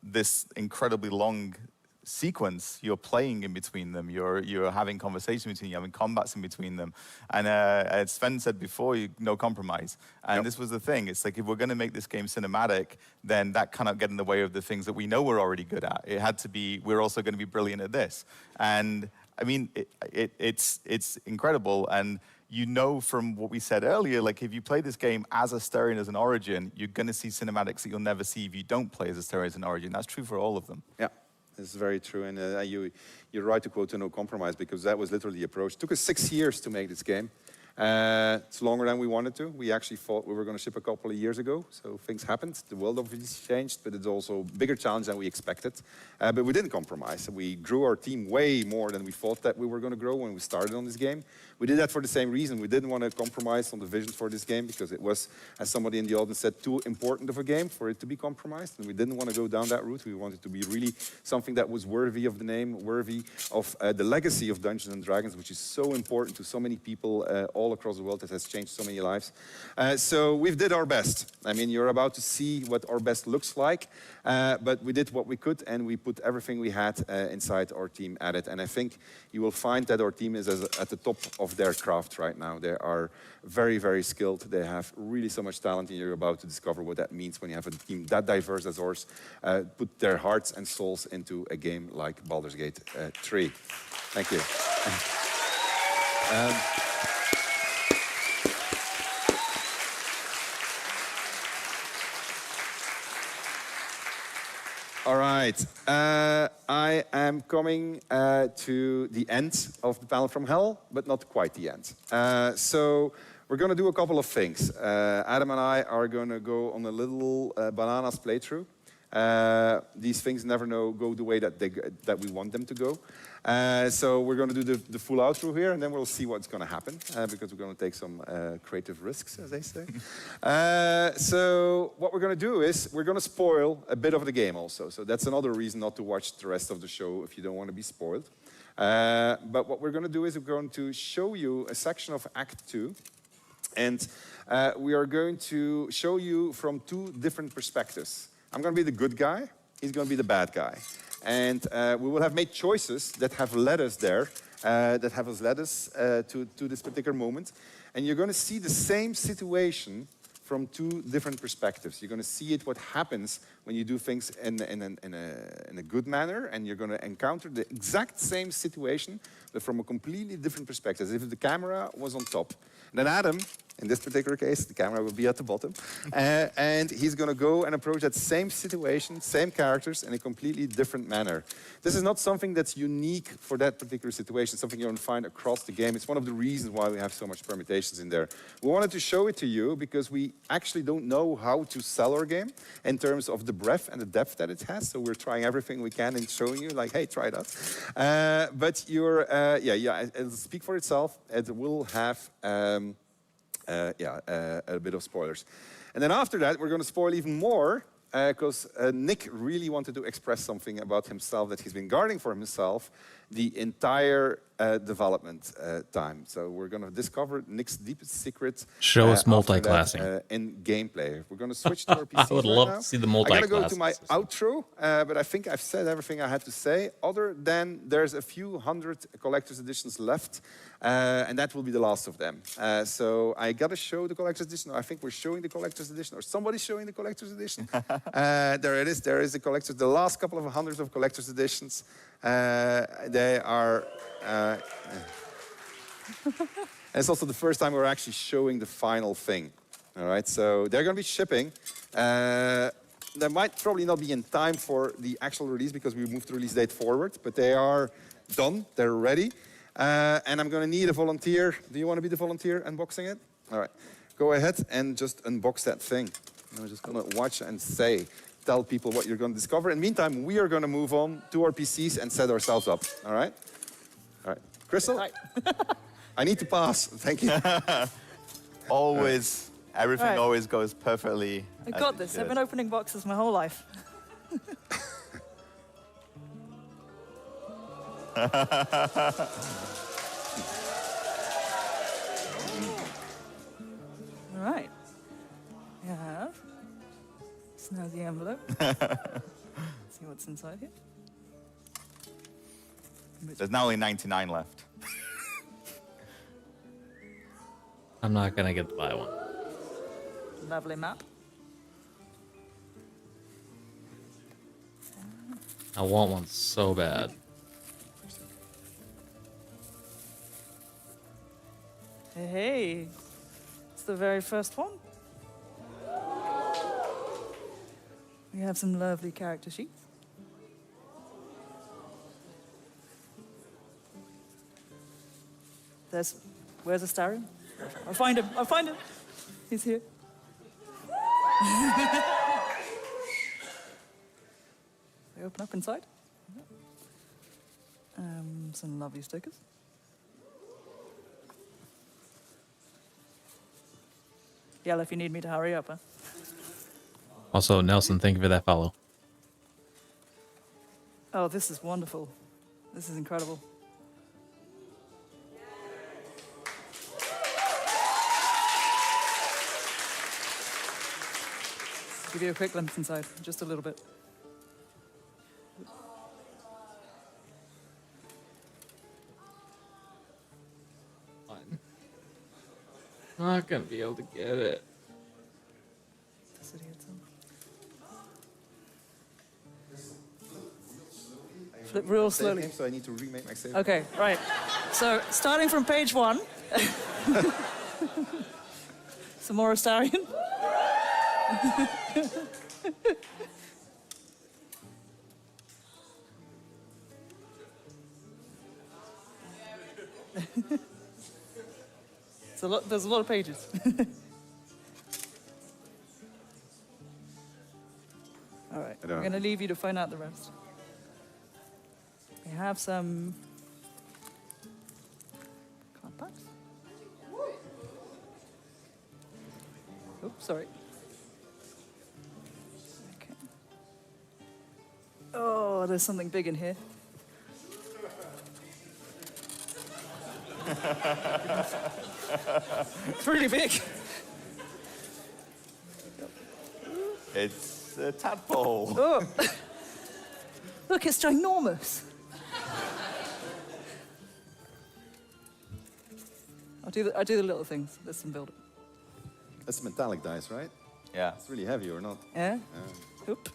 this incredibly long sequence. You're playing in between them. You're having conversations between you, having combats in between them. And as Sven said before, no compromise. And this was the thing. It's like, if we're going to make this game cinematic, then that cannot get in the way of the things that we know we're already good at. It had to be, we're also going to be brilliant at this. And I mean, it's incredible. And you know from what we said earlier, like if you play this game as Astarion as an Origin, you're going to see cinematics that you'll never see if you don't play as Astarion as an Origin. That's true for all of them. Yeah, this is very true. And you're right to quote to no compromise, because that was literally the approach. It took us 6 years to make this game. It's longer than we wanted to. We actually thought we were going to ship a couple of years ago, so things happened. The world obviously changed, but it's also a bigger challenge than we expected. But we didn't compromise. We grew our team way more than we thought that we were going to grow when we started on this game. We did that for the same reason. We didn't want to compromise on the vision for this game, because it was, as somebody in the audience said, too important of a game for it to be compromised. And we didn't want to go down that route. We wanted to be really something that was worthy of the name, worthy of the legacy of Dungeons & Dragons, which is so important to so many people all all across the world. It has changed so many lives. So we've did our best. I mean, you're about to see what our best looks like, but we did what we could, and we put everything we had inside our team at it. And I think you will find that our team is at the top of their craft right now. They are very, very skilled. They have really so much talent, and you're about to discover what that means when you have a team that diverse as ours, put their hearts and souls into a game like Baldur's Gate 3. Thank you. All right, I am coming to the end of the panel from hell, but not quite the end. So we're going to do a couple of things. Adam and I are going to go on a little bananas playthrough. These things never go the way that we want them to go. So we're going to do the full outro here, and then we'll see what's going to happen, because we're going to take some creative risks, as they say. So what we're going to do is we're going to spoil a bit of the game also. So that's another reason not to watch the rest of the show if you don't want to be spoiled. But what we're going to do is we're going to show you a section of Act 2. And we are going to show you from two different perspectives. I'm going to be the good guy. He's going to be the bad guy. And we will have made choices that have led us there, that have led us to this particular moment. And you're going to see the same situation from two different perspectives. You're going to see what happens when you do things in a good manner, and you're going to encounter the exact same situation, but from a completely different perspective, as if the camera was on top. And then Adam, in this particular case, the camera will be at the bottom, and he's going to go and approach that same situation, same characters, in a completely different manner. This is not something that's unique for that particular situation, something you're going to find across the game. It's one of the reasons why we have so much permutations in there. We wanted to show it to you because we actually don't know how to sell our game in terms of the breadth and the depth that it has, so we're trying everything we can in showing you, like, hey, try that. But it'll speak for itself. It will have a bit of spoilers. And then after that, we're going to spoil even more, because Nick really wanted to express something about himself that he's been guarding for himself the entire development time. So we're going to discover Nick's deepest secret. Show us multi-classing. In gameplay. We're going to switch to our PCs I would love to see the multi-classing. I'm going to go to my outro, but I think I've said everything I had to say, other than there's a few hundred collector's editions left, and that will be the last of them. So I got to show the collector's edition. I think we're showing the collector's edition, or somebody's showing the collector's edition. There it is. There is the last couple of hundreds of collector's editions. They are... it's also the first time we're actually showing the final thing. All right, so they're going to be shipping. They might probably not be in time for the actual release because we moved the release date forward, but they are done. They're ready. And I'm going to need a volunteer. Do you want to be the volunteer unboxing it? All right, go ahead and just unbox that thing. I'm just going to watch and tell people what you're going to discover. In the meantime, we are going to move on to our PCs and set ourselves up. All right? All right. Crystal? I need to pass. Thank you. Always, everything Right. always goes perfectly. I got this. I've been opening boxes my whole life. All right. We have. It's now the envelope. See what's inside here. There's now only 99 left. I'm not gonna get to buy one. Lovely map. I want one so bad. Hey, it's the very first one. We have some lovely character sheets. Where's Astarion? I'll find him. He's here. They open up inside. Some lovely stickers. Yell if you need me to hurry up, huh? Also, Nelson, thank you for that follow. Oh, this is wonderful. This is incredible. give you a quick glimpse inside, just a little bit. Not gonna be able to get it. The city itself. Flip real Save slowly. game, so I need to remake my save. Okay, right. So starting from page 1. Some more Astarion. There's a lot of pages. All right, I'm going to leave you to find out the rest. We have some card packs. Oops, sorry. Okay. Oh, there's something big in here. It's really big. It's a tadpole. Oh. Look, it's ginormous. I do the little things. There's some build-up. That's metallic dice, right? Yeah. It's really heavy or not? Yeah. Oop.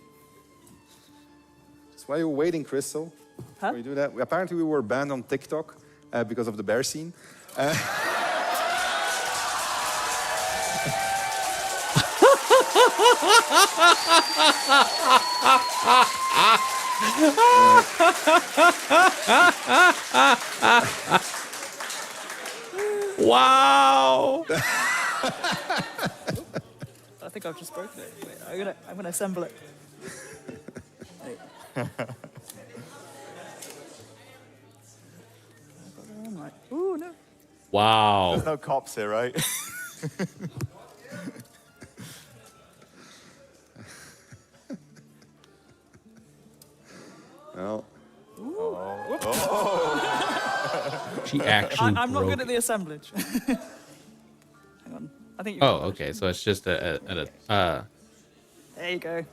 That's why you're waiting, Crystal. Huh? Before you do that. Apparently we were banned on TikTok because of the bear scene. Wow! I think I've just broken it. Wait, I'm gonna assemble it. Ooh, no. Wow. There's no cops here, right? Well. She actually I'm not broke good at the assemblage. Hang on. I think you Oh, okay. So it's just There you go. There you go.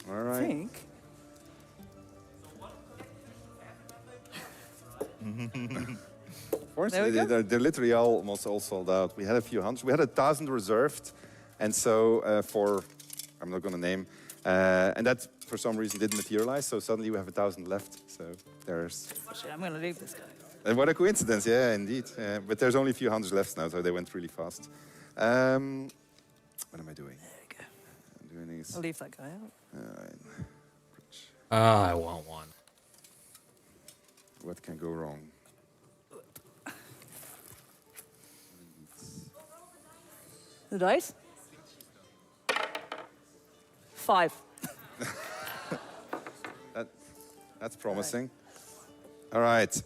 All I right. think. Fortunately, There we go. they're literally almost all sold out. We had a few hundred. We had 1,000 reserved, and so I'm not going to name, and that for some reason didn't materialize. So suddenly we have 1,000 left. So there's. Actually, I'm going to leave this guy. And what a coincidence, yeah, indeed. But there's only a few hundred left now, so they went really fast. What am I doing? There you go. I'm doing this. I'll leave that guy out. All right. I want one. What can go wrong? The dice? 5. That's promising. All right.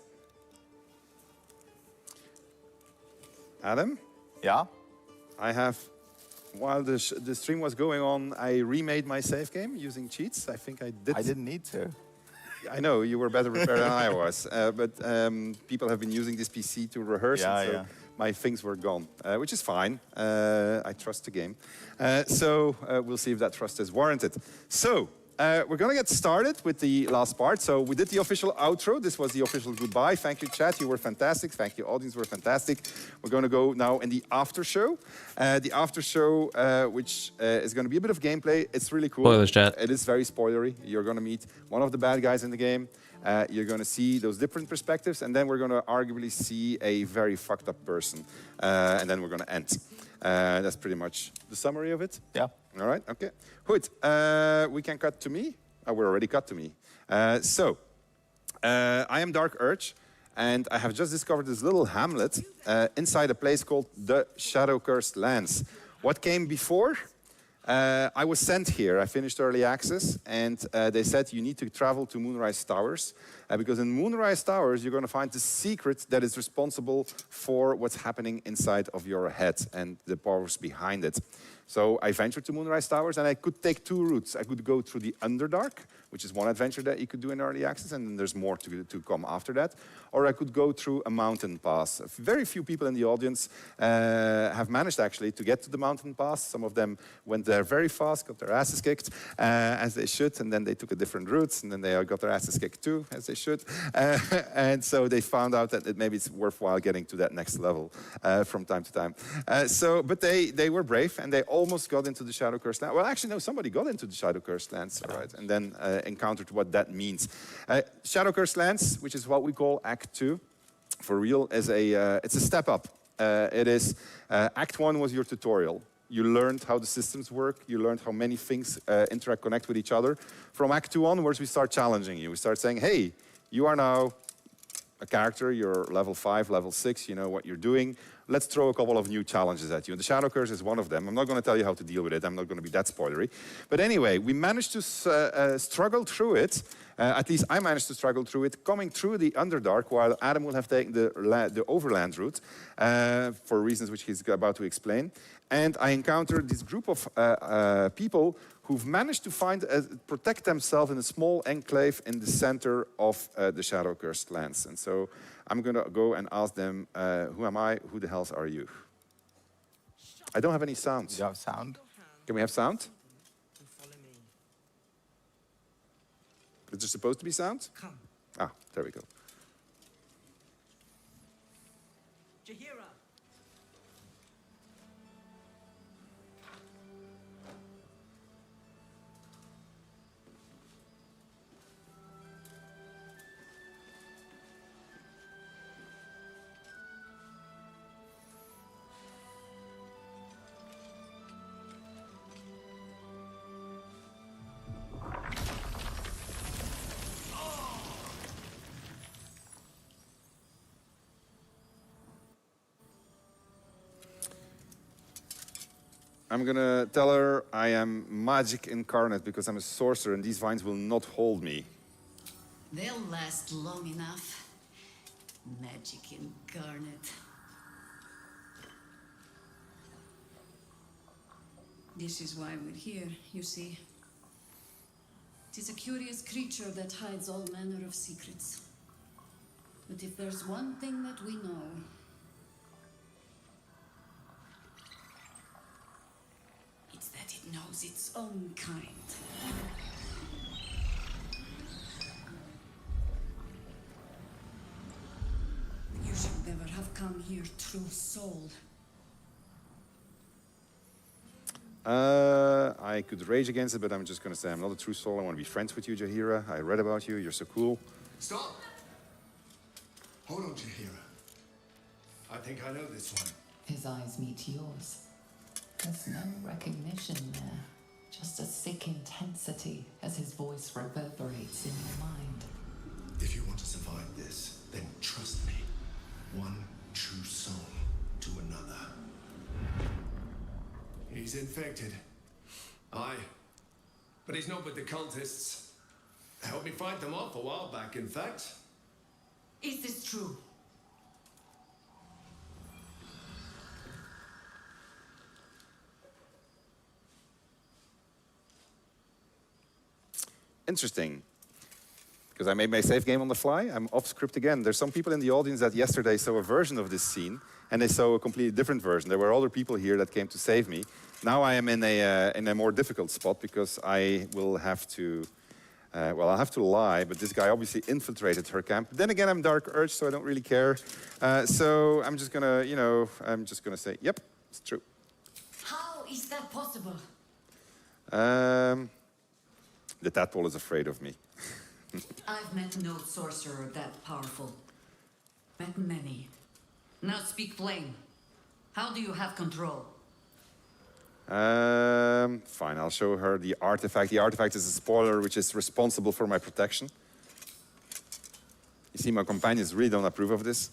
Adam? Yeah? I have, while the stream was going on, I remade my save game using cheats. I think I did. I didn't need to. I know, you were better prepared than I was. But people have been using this PC to rehearse Yeah, it, so yeah. my things were gone, which is fine. I trust the game. So we'll see if that trust is warranted. So we're going to get started with the last part. So we did the official outro. This was the official goodbye. Thank you, chat. You were fantastic. Thank you, audience. You were fantastic. We're going to go now in the after show. The after show, which is going to be a bit of gameplay. It's really cool. Spoilers, chat. It is very spoilery. You're going to meet one of the bad guys in the game. You're going to see those different perspectives, and then we're going to arguably see a very fucked up person. And then we're going to end. That's pretty much the summary of it. Yeah. All right, okay. Goed, we can cut to me. We're already cut to me. I am Dark Urge, and I have just discovered this little hamlet inside a place called the Shadow Cursed Lands. What came before? I was sent here. I finished early access, and they said you need to travel to Moonrise Towers, because in Moonrise Towers you're going to find the secret that is responsible for what's happening inside of your head and the powers behind it. So I ventured to Moonrise Towers, and I could take two routes. I could go through the Underdark, which is one adventure that you could do in early access, and then there's more to come after that. Or I could go through a mountain pass. Very few people in the audience have managed actually to get to the mountain pass. Some of them went there very fast, got their asses kicked, as they should, and then they took a different route, and then they got their asses kicked too, as they should. And so they found out that maybe it's worthwhile getting to that next level from time to time. But they were brave, and they almost got into the Shadow Cursed Lands. Well, actually, no, somebody got into the Shadow Cursed Lands, right? And then encountered what that means. Shadow Cursed Lands, which is what we call Act 2, for real, is it's a step up. Act 1 was your tutorial. You learned how the systems work. You learned how many things connect with each other. From Act 2 onwards, we start challenging you. We start saying, hey, you are now a character, you're level 5, level 6, you know what you're doing. Let's throw a couple of new challenges at you. And the Shadow Curse is one of them. I'm not going to tell you how to deal with it. I'm not going to be that spoilery. But anyway, we managed to struggle through it. At least I managed to struggle through it, coming through the Underdark, while Adam will have taken the overland route for reasons which he's about to explain. And I encountered this group of people who've managed to protect themselves in a small enclave in the center of the Shadow Cursed Lands. And so I'm going to go and ask them, who am I? Who the hells are you? I don't have any sound. You have sound? Can we have sound? Is there supposed to be sound? Come. Ah, there we go. Jaheira. I'm gonna tell her I am magic incarnate because I'm a sorcerer and these vines will not hold me. They'll last long enough. Magic incarnate. This is why we're here, you see. It is a curious creature that hides all manner of secrets. But if there's one thing that we know, it's that it knows its own kind. You should never have come here, true soul. I could rage against it, but I'm just gonna say I'm not a true soul. I want to be friends with you, Jaheira. I read about you. You're so cool. Stop! Hold on, Jaheira. I think I know this one. His eyes meet yours. There's no recognition there. Just a sick intensity as his voice reverberates in your mind. If you want to survive this, then trust me. One true soul to another. He's infected. Aye. But he's not with the cultists. Helped me fight them off a while back, in fact. Is this true? Interesting. Because I made my save game on the fly. I'm off script again. There's some people in the audience that yesterday saw a version of this scene, and they saw a completely different version. There were other people here that came to save me. Now I am in a more difficult spot because I will have to, well, I'll have to lie, but this guy obviously infiltrated her camp. Then again, I'm Dark Urge, so I don't really care. So I'm just gonna, I'm just gonna say, yep, it's true. How is that possible? The tadpole is afraid of me. I've met no sorcerer that powerful. Met many. Now speak plain. How do you have control? Fine, I'll show her the artifact. The artifact is a spoiler which is responsible for my protection. You see, my companions really don't approve of this.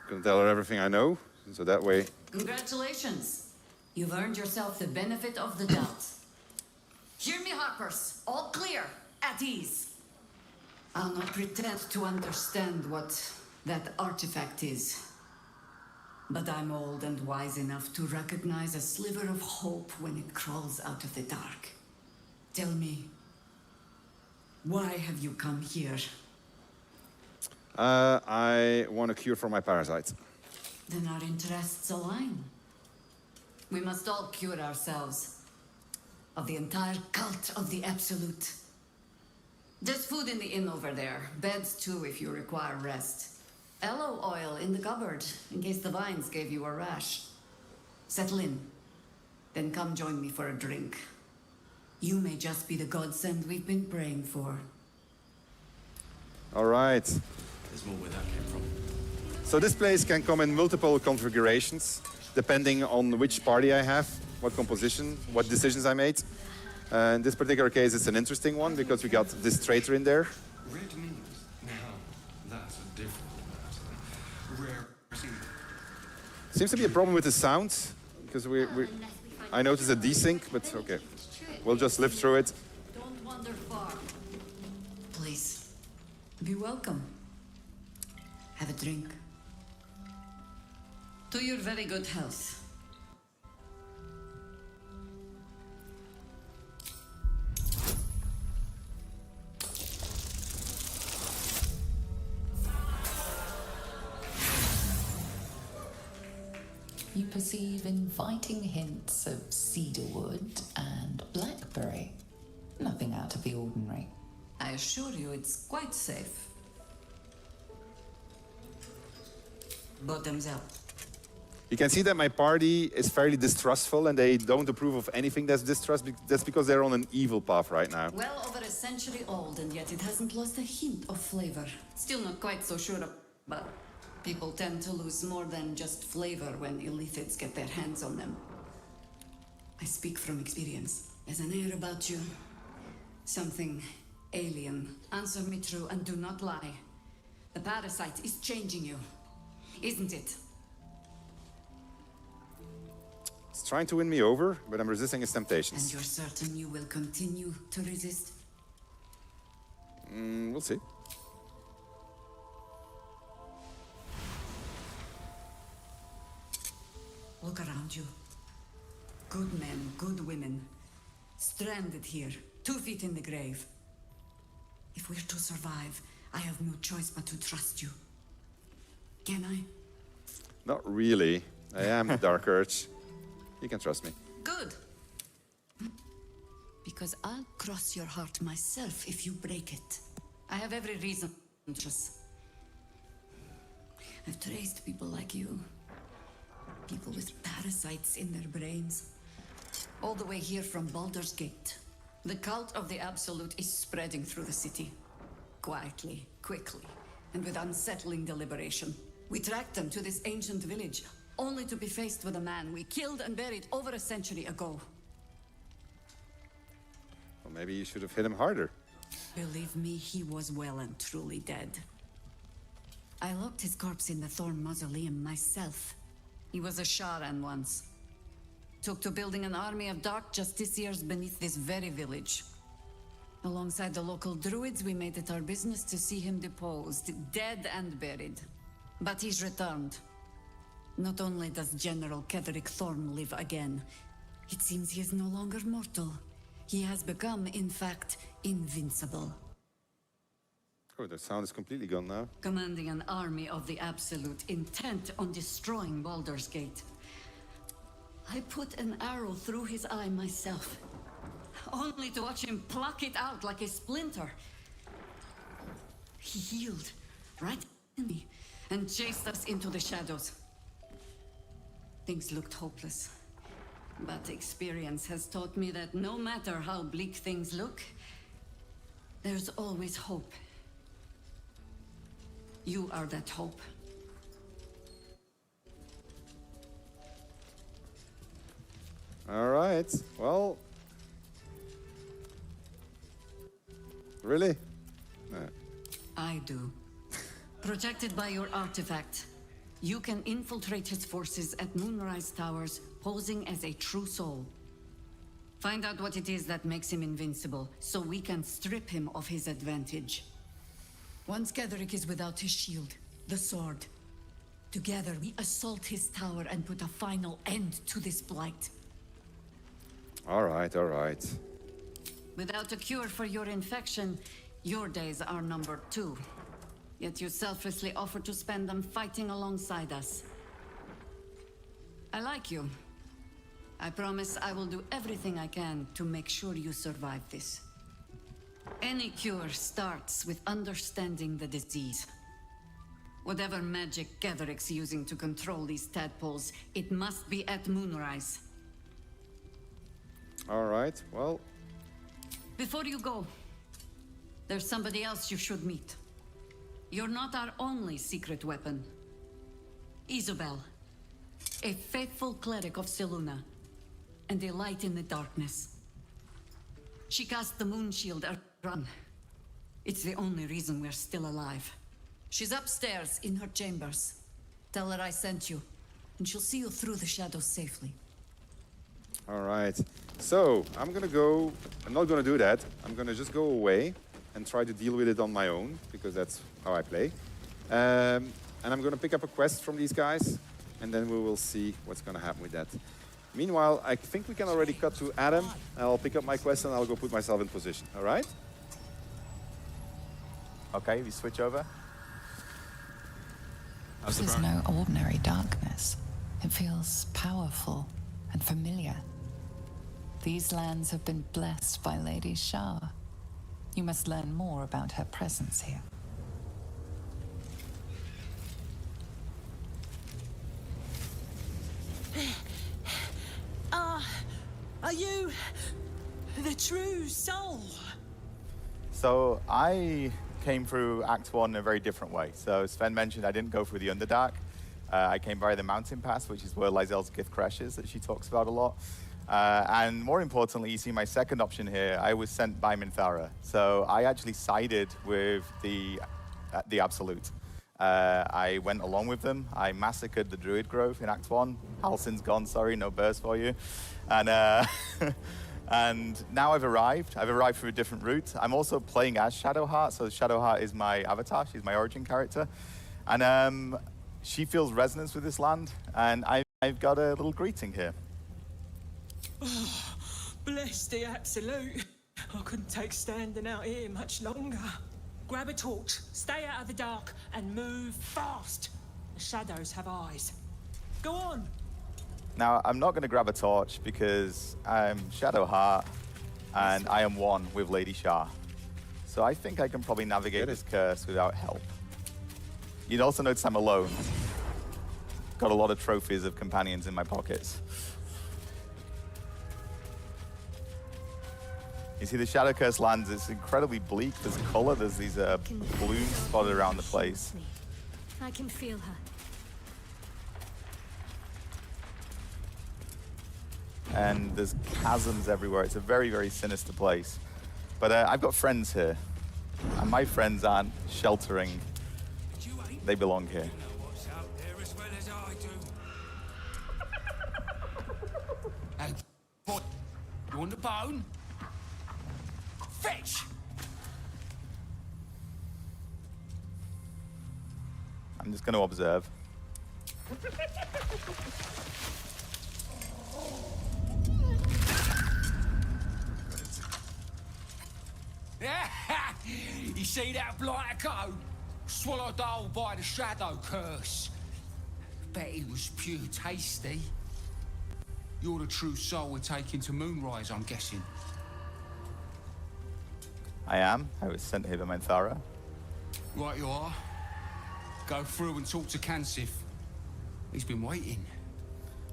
Because gonna tell her everything I know, so that way. Congratulations. You've earned yourself the benefit of the doubt. Hear me, Harpers. All clear. At ease. I'll not pretend to understand what that artifact is. But I'm old and wise enough to recognize a sliver of hope when it crawls out of the dark. Tell me, why have you come here? I want a cure for my parasite. Then our interests align. We must all cure ourselves of the entire cult of the Absolute. There's food in the inn over there. Beds too if you require rest. Aloe oil in the cupboard in case the vines gave you a rash. Settle in. Then come join me for a drink. You may just be the godsend we've been praying for. All right. There's more where that came from. So this place can come in multiple configurations, depending on which party I have, what composition, what decisions I made. In this particular case, it's an interesting one because we got this traitor in there. Red means now that's a different matter. Rare. Seems to be a problem with the sound, because I noticed a desync, but okay. We'll just live through it. Don't wander far. Please, be welcome. Have a drink. To your very good health. You perceive inviting hints of cedarwood and blackberry. Nothing out of the ordinary. I assure you it's quite safe. Bottoms up. You can see that my party is fairly distrustful and they don't approve of anything that's distrust. That's because they're on an evil path right now. Well over a century old, and yet it hasn't lost a hint of flavor. Still not quite so sure, but people tend to lose more than just flavor when illithids get their hands on them. I speak from experience. There's an air about you. Something alien. Answer me true and do not lie. The parasite is changing you, isn't it? It's trying to win me over, but I'm resisting its temptations. And you're certain you will continue to resist? We'll see. Look around you. Good men, good women. Stranded here, 2 feet in the grave. If we're to survive, I have no choice but to trust you. Can I? Not really. I am the Dark Urge. You can trust me. Good. Because I'll cross your heart myself if you break it. I have every reason to trust. I've traced people like you. People with parasites in their brains. All the way here from Baldur's Gate. The cult of the Absolute is spreading through the city. Quietly, quickly, and with unsettling deliberation. We tracked them to this ancient village, only to be faced with a man we killed and buried over a century ago. Well, maybe you should have hit him harder. Believe me, he was well and truly dead. I locked his corpse in the Thorn Mausoleum myself. He was a Sharan once. Took to building an army of dark justiciars beneath this very village. Alongside the local druids, we made it our business to see him deposed, dead and buried. But he's returned. Not only does General Ketheric Thorn live again, it seems he is no longer mortal. He has become, in fact, invincible. Oh, the sound is completely gone now. Commanding an army of the Absolute, intent on destroying Baldur's Gate. I put an arrow through his eye myself, only to watch him pluck it out like a splinter. He healed right in me and chased us into the shadows. Things looked hopeless, but experience has taught me that no matter how bleak things look, there's always hope. You are that hope. All right. Well. Really? No. I do. Protected by your artifact. You can infiltrate his forces at Moonrise Towers, posing as a true soul. Find out what it is that makes him invincible, so we can strip him of his advantage. Once Ketheric is without his shield, the sword, together we assault his tower and put a final end to this blight. All right, all right. Without a cure for your infection, your days are numbered too. Yet you selflessly offer to spend them fighting alongside us. I like you. I promise I will do everything I can to make sure you survive this. Any cure starts with understanding the disease. Whatever magic Ketheric's using to control these tadpoles, it must be at Moonrise. All right, well. Before you go, there's somebody else you should meet. You're not our only secret weapon. Isobel, a faithful cleric of Selûne, and a light in the darkness. She cast the moon shield at run. It's the only reason we're still alive. She's upstairs in her chambers. Tell her I sent you, and she'll see you through the shadows safely. All right. So I'm gonna go. I'm not gonna do that. I'm gonna just go away and try to deal with it on my own, because that's how I play. And I'm gonna pick up a quest from these guys, and then we will see what's gonna happen with that. Meanwhile, I think we can already cut to Adam. I'll pick up my quest and I'll go put myself in position. All right? Okay, we switch over. This is no ordinary darkness. It feels powerful and familiar. These lands have been blessed by Lady Shar. You must learn more about her presence here. Are you the true soul? So I came through Act 1 in a very different way. So Sven mentioned I didn't go through the Underdark. I came by the Mountain Pass, which is where Lysel's gift crashes that she talks about a lot. And more importantly, you see my second option here, I was sent by Minthara. So I actually sided with the Absolute. I went along with them. I massacred the Druid Grove in Act 1. Halsin's gone, sorry, no burst for you. And, and now I've arrived. I've arrived through a different route. I'm also playing as Shadowheart, so Shadowheart is my avatar. She's my origin character. And she feels resonance with this land, and I've got a little greeting here. Oh, bless the Absolute. I couldn't take standing out here much longer. Grab a torch, stay out of the dark, and move fast. The shadows have eyes. Go on. Now, I'm not going to grab a torch because I'm Shadowheart, and I am one with Lady Shar. So I think I can probably navigate this curse without help. You'd also notice I'm alone. Got a lot of trophies of companions in my pockets. You see the Shadow Curse lands, it's incredibly bleak. There's color, there's these blooms spotted around the place. I can feel her. And there's chasms everywhere. It's a very, very sinister place. But I've got friends here. And my friends aren't sheltering. They belong here. Hey, what? You want the bone? Fetch! I'm just going to observe. You see that blighter go? Swallowed whole by the Shadow Curse. Bet he was pure tasty. You're the true soul we're taking to Moonrise, I'm guessing. I am. I was sent here by Minthara. Right you are. Go through and talk to Kansif. He's been waiting.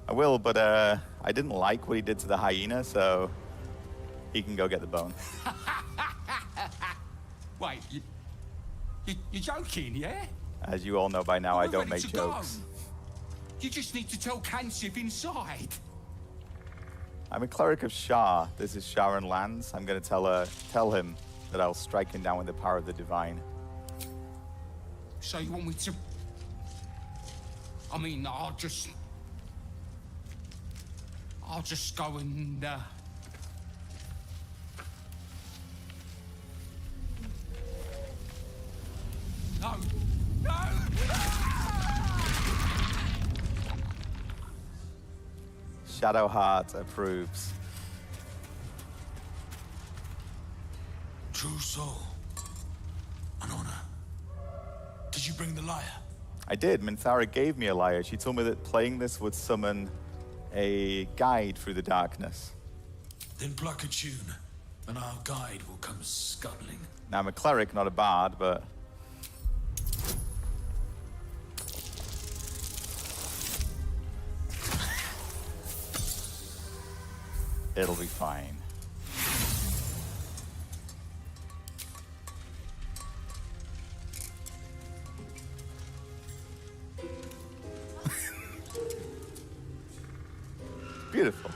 I will, but I didn't like what he did to the hyena, so he can go get the bone. Wait, you're joking, yeah? As you all know by now, I don't Ready make to go. jokes. You just need to tell Kansif inside. I'm a cleric of Shar. This is Sharon Lands. I'm going to tell him that I'll strike him down with the power of the divine. So you want me to I mean, I'll just go and, No! No! Shadowheart approves. True soul. An honor. Did you bring the lyre? I did. Minthara gave me a lyre. She told me that playing this would summon a guide through the darkness. Then pluck a tune, and our guide will come scuttling. Now, I'm a cleric, not a bard, but... it'll be fine. Beautiful.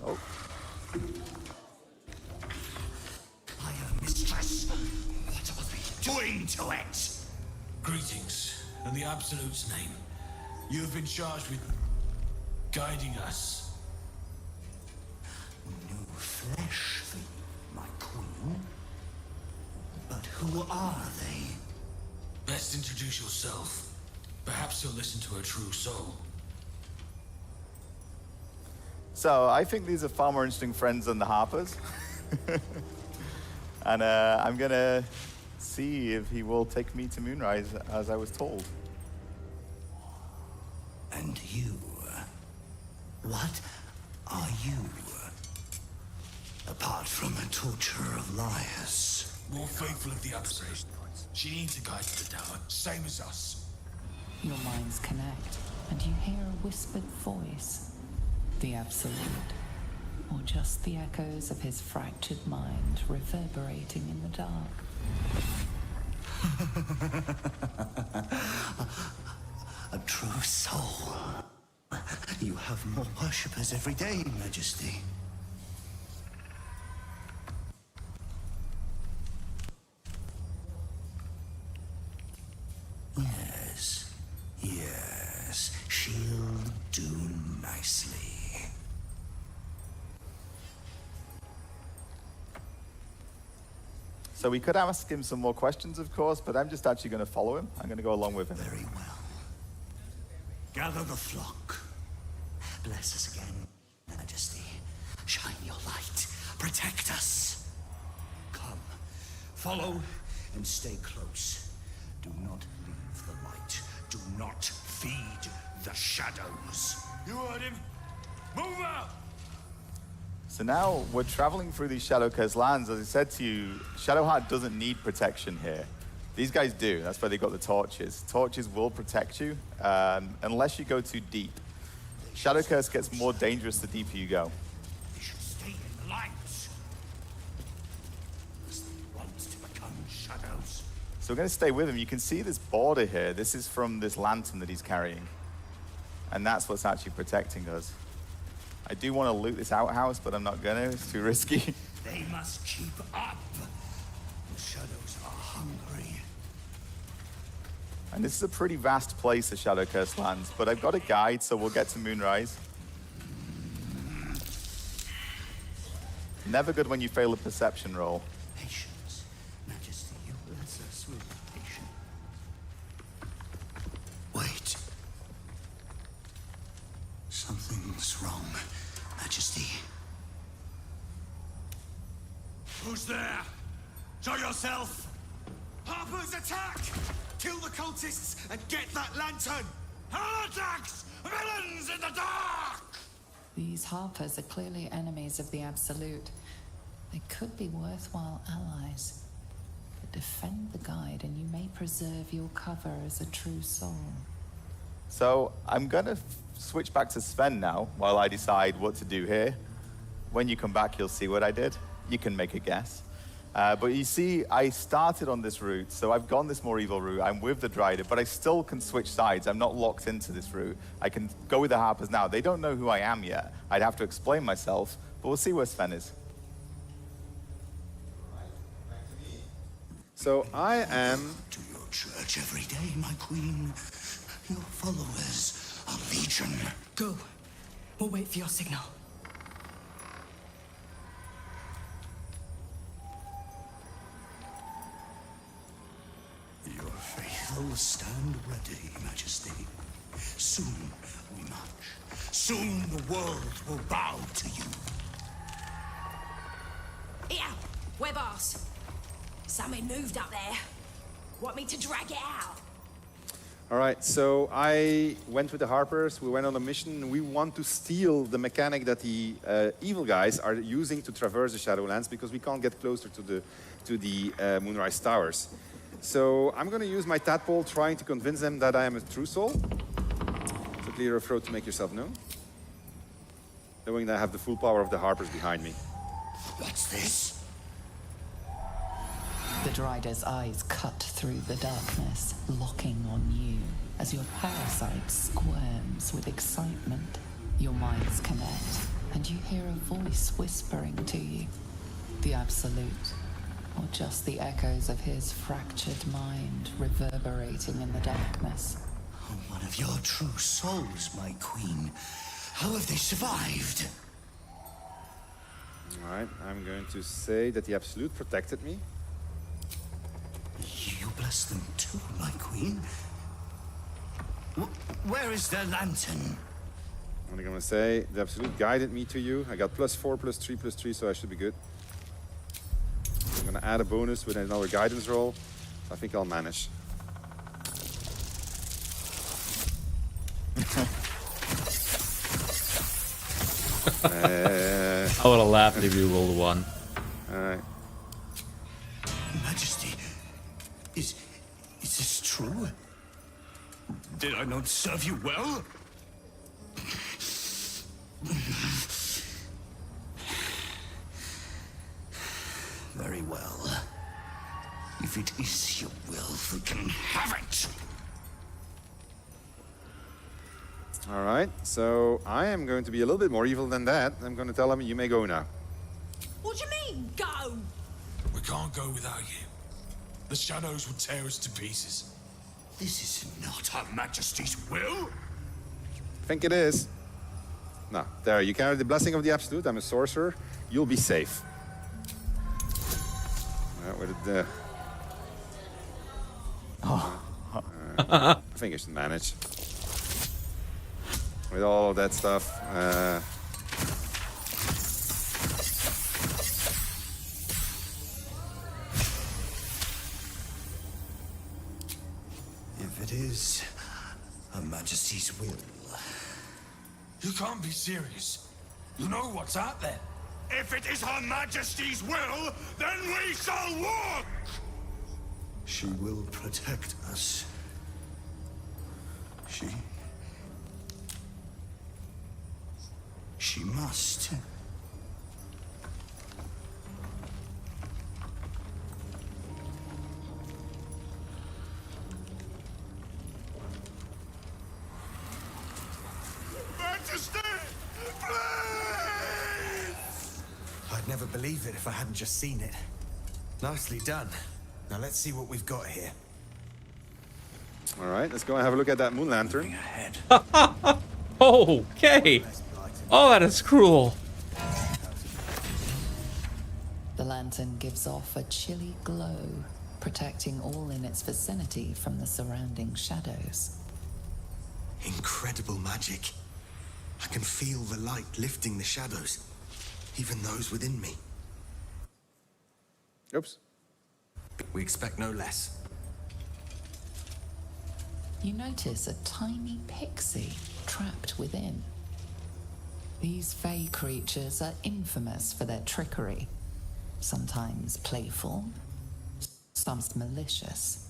Oh. Fire mistress, what are they doing to it? Greetings, in the Absolute's name. You have been charged with guiding us. New flesh for you, my queen. But who are they? Best introduce yourself. Perhaps you'll listen to a true soul. So, I think these are far more interesting friends than the Harpers. And I'm gonna see if he will take me to Moonrise, as I was told. And you? What are you? Apart from a torturer of liars. More faithful of the Absolute. She needs a guide to the tower, same as us. Your minds connect, and you hear a whispered voice. The Absolute. Or just the echoes of his fractured mind reverberating in the dark. A true soul. You have more worshippers every day, Majesty. Yes, yes, she'll do nicely. So we could ask him some more questions, of course, but I'm just actually going to follow him. I'm going to go along with him. Very well. Gather the flock. Bless us again, Majesty. Shine your light. Protect us. Come, follow and stay close. Do not leave the light. Do not feed the shadows. You heard him. Move out! So now we're traveling through these Shadowcursed lands. As I said to you, Shadowheart doesn't need protection here. These guys do. That's why they got the torches. Torches will protect you unless you go too deep. Shadowcurse gets more dangerous the deeper you go. They should stay in the light. As they want to become shadows. So we're going to stay with him. You can see this border here. This is from this lantern that he's carrying. And that's what's actually protecting us. I do want to loot this outhouse, but I'm not going to. It's too risky. They must keep up. The shadows are hungry. And this is a pretty vast place, the Shadowcursed lands. But I've got a guide, so we'll get to Moonrise. Never good when you fail a perception roll. Patience. Majesty, you bless us with patience. Wait. Something's wrong, Majesty. Who's there? Show yourself! Harpers, attack! Kill the cultists and get that lantern! Heretics! Villains in the dark! These Harpers are clearly enemies of the Absolute. They could be worthwhile allies. But defend the guide and you may preserve your cover as a true soul. So I'm going to switch back to Sven now while I decide what to do here. When you come back, you'll see what I did. You can make a guess. But you see, I started on this route, so I've gone this more evil route. I'm with the Dryder, but I still can switch sides. I'm not locked into this route. I can go with the Harpers now. They don't know who I am yet. I'd have to explain myself, but we'll see where Sven is. So I am... To your church every day, my queen. Your followers are legion. Go. We'll wait for your signal. Your faithful stand ready, Majesty. Soon we march. Soon the world will bow to you. Here, we're boss. Something moved up there. Want me to drag it out? All right, so I went with the Harpers. We went on a mission. We want to steal the mechanic that the evil guys are using to traverse the Shadowlands because we can't get closer to the Moonrise Towers. So I'm going to use my tadpole trying to convince them that I am a true soul. So clear your throat to make yourself known. Knowing that I have the full power of the Harpers behind me. What's this? The Drider's eyes cut through the darkness, locking on you as your parasite squirms with excitement. Your minds connect, and you hear a voice whispering to you. The Absolute, or just the echoes of his fractured mind reverberating in the darkness. One of your true souls, my queen. How have they survived? All right, I'm going to say that the Absolute protected me. You bless them too, my queen. Where is their lantern? I'm going to say the Absolute guided me to you. I got +4, +3, so I should be good. I'm going to add a bonus with another guidance roll. I think I'll manage. I would have laughed if you rolled a 1. All right. Majesty, is this true? Did I not serve you well? Very well. If it is your will, we can have it. All right, so I am going to be a little bit more evil than that. I'm going to tell him, you may go now. What do you mean, go? We can't go without you. The shadows will tear us to pieces. This is not Her Majesty's will. I think it is. No, there, you carry the blessing of the Absolute. I'm a sorcerer. You'll be safe. Where did the... I think I should manage. With all of that stuff. If it is Her Majesty's will. You can't be serious. You know what's out there. If it is Her Majesty's will, then we shall walk! She will protect us. She must. Majesty! Please! I'd never believe it if I hadn't just seen it. Nicely done. Now let's see what we've got here. All right, let's go and have a look at that moon lantern. Okay. Oh, that is cruel. The lantern gives off a chilly glow, protecting all in its vicinity from the surrounding shadows. Incredible magic. I can feel the light lifting the shadows, even those within me. Oops. We expect no less. You notice a tiny pixie trapped within. These fey creatures are infamous for their trickery. Sometimes playful, sometimes malicious.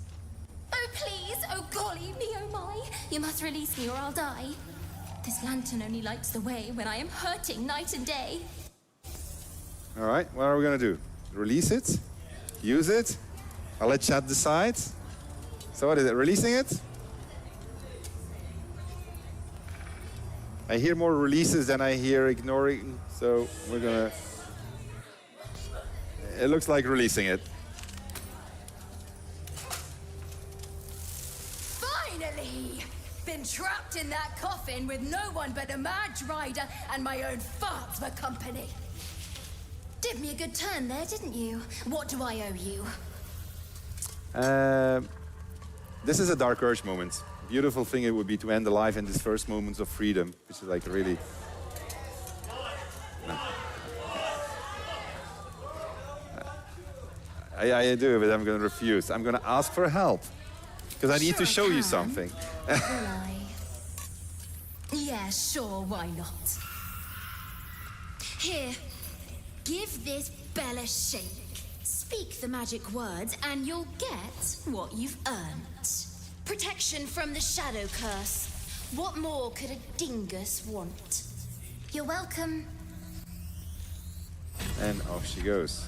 Oh, please! Oh, golly me, oh my! You must release me or I'll die. This lantern only lights the way when I am hurting night and day. All right, what are we going to do? Release it? Use it? I'll let chat decide. So what is it, releasing it? I hear more releases than I hear ignoring, so we're gonna... It looks like releasing it. me! Been trapped in that coffin with no one but a mad rider and my own farts for company. Did me a good turn there, didn't you? What do I owe you? This is a Dark Urge moment. Beautiful thing it would be to end alive in these first moments of freedom, which is like really... I do, but I'm going to refuse. I'm going to ask for help, because I need to show you something. Will I? Yeah, sure, why not? Here, give this bell a shake. Speak the magic words and you'll get what you've earned. Protection from the shadow curse. What more could a dingus want? You're welcome. And off she goes.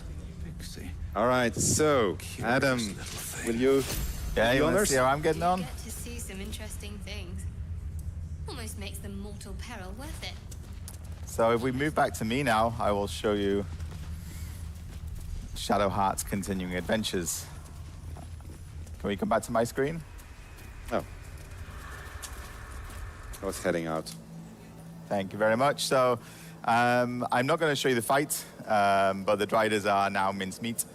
All right, so, Adam, will you... Yeah, you want to see how I'm getting on? Get to see some interesting things. Almost makes the mortal peril worth it. So if we move back to me now, I will show you Shadowheart's continuing adventures. Can we come back to my screen? Oh. I was heading out. Thank you very much. So I'm not going to show you the fight, but the Driders are now mincemeat.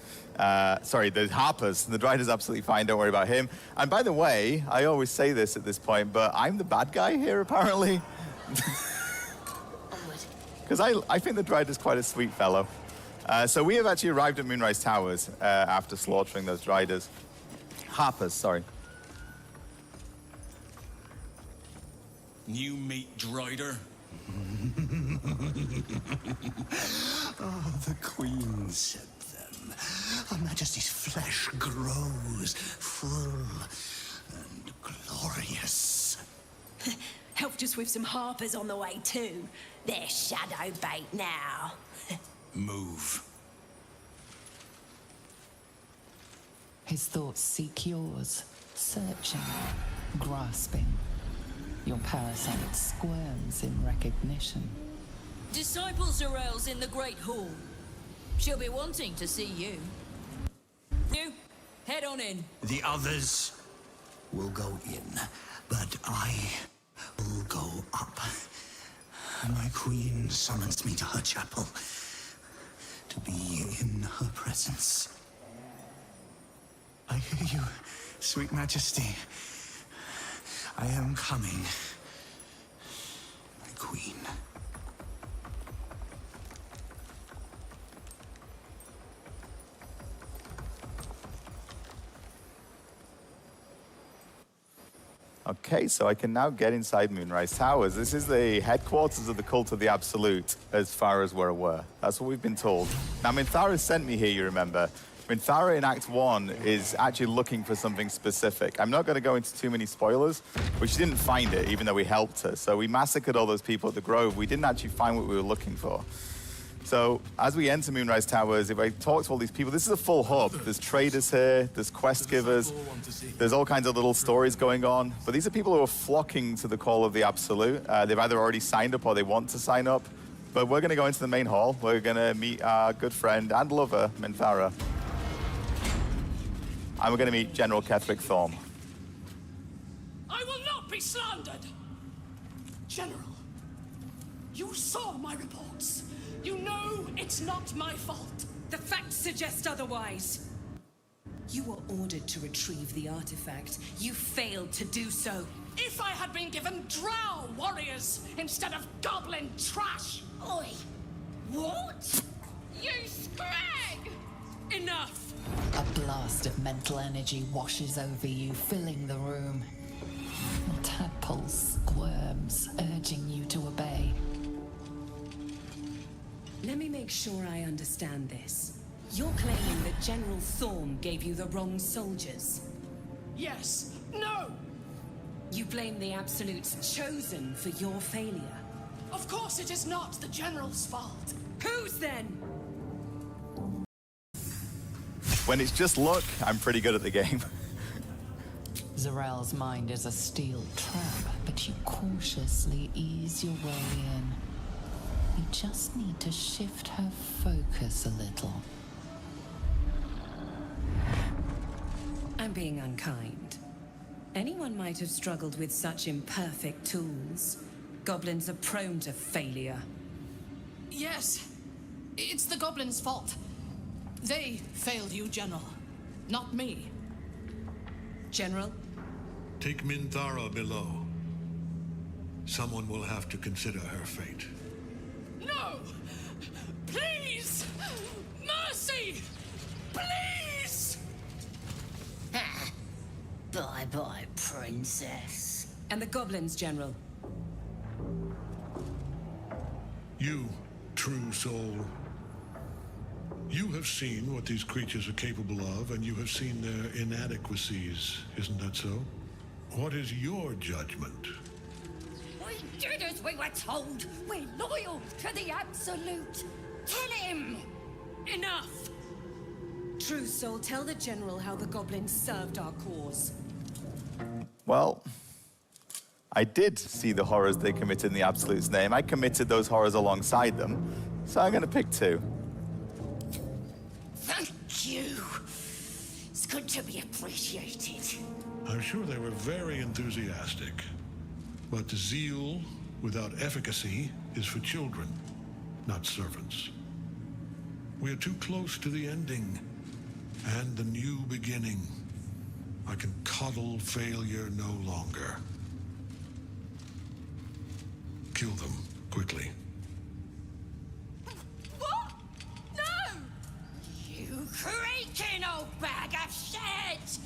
Sorry, the Harpers. The Dryder's absolutely fine, don't worry about him. And by the way, I always say this at this point, but I'm the bad guy here, apparently. Because I think the Dryder's quite a sweet fellow. So we have actually arrived at Moonrise Towers after slaughtering those Driders. Harpers, sorry. New meat, Drider. Oh, the Queen said them. Her Majesty's flesh grows full and glorious. Helped us with some harpers on the way too. They're shadow bait now. Move. His thoughts seek yours, searching, grasping. Your parasite squirms in recognition. Disciple Zarel's in the Great Hall. She'll be wanting to see you. You, head on in. The others will go in, but I will go up. My Queen summons me to her chapel to be in her presence. I hear you, sweet Majesty. I am coming, my Queen. Okay, so I can now get inside Moonrise Towers. This is the headquarters of the Cult of the Absolute, as far as we're aware. That's what we've been told. Now, Minthara sent me here, you remember. Minthara in Act 1 is actually looking for something specific. I'm not going to go into too many spoilers, but she didn't find it, even though we helped her. So we massacred all those people at the Grove. We didn't actually find what we were looking for. So as we enter Moonrise Towers, if I talk to all these people, this is a full hub. There's traders here, there's quest givers, there's all kinds of little stories going on. But these are people who are flocking to the Call of the Absolute. They've either already signed up or they want to sign up. But we're going to go into the main hall. We're going to meet our good friend and lover, Minthara. And we're going to meet General Ketheric Thorm. I will not be slandered! General, you saw my reports. You know it's not my fault. The facts suggest otherwise. You were ordered to retrieve the artifact. You failed to do so. If I had been given drow warriors instead of goblin trash! Oi! What? You scrag! Enough! A blast of mental energy washes over you, filling the room. The tadpole squirms, urging you to obey. Let me make sure I understand this. You're claiming that General Thorm gave you the wrong soldiers? Yes. No! You blame the Absolute's Chosen for your failure? Of course it is not the General's fault. Whose then? When it's just luck, I'm pretty good at the game. Zarel's mind is a steel trap, but you cautiously ease your way in. You just need to shift her focus a little. I'm being unkind. Anyone might have struggled with such imperfect tools. Goblins are prone to failure. Yes, it's the goblins' fault. They failed you, General, not me. General? Take Minthara below. Someone will have to consider her fate. No! Please! Mercy! Please! Bye-bye, princess. And the goblins, General? You, true soul. You have seen what these creatures are capable of, and you have seen their inadequacies. Isn't that so? What is your judgment? We did as we were told. We're loyal to the Absolute. Tell him! Enough! True soul, tell the General how the goblins served our cause. Well, I did see the horrors they committed in the Absolute's name. I committed those horrors alongside them, so I'm going to pick 2. Thank you. It's good to be appreciated. I'm sure they were very enthusiastic. But zeal without efficacy is for children, not servants. We are too close to the ending and the new beginning. I can coddle failure no longer. Kill them quickly. What? No! You creaking old bag of shit!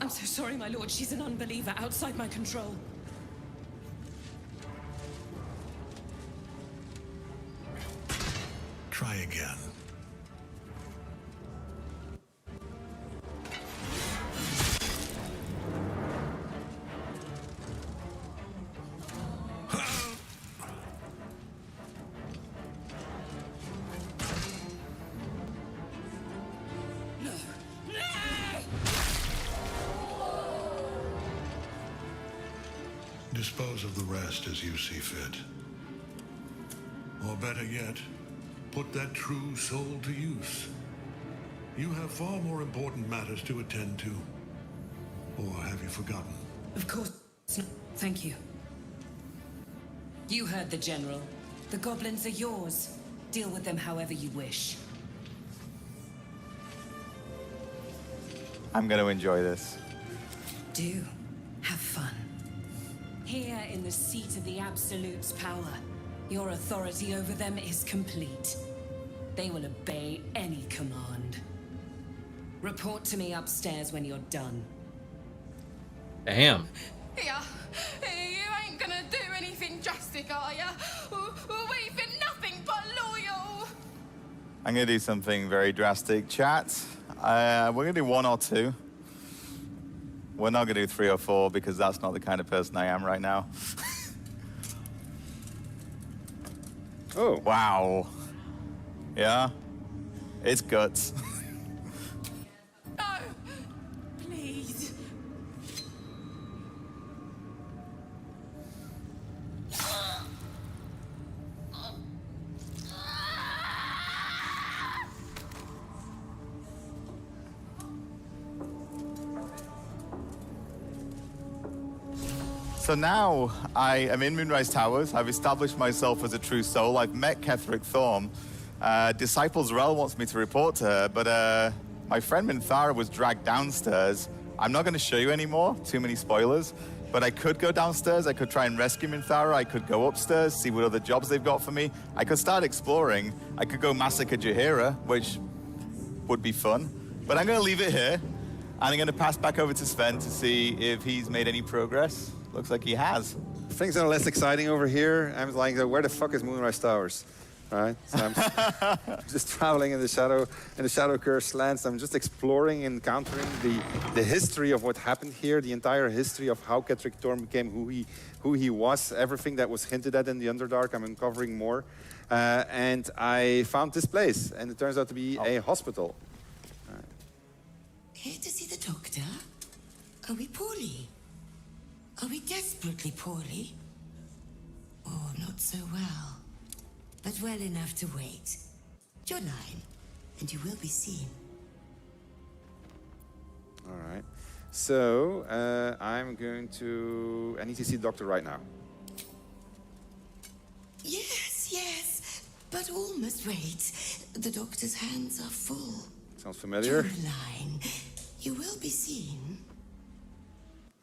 I'm so sorry, my lord. She's an unbeliever outside my control. Try again. Dispose of the rest as you see fit. Or better yet, put that true soul to use. You have far more important matters to attend to. Or have you forgotten? Of course not. Thank you. You heard the General. The goblins are yours. Deal with them however you wish. I'm going to enjoy this. Do. Have fun. Here in the seat of the Absolute's power, your authority over them is complete. They will obey any command. Report to me upstairs when you're done. Damn. Yeah, you ain't gonna do anything drastic, are ya? We've been nothing but loyal. I'm going to do something very drastic. Chat, we're going to do 1 or 2. We're not going to do 3 or 4 because that's not the kind of person I am right now. Oh. Wow. Yeah? It's guts. No, please. So now I am in Moonrise Towers. I've established myself as a true soul. I've met Ketheric Thorm. Disciple Z'rell wants me to report to her, but my friend Minthara was dragged downstairs. I'm not going to show you anymore, too many spoilers, but I could go downstairs. I could try and rescue Minthara. I could go upstairs, see what other jobs they've got for me. I could start exploring. I could go massacre Jaheira, which would be fun. But I'm going to leave it here, and I'm going to pass back over to Sven to see if he's made any progress. Looks like he has. Things are less exciting over here. I'm like, where the fuck is Moonrise Towers? Right? So I'm just traveling in the Shadow Curse lands. I'm just exploring, encountering the history of what happened here, the entire history of how Ketheric Thorm became who he was, everything that was hinted at in the Underdark. I'm uncovering more. And I found this place, and it turns out to be a hospital. Here to see the doctor? Are we poorly? Are we desperately poorly? Oh, not so well. But well enough to wait. Your line, and you will be seen. All right. So, I'm going to... I need to see the doctor right now. Yes, but all must wait. The doctor's hands are full. Sounds familiar. Your line, you will be seen.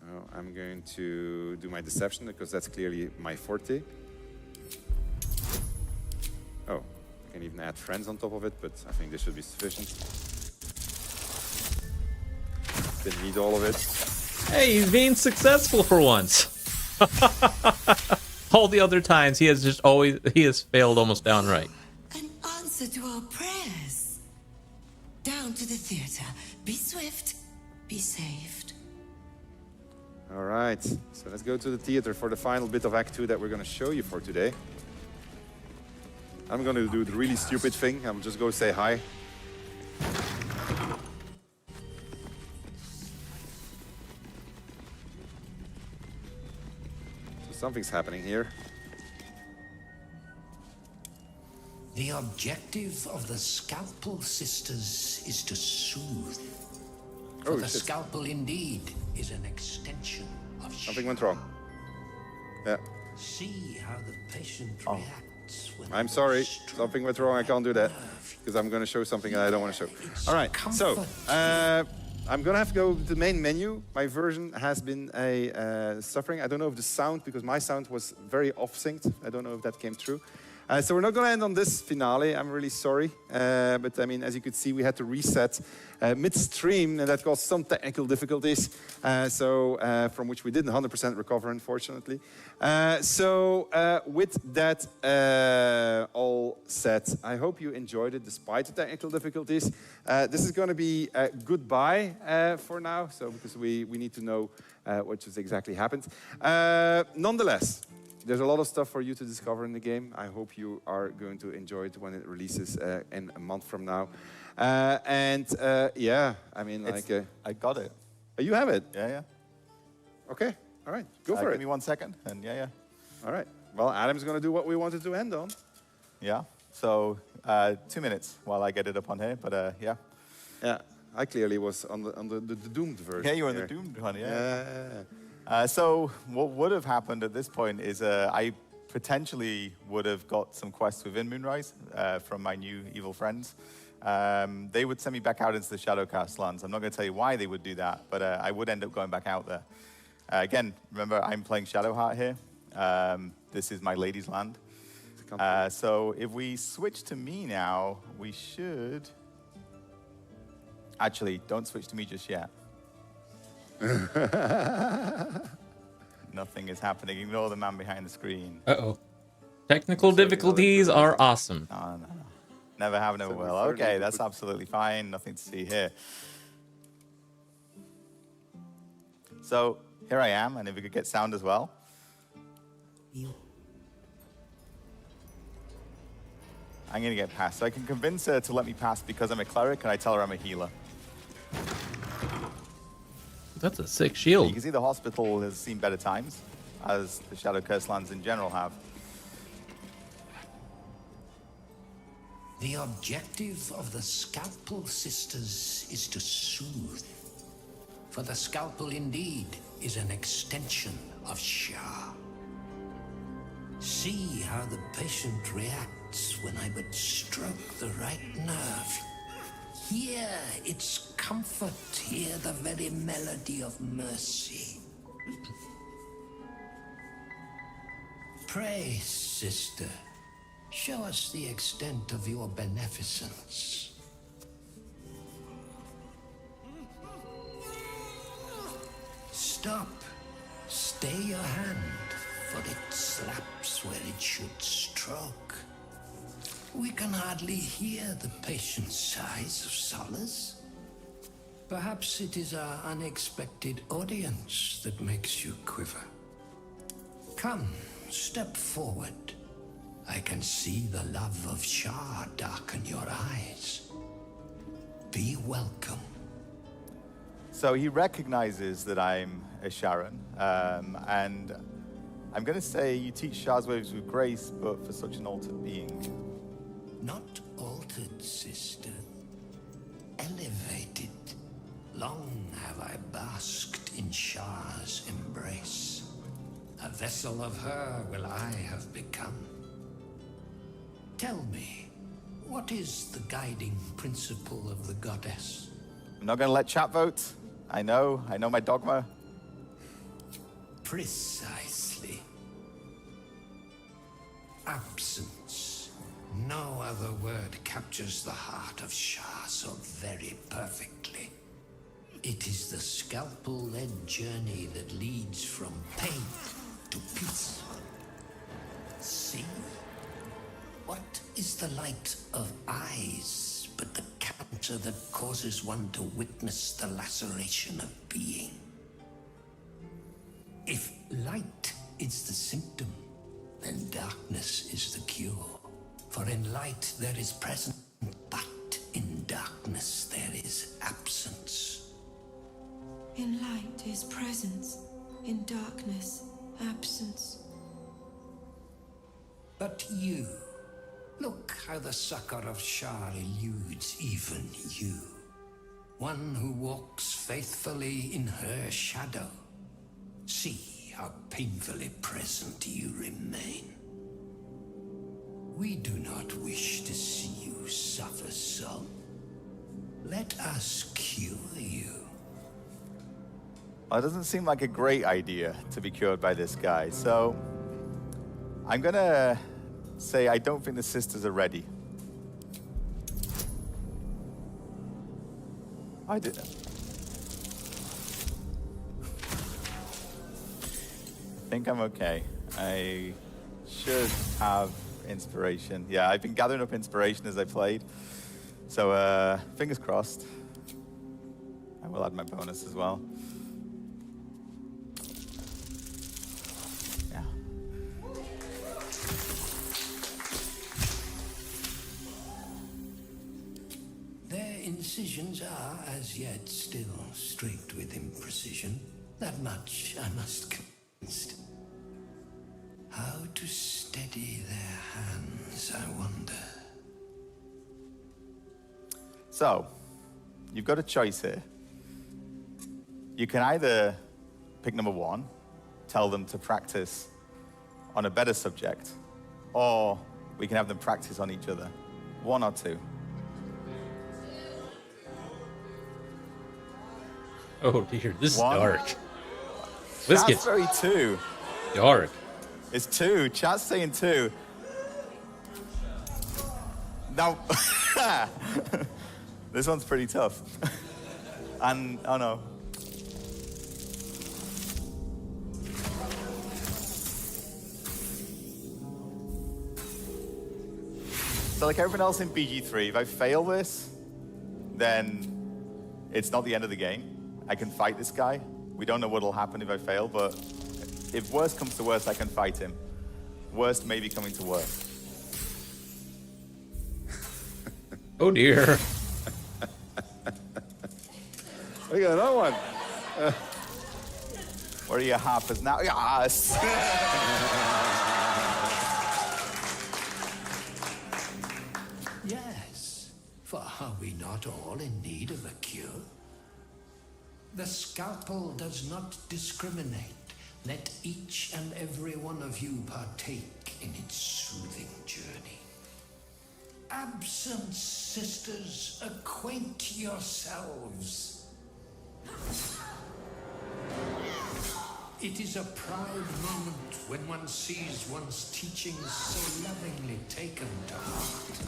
Oh, I'm going to do my deception because that's clearly my forte. Oh, I can even add friends on top of it, but I think this should be sufficient. Didn't need all of it. Hey, he's being successful for once. All the other times he has failed almost downright. Answer to our prayers. Down to the theater. Be swift. Be saved. All right, so let's go to the theater for the final bit of Act 2 that we're going to show you for today. I'm going to do the really stupid thing. I'll just go say hi. So something's happening here. The objective of the Scalpel Sisters is to soothe. For the Scalpel indeed is an extension of Something went wrong. Yeah. See how the patient reacts when I'm sorry. Something went wrong. I can't do that because I'm going to show something that I don't want to show. All right. So, I'm going to have to go to the main menu. My version has been suffering. I don't know if the sound, because my sound was very off-synced. I don't know if that came through. So we're not going to end on this finale. I'm really sorry. But I mean, as you could see, we had to reset midstream, and that caused some technical difficulties. From which we didn't 100% recover, unfortunately. With that all set, I hope you enjoyed it despite the technical difficulties. This is going to be goodbye for now, so because we need to know what just exactly happened. Nonetheless, there's a lot of stuff for you to discover in the game. I hope you are going to enjoy it when it releases in a month from now. Yeah, I mean, I got it. Oh, you have it? Yeah. Okay, all right, go for it. Give me 1 second, and yeah. All right, well, Adam's going to do what we wanted to end on. Yeah, so 2 minutes while I get it up on here, but yeah. Yeah, I clearly was on the doomed version. Yeah, you were on the doomed one, yeah. So what would have happened at this point is I potentially would have got some quests within Moonrise from my new evil friends. They would send me back out into the Shadowcast lands. I'm not going to tell you why they would do that, but I would end up going back out there. Again, remember, I'm playing Shadowheart here. This is my lady's land. So if we switch to me now, we should... Actually, don't switch to me just yet. Nothing is happening. Ignore the man behind the screen. Uh-oh. Technical difficulties are awesome. No. Never have, never will. Okay, that's absolutely fine. Nothing to see here. So here I am, and if we could get sound as well. I'm going to get past. So I can convince her to let me pass because I'm a cleric, and I tell her I'm a healer. That's a sick shield. You can see the hospital has seen better times, as the Shadowcurse lands in general have. The objective of the Scalpel Sisters is to soothe. For the Scalpel indeed is an extension of Shah. See how the patient reacts when I but stroke the right nerve. Hear its comfort, hear the very melody of mercy. Pray, sister, show us the extent of your beneficence. Stop. Stay your hand, for it slaps where it should stroke. We can hardly hear the patient's sighs of solace. Perhaps it is our unexpected audience that makes you quiver. Come, step forward. I can see the love of Shah darken your eyes. Be welcome. So he recognizes that I'm a Sharon, and I'm going to say you teach Shah's ways with grace, but for such an altered being. Not altered, sister. Elevated. Long have I basked in Shah's embrace. A vessel of her will I have become. Tell me, what is the guiding principle of the goddess? I'm not going to let chat vote. I know my dogma. Precisely. Absence. No other word captures the heart of Shah so very perfectly. It is the scalpel-led journey that leads from pain to peace. See? What is the light of eyes but the cancer that causes one to witness the laceration of being? If light is the symptom, then darkness is the cure. For in light there is presence, but in darkness there is absence. In light is presence, in darkness, absence. But you, look how the succor of Shah eludes even you. One who walks faithfully in her shadow. See how painfully present you remain. We do not wish to see you suffer so. Let us cure you. Well, it doesn't seem like a great idea to be cured by this guy, so I'm gonna say I don't think the sisters are ready. I did. I think I'm okay. I should have inspiration. Yeah, I've been gathering up inspiration as I played. So, fingers crossed. I will add my bonus as well. Yeah. Their incisions are, as yet, still straight with imprecision. That much I must convinced. How to steady their hands, I wonder. So, you've got a choice here. You can either pick number one, tell them to practice on a better subject, or we can have them practice on each other. One or two. Oh dear, this is One. dark. This Chat's gets very two. dark. It's two. Chat's saying two. Now, this one's pretty tough. And, oh no. So like everyone else in BG3, if I fail this, then it's not the end of the game. I can fight this guy. We don't know what'll happen if I fail, but if worst comes to worst, I can fight him. Worst may be coming to worst. Oh dear. Look at that one. Where are your harpers now? Yes! Yes, for are we not all in need of a cure? The scalpel does not discriminate. Let each and every one of you partake in its soothing journey. Absent sisters, acquaint yourselves. It is a proud moment when one sees one's teachings so lovingly taken to heart.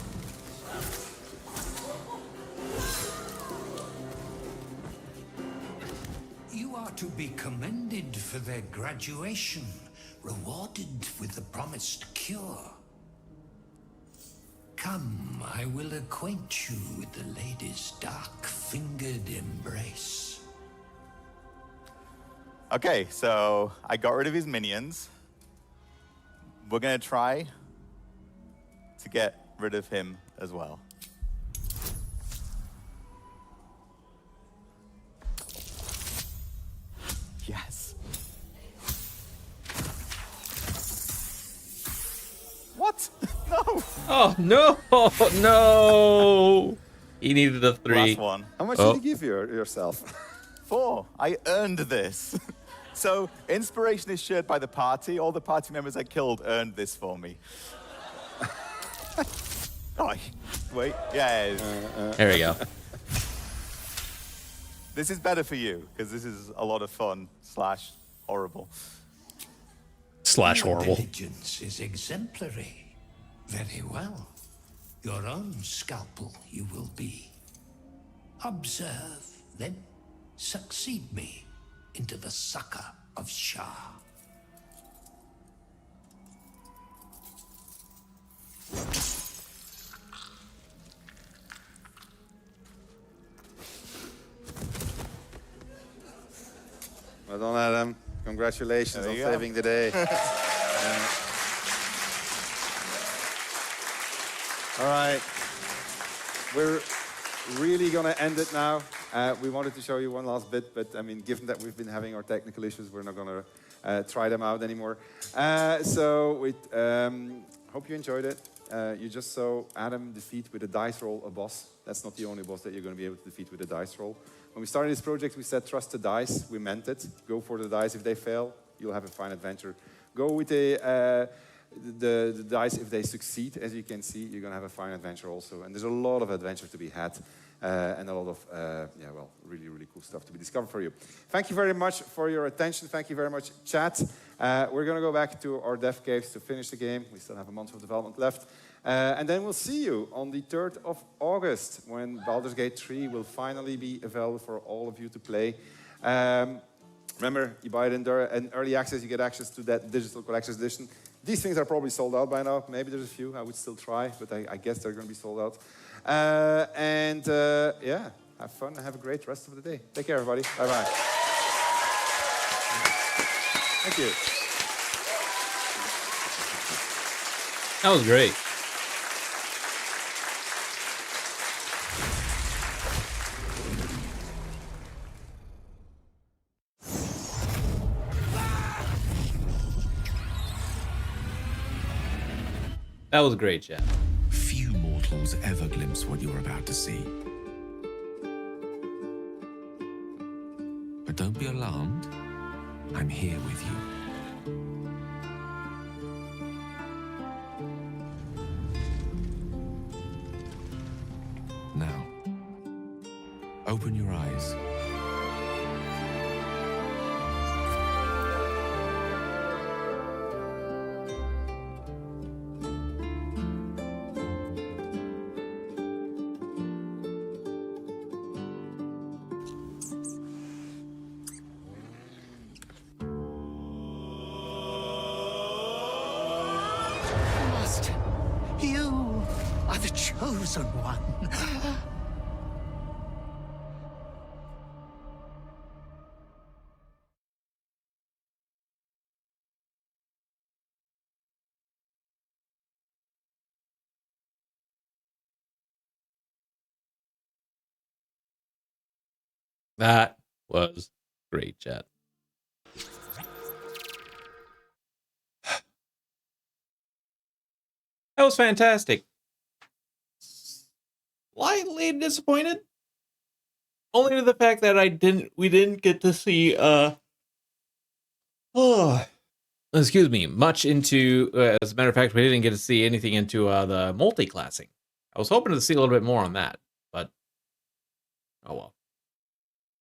You are to be commended for their graduation, rewarded with the promised cure. Come, I will acquaint you with the lady's dark-fingered embrace. Okay, so I got rid of his minions. We're gonna try to get rid of him as well. Yes. What? No. Oh no! No! He needed a 3. Last one. How much did you give yourself? 4. I earned this. So, inspiration is shared by the party. All the party members I killed earned this for me. Oh, wait. Yeah. There we go. This is better for you, because this is a lot of fun / horrible. / Your horrible. diligence is exemplary. Very well. Your own scalpel you will be. Observe, then succeed me into the succor of Shah. Well done, Adam. Congratulations on saving the day. All right. We're really going to end it now. We wanted to show you one last bit, but I mean, given that we've been having our technical issues, we're not going to try them out anymore. So we hope you enjoyed it. You just saw Adam defeat with a dice roll a boss. That's not the only boss that you're going to be able to defeat with a dice roll. When we started this project, we said trust the dice. We meant it. Go for the dice. If they fail, you'll have a fine adventure. Go with the dice if they succeed. As you can see, you're going to have a fine adventure also. And there's a lot of adventure to be had. And a lot of, really, really cool stuff to be discovered for you. Thank you very much for your attention. Thank you very much, chat. We're going to go back to our dev caves to finish the game. We still have a month of development left. And then we'll see you on the 3rd of August when Baldur's Gate 3 will finally be available for all of you to play. Remember, you buy it in early access, you get access to that digital collector's edition. These things are probably sold out by now. Maybe there's a few. I would still try, but I guess they're going to be sold out. Yeah, have fun and have a great rest of the day. Take care, everybody. Bye-bye. Thank you. That was great. That was great, Jeff. Few mortals ever glimpse what you're about to see. But don't be alarmed. I'm here with you. Now, open your eyes. Master, you are the chosen one. That was great, chat. That was fantastic. Slightly disappointed. Only to the fact that we didn't get to see excuse me, much into as a matter of fact, we didn't get to see anything into the multi-classing. I was hoping to see a little bit more on that, but oh well.